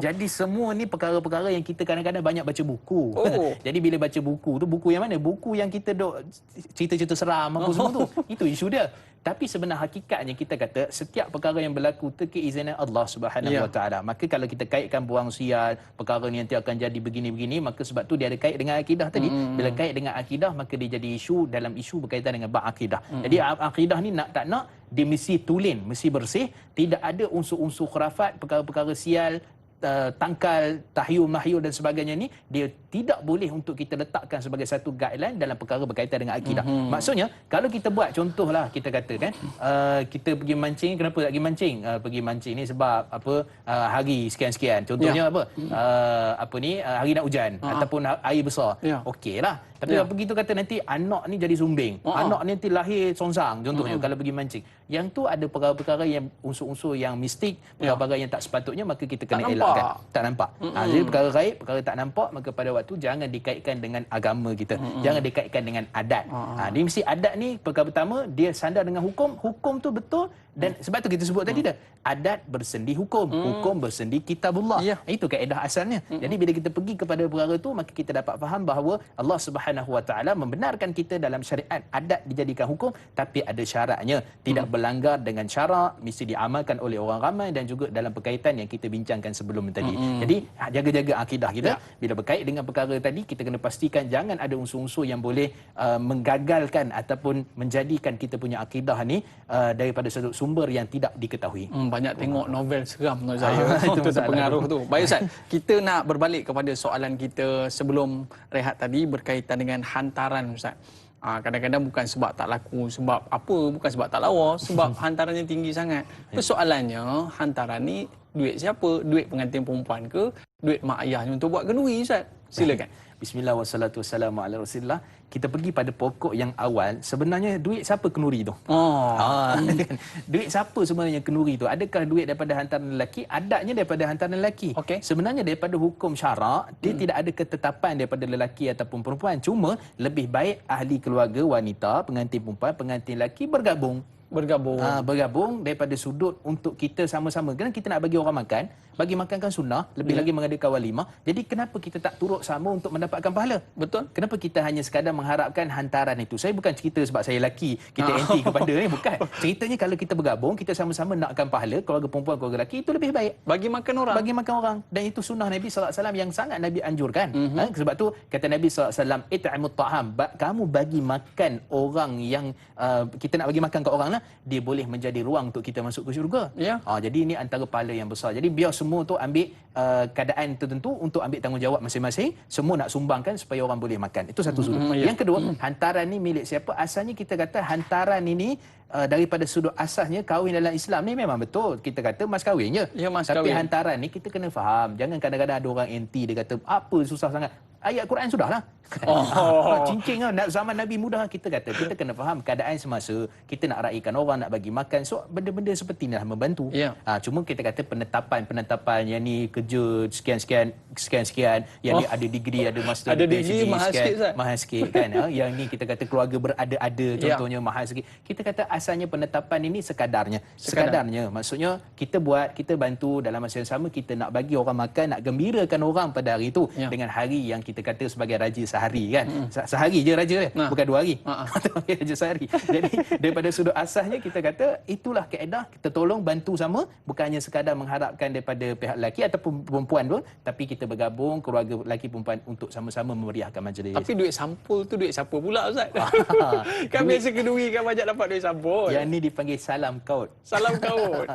Jadi semua ni perkara-perkara yang kita kadang-kadang banyak baca buku. Jadi bila baca buku tu, buku yang mana? Buku yang kita duk cerita-cerita seram apa semua tu. Itu isu dia. Tapi sebenar hakikatnya kita kata setiap perkara yang berlaku keizinan Allah Subhanahu Wa Taala. Maka kalau kita kaitkan buang sial, perkara ni nanti akan jadi begini-begini, maka sebab tu dia ada kait dengan akidah tadi. Bila kait dengan akidah maka dia jadi isu dalam isu berkaitan dengan bab akidah. Jadi akidah ni nak tak nak dia mesti tulen, mesti bersih, tidak ada unsur-unsur khurafat, perkara-perkara sial, tangkal, tahyul dan sebagainya ni dia tidak boleh untuk kita letakkan sebagai satu guideline dalam perkara berkaitan dengan akidah. Maksudnya kalau kita buat contohlah, kita katakan kita pergi mancing, kenapa tak pergi mancing? Pergi mancing ni sebab apa, hari sekian-sekian. Contohnya apa ni hari nak hujan ataupun air besar. Okeylah. Tapi apa begitu kata nanti anak ni jadi sumbing. Anak ni nanti lahir songsang contohnya kalau pergi mancing. Yang tu ada perkara-perkara yang unsur-unsur yang mistik, perkara-perkara yang tak sepatutnya, maka kita kena elakkan. Tak nampak. Jadi perkara gaib, perkara tak nampak, maka pada waktu jangan dikaitkan dengan agama kita. Jangan dikaitkan dengan adat. Dia mesti adat ni perkara pertama dia sandar dengan hukum. Hukum tu betul dan sebab tu kita sebut tadi dah. Adat bersendi hukum, hukum bersendi kitabullah. Itu kaedah asalnya. Jadi bila kita pergi kepada perkara tu maka kita dapat faham bahawa Allah Subhanahu Wa Taala membenarkan kita dalam syariat adat dijadikan hukum tapi ada syaratnya. Tidak berlanggar dengan syarak, mesti diamalkan oleh orang ramai dan juga dalam berkaitan yang kita bincangkan sebelum tadi. Jadi jaga-jaga akidah kita. Bila berkait dengan perkara tadi kita kena pastikan jangan ada unsur-unsur yang boleh menggagalkan ataupun menjadikan kita punya akidah ni daripada satu sumber yang tidak diketahui. Banyak tengok novel seram menurut saya. Itu terpengaruh tu. Baik Ustaz, kita nak berbalik kepada soalan kita sebelum rehat tadi berkaitan dengan hantaran Ustaz. Kadang-kadang bukan sebab tak laku, sebab apa, bukan sebab tak lawa, sebab hantarannya tinggi sangat. Persoalannya, hantaran ni duit siapa? Duit pengantin perempuan ke? Duit mak ayahnya untuk buat kenduri Ustaz? Silakan. Bismillah wassalatu wassalamu ala Rasulillah. Kita pergi pada pokok yang awal, sebenarnya duit siapa kenduri tu? Duit siapa sebenarnya kenduri tu? Adakah duit daripada hantaran lelaki? Adatnya daripada hantaran lelaki. Sebenarnya daripada hukum syarak, dia tidak ada ketetapan daripada lelaki ataupun perempuan. Cuma lebih baik ahli keluarga wanita, pengantin perempuan, pengantin lelaki bergabung daripada sudut untuk kita sama-sama. Kerana kita nak bagi orang makan, bagi makan kan sunnah, lebih lagi mengadakan walimah. Jadi kenapa kita tak turut sama untuk mendapatkan pahala? Betul. Kenapa kita hanya sekadar mengharapkan hantaran itu? Saya bukan cerita sebab saya lelaki, kita anti kepada ni, bukan. Ceritanya kalau kita bergabung, kita sama-sama nakkan pahala, keluarga perempuan, keluarga lelaki, itu lebih baik. Bagi makan orang. Dan itu sunnah Nabi SAW yang sangat Nabi anjurkan. Sebab tu kata Nabi SAW, it'amut ta'am, kamu bagi makan orang yang kita nak bagi makan ke orang lah. sunnah, dia boleh menjadi ruang untuk kita masuk ke syurga. Ya. Jadi ini antara pahala yang besar. Jadi biar semua tu ambil keadaan tertentu untuk ambil tanggungjawab masing-masing. Semua nak sumbangkan supaya orang boleh makan. Itu satu sudut. Ya. Yang kedua, hantaran ni milik siapa? Asalnya kita kata hantaran ini daripada sudut asasnya kahwin dalam Islam ni memang betul. Kita kata mas kahwin je. Ya, mas Tapi kahwin. hantaran ni kita kena faham. Jangan kadang-kadang ada orang anti, dia kata apa susah sangat. Ayat Quran sudahlah. Cincin lah. Zaman Nabi mudah. Kita kata kita kena faham keadaan semasa. Kita nak raikan orang, nak bagi makan. So benda-benda seperti ni lah membantu. Ya. Cuma kita kata penetapan yang ni kerja sekian-sekian, yang ni ada degree, ada master, Ada degree, mahal sikit, Ustaz. mahal sikit kan. Yang ni kita kata keluarga berada-ada, contohnya mahal sikit. Kita kata asalnya penetapan ini sekadarnya. Maksudnya kita bantu dalam masa yang sama, kita nak bagi orang makan, nak gembirakan orang pada hari itu dengan hari yang kita kata sebagai raja sehari kan. Sehari je raja bukan 2 hari. Raja sehari. Jadi daripada sudut asasnya kita kata itulah kaedah, kita tolong bantu sama, bukan hanya sekadar mengharapkan daripada pihak lelaki ataupun perempuan pun, tapi kita bergabung keluarga lelaki perempuan untuk sama-sama memeriahkan majlis. Tapi duit sampul tu duit siapa pula Ustaz? Kan biasa kenduri kan banyak dapat duit sampul. Yang ni dipanggil salam kaut. Salam kaut.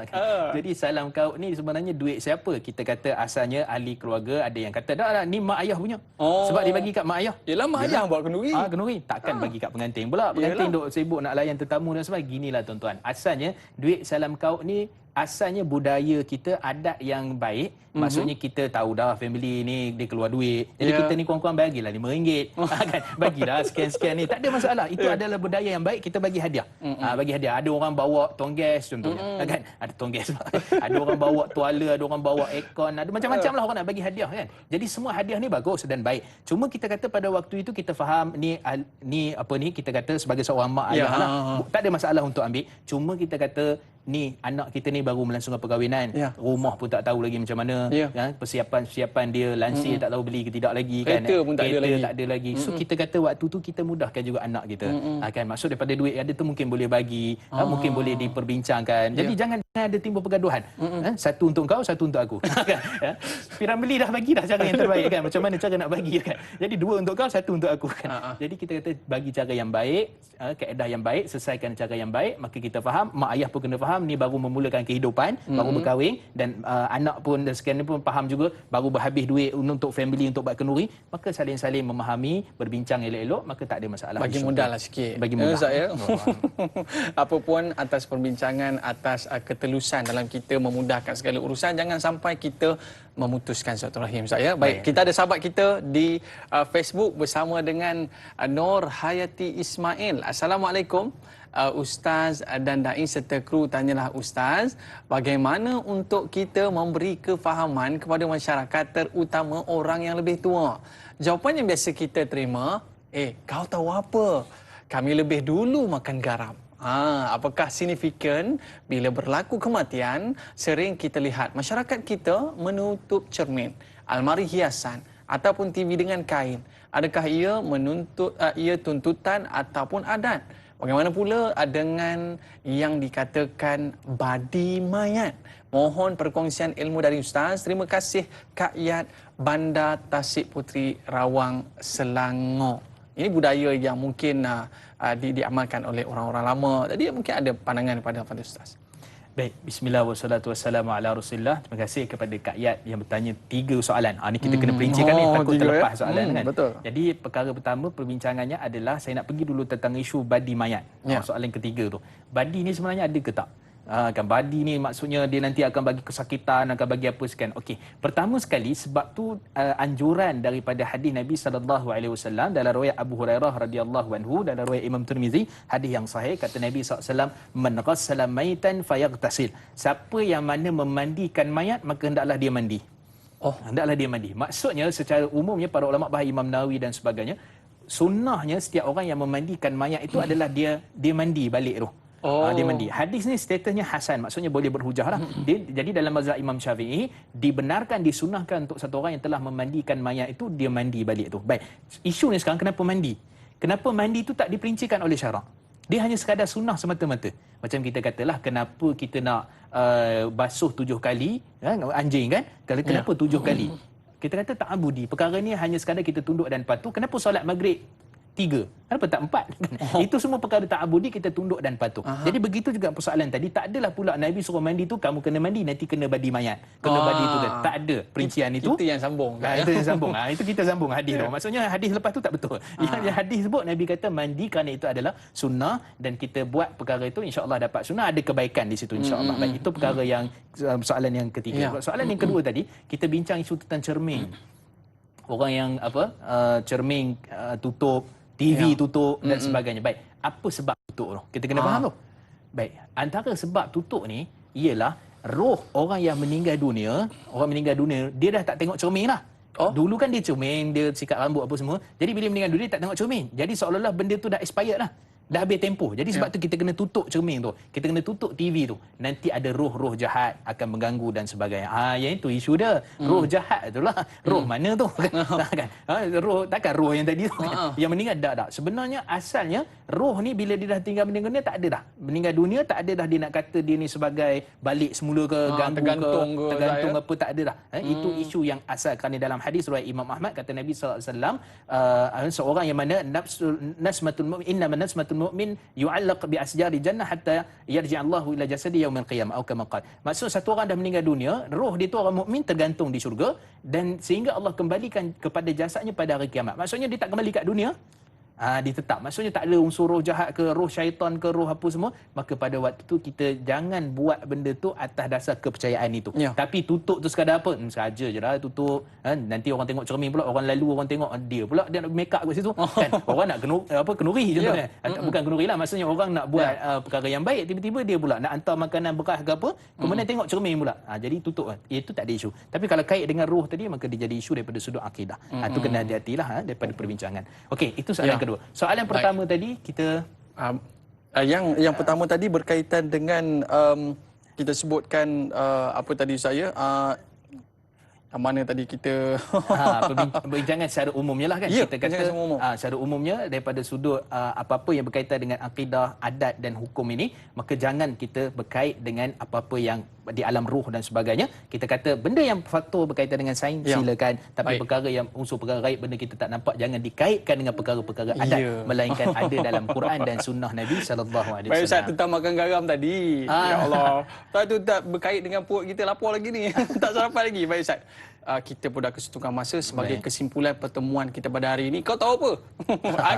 Jadi salam kaut ni sebenarnya duit siapa? Kita kata asalnya ahli keluarga, ada yang kata dah ni mak ayah punya. Sebab dia bagi kat mak ayah. Yelah mak ayah buat kenduri. Kenduri. Takkan bagi kat pengantin pula. Pengantin duk sibuk nak layan tetamu dan sebagainya. Ginilah tuan-tuan. Asalnya duit salam kaut ni asalnya budaya kita, adat yang baik. Maksudnya kita tahu dah family ni dia keluar duit. Jadi kita ni kurang-kurang bagilah RM5 kan. Bagilah sekian-sekian ni. Tak ada masalah. Itu adalah budaya yang baik, kita bagi hadiah. Bagi hadiah. Ada orang bawa tong gas contohnya. Kan? Ada tong gas. Ada orang bawa tuala, ada orang bawa aircon, ada macam-macam lah orang nak bagi hadiah kan. Jadi semua hadiah ni bagus dan baik. Cuma kita kata pada waktu itu kita faham ni kita kata sebagai seorang mak ayah lah, tak ada masalah untuk ambil. Cuma kita kata ni anak kita ni baru melangsungkan perkahwinan, rumah pun tak tahu lagi macam mana, persiapan dia lansia tak tahu beli ke tidak lagi kan, kereta pun tak ada lagi. So kita kata waktu tu kita mudahkan juga anak kita, kan, maksud daripada duit ada tu mungkin boleh bagi, mungkin boleh diperbincangkan. Jadi jangan ada timbul pergaduhan, satu untuk kau, satu untuk aku. Piramli dah bagi dah cara yang terbaik kan, macam mana cara nak bagi kan. Jadi 2 untuk kau, 1 untuk aku kan. Jadi kita kata bagi cara yang baik, kaedah yang baik, selesaikan cara yang baik, maka kita faham, mak ayah pun kena faham ni baru memulakan kehidupan, baru berkahwin, dan anak pun dan sekian pun faham juga baru berhabis duit untuk family, untuk buat kenduri, maka saling-saling memahami, berbincang elok-elok, maka tak ada masalah. Bagi mudahlah sikit. Bagi mudah. Apa pun atas perbincangan, atas ketelusan dalam kita memudahkan segala urusan, jangan sampai kita memutuskan silaturahim saya. Baik, kita ada sahabat kita di Facebook bersama dengan Nur Hayati Ismail. Assalamualaikum. Ustaz dan Dai serta kru tanyalah Ustaz, bagaimana untuk kita memberi kefahaman kepada masyarakat, terutama orang yang lebih tua? Jawapan yang biasa kita terima, kau tahu apa? Kami lebih dulu makan garam. Apakah signifikan bila berlaku kematian? Sering kita lihat masyarakat kita menutup cermin, almari hiasan ataupun TV dengan kain. Adakah ia tuntutan ataupun adat? Bagaimana pula dengan yang dikatakan badi mayat? Mohon perkongsian ilmu dari Ustaz. Terima kasih Kak Yat, Bandar Tasik Puteri, Rawang, Selangor. Ini budaya yang mungkin diamalkan oleh orang-orang lama. Jadi mungkin ada pandangan pada Ustaz. Baik, bismillah wassalatu wassalamu ala Rasulillah. Terima kasih kepada Kak Yat yang bertanya 3 soalan. Ni kita kena perincikan ni, takut terlepas soalan kan. Betul. Jadi perkara pertama perbincangannya adalah saya nak pergi dulu tentang isu badi mayat. Soalan ketiga tu. Badi ni sebenarnya ada ke tak? Kan badi ni maksudnya dia nanti akan bagi kesakitan, akan bagi apa sekian. Okey, pertama sekali sebab tu anjuran daripada hadis Nabi SAW dalam riwayat Abu Hurairah radhiyallahu anhu, dalam riwayat Imam Tirmizi, hadis yang sahih, kata Nabi SAW, man ghassala maitan fayaghtasil. Siapa yang mana memandikan mayat maka hendaklah dia mandi. Hendaklah dia mandi. Maksudnya secara umumnya para ulama bahas Imam Nawawi dan sebagainya, sunnahnya setiap orang yang memandikan mayat itu adalah dia mandi balik tu. Dia mandi. Hadis ni statusnya hasan, maksudnya boleh berhujah lah. Jadi dalam mazhab Imam Syafi'i dibenarkan, disunahkan untuk satu orang yang telah memandikan mayat itu dia mandi balik tu. Baik. Isu ni sekarang kenapa mandi? Kenapa mandi itu tak diperincikan oleh syarak? Dia hanya sekadar sunnah semata-mata. Macam kita katalah kenapa kita nak basuh 7 kali anjing kan? Kenapa 7 kali? Kita kata tak abudi. Perkara ni hanya sekadar kita tunduk dan patuh. Kenapa solat maghrib 3. Kenapa tak 4? Itu semua perkara ta'abudi, kita tunduk dan patuh. Jadi begitu juga persoalan tadi, tak adalah pula Nabi suruh mandi tu kamu kena mandi, nanti kena badi mayat, kena badi tu kan. Tak ada perincian itu. Kita yang sambung. Itu yang sambung. Itu kita sambung hadis tu. Maksudnya hadis lepas tu tak betul. Yang hadis sebut Nabi kata mandi kerana itu adalah sunnah dan kita buat perkara itu insya-Allah dapat sunnah, ada kebaikan di situ insya-Allah. Baik, itu perkara yang soalan yang ketiga. Soalan yang kedua tadi, kita bincang isu tentang cermin. Orang yang cermin tutup, TV tutup dan sebagainya. Baik, apa sebab tutup tu? Kita kena faham tu. Baik, antara sebab tutup ni ialah roh orang yang meninggal dunia, dia dah tak tengok cermin lah. Dulu kan dia cermin, dia sikat rambut apa semua. Jadi bila meninggal dunia dia tak tengok cermin. Jadi seolah-olah benda tu dah expired lah. Dah habis tempoh. Jadi sebab tu kita kena tutup cermin tu. Kita kena tutup TV tu. Nanti ada roh-roh jahat akan mengganggu dan sebagainya. Yang itu isu dia. Roh jahat itulah. Roh mana tu? Kan? Roh takkan roh yang tadi tu. Yang meninggal tak. Sebenarnya asalnya roh ni bila dia dah tinggal meninggal dunia tak ada dah. Meninggal dunia tak ada dah dia nak kata dia ni sebagai balik semula ke, ganggu tergantung apa, tak ada dah. Itu isu yang asal. Kerana dalam hadis riwayat Imam Ahmad kata Nabi sallallahu alaihi wasallam, seorang yang mana nasmatul mu'min, inna nasmatul mu'min yu'allaq bi asjari jannah hatta yarji' Allahu ila jasadi yaumil qiyamah atau kama qala. Maksud satu orang dah meninggal dunia, roh dia tu orang mukmin tergantung di syurga dan sehingga Allah kembalikan kepada jasadnya pada hari kiamat. Maksudnya dia tak kembali kat dunia. Dia tetap. Maksudnya tak ada unsur roh jahat ke, roh syaitan ke, roh apa semua. Maka pada waktu tu kita jangan buat benda tu atas dasar kepercayaan itu. Tapi tutup tu sekadar apa? Saja je lah tutup. Nanti orang tengok cermin pula, orang lalu orang tengok dia pula dia nak make up kat situ. Kan? Orang nak kenuri contohnya. Bukan kenuri lah, maksudnya orang nak buat perkara yang baik, tiba-tiba dia pula nak hantar makanan bekas ke apa, kemudian tengok cermin pula. Jadi tutup. Itu tak ada isu. Tapi kalau kait dengan roh tadi, maka dia jadi isu daripada sudut akidah. Itu kena hati-hatilah daripada perbincangan. Okey, itu soalan kedua. Soalan pertama tadi kita yang pertama tadi berkaitan dengan kita sebutkan apa tadi saya mana tadi kita perbincangan secara umumnya lah kan. Kita kata secara umumnya daripada sudut apa-apa yang berkaitan dengan akidah, adat dan hukum ini, maka jangan kita berkait dengan apa-apa yang di alam ruh dan sebagainya. Kita kata benda yang faktor berkaitan dengan sains silakan, tapi perkara yang unsur perkara gaib, benda kita tak nampak, jangan dikaitkan dengan perkara-perkara adat, melainkan ada dalam Quran dan sunnah Nabi sallallahu alaihi wasallam. Baik, Ustaz, tentang makan garam tadi. Ya Allah. Tu tak berkait dengan perut kita lapar lagi ni. Tak sarapan lagi. Baik, Ustaz. Kita pun dah kesetengah masa sebagai kesimpulan pertemuan kita pada hari ini. Kau tahu apa?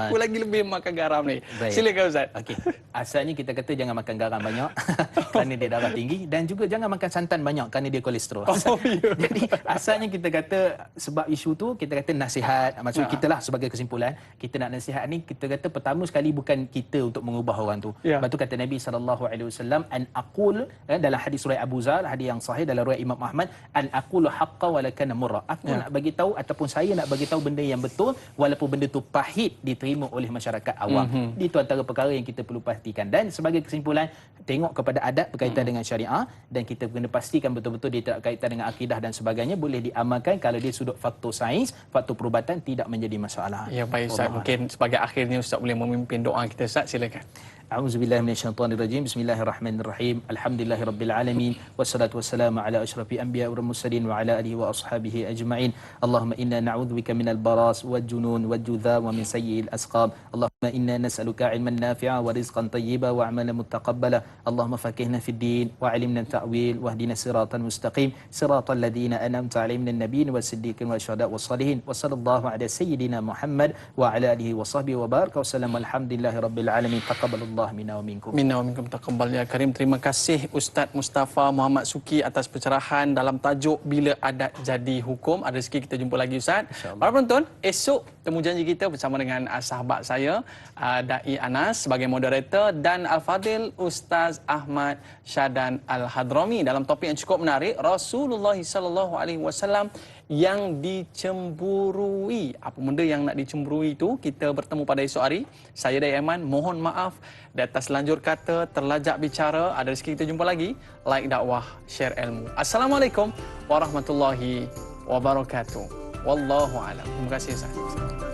Aku lagi lebih makan garam ni. Silakan, Ustaz. Okey. Asalnya kita kata jangan makan garam banyak kerana dia darah tinggi, dan juga jangan makan santan banyak kerana dia kolesterol. Jadi asalnya kita kata sebab isu tu kita kata nasihat. Maksud kita lah sebagai kesimpulan, kita nak nasihat ni, kita kata pertama sekali bukan kita untuk mengubah orang tu. Sebab tu kata Nabi SAW, an aqul, dalam hadis riwayat Abu Zar, hadis yang sahih dalam riwayat Imam Ahmad, an aqulu haqqa wa lakana murra. Aku nak bagi tahu ataupun saya nak bagi tahu benda yang betul walaupun benda tu pahit diterima oleh masyarakat awam. Itu antara perkara yang kita perlu pastikan. Dan sebagai kesimpulan, tengok kepada adat berkaitan dengan syariah, dan kita kena pastikan betul-betul dia tak kaitan dengan akidah dan sebagainya, boleh diamalkan. Kalau dia sudut faktor sains, faktor perubatan, tidak menjadi masalah. Ya, baik, Ustaz. Mungkin sebagai akhirnya Ustaz boleh memimpin doa kita, Ustaz. Silakan. A'udzubillahi minasyaitonirrajim. Bismillahirrahmanirrahim. Alhamdulillahirabbil alamin. Wassalatu wassalamu ala asyrafil anbiya'i wal mursalin wa ala alihi wa ashabihi ajma'in. Allahumma inna na'udzubika minal baras wal junun wal judza wa min sayyi'il asqam. Allahumma inna nas'aluka 'ilman nafi'a wa rizqan thayyiba wa 'amalan mutaqabbala. Allahumma faqihna fid din wa 'allimna at-ta'wil wa hdina siratal mustaqim. Siratal ladzina an'amta 'alaihim minan nabiyyin was-siddiqin wasyuhada'i was-shalihin. Wa sallallahu ala sayyidina Muhammad wa ala alihi wa sahbihi wa baraka wa sallam. Alhamdulillahirabbil alamin. Taqabbalallahu minna wa minkum. Minna wa minkum taqabbal ya karim. Terima kasih Ustaz Mustafa Muhammad Suki atas pencerahan dalam tajuk Bila Adat Jadi Hukum. Ada rezeki kita jumpa lagi, Ustaz. Para penonton, esok temu janji kita bersama dengan sahabat saya Dai Anas sebagai moderator, dan Al-Fadil Ustaz Ahmad Syadan Al-Hadrami dalam topik yang cukup menarik, Rasulullah sallallahu alaihi wasallam yang dicemburui. Apa benda yang nak dicemburui itu? Kita bertemu pada esok hari. Saya Dai Aiman, mohon maaf di atas lanjur kata, terlajak bicara. Ada rezeki kita jumpa lagi. Like dakwah, share ilmu. Assalamualaikum warahmatullahi wabarakatuh. Wallahu a'lam. Terima kasih, Ustaz.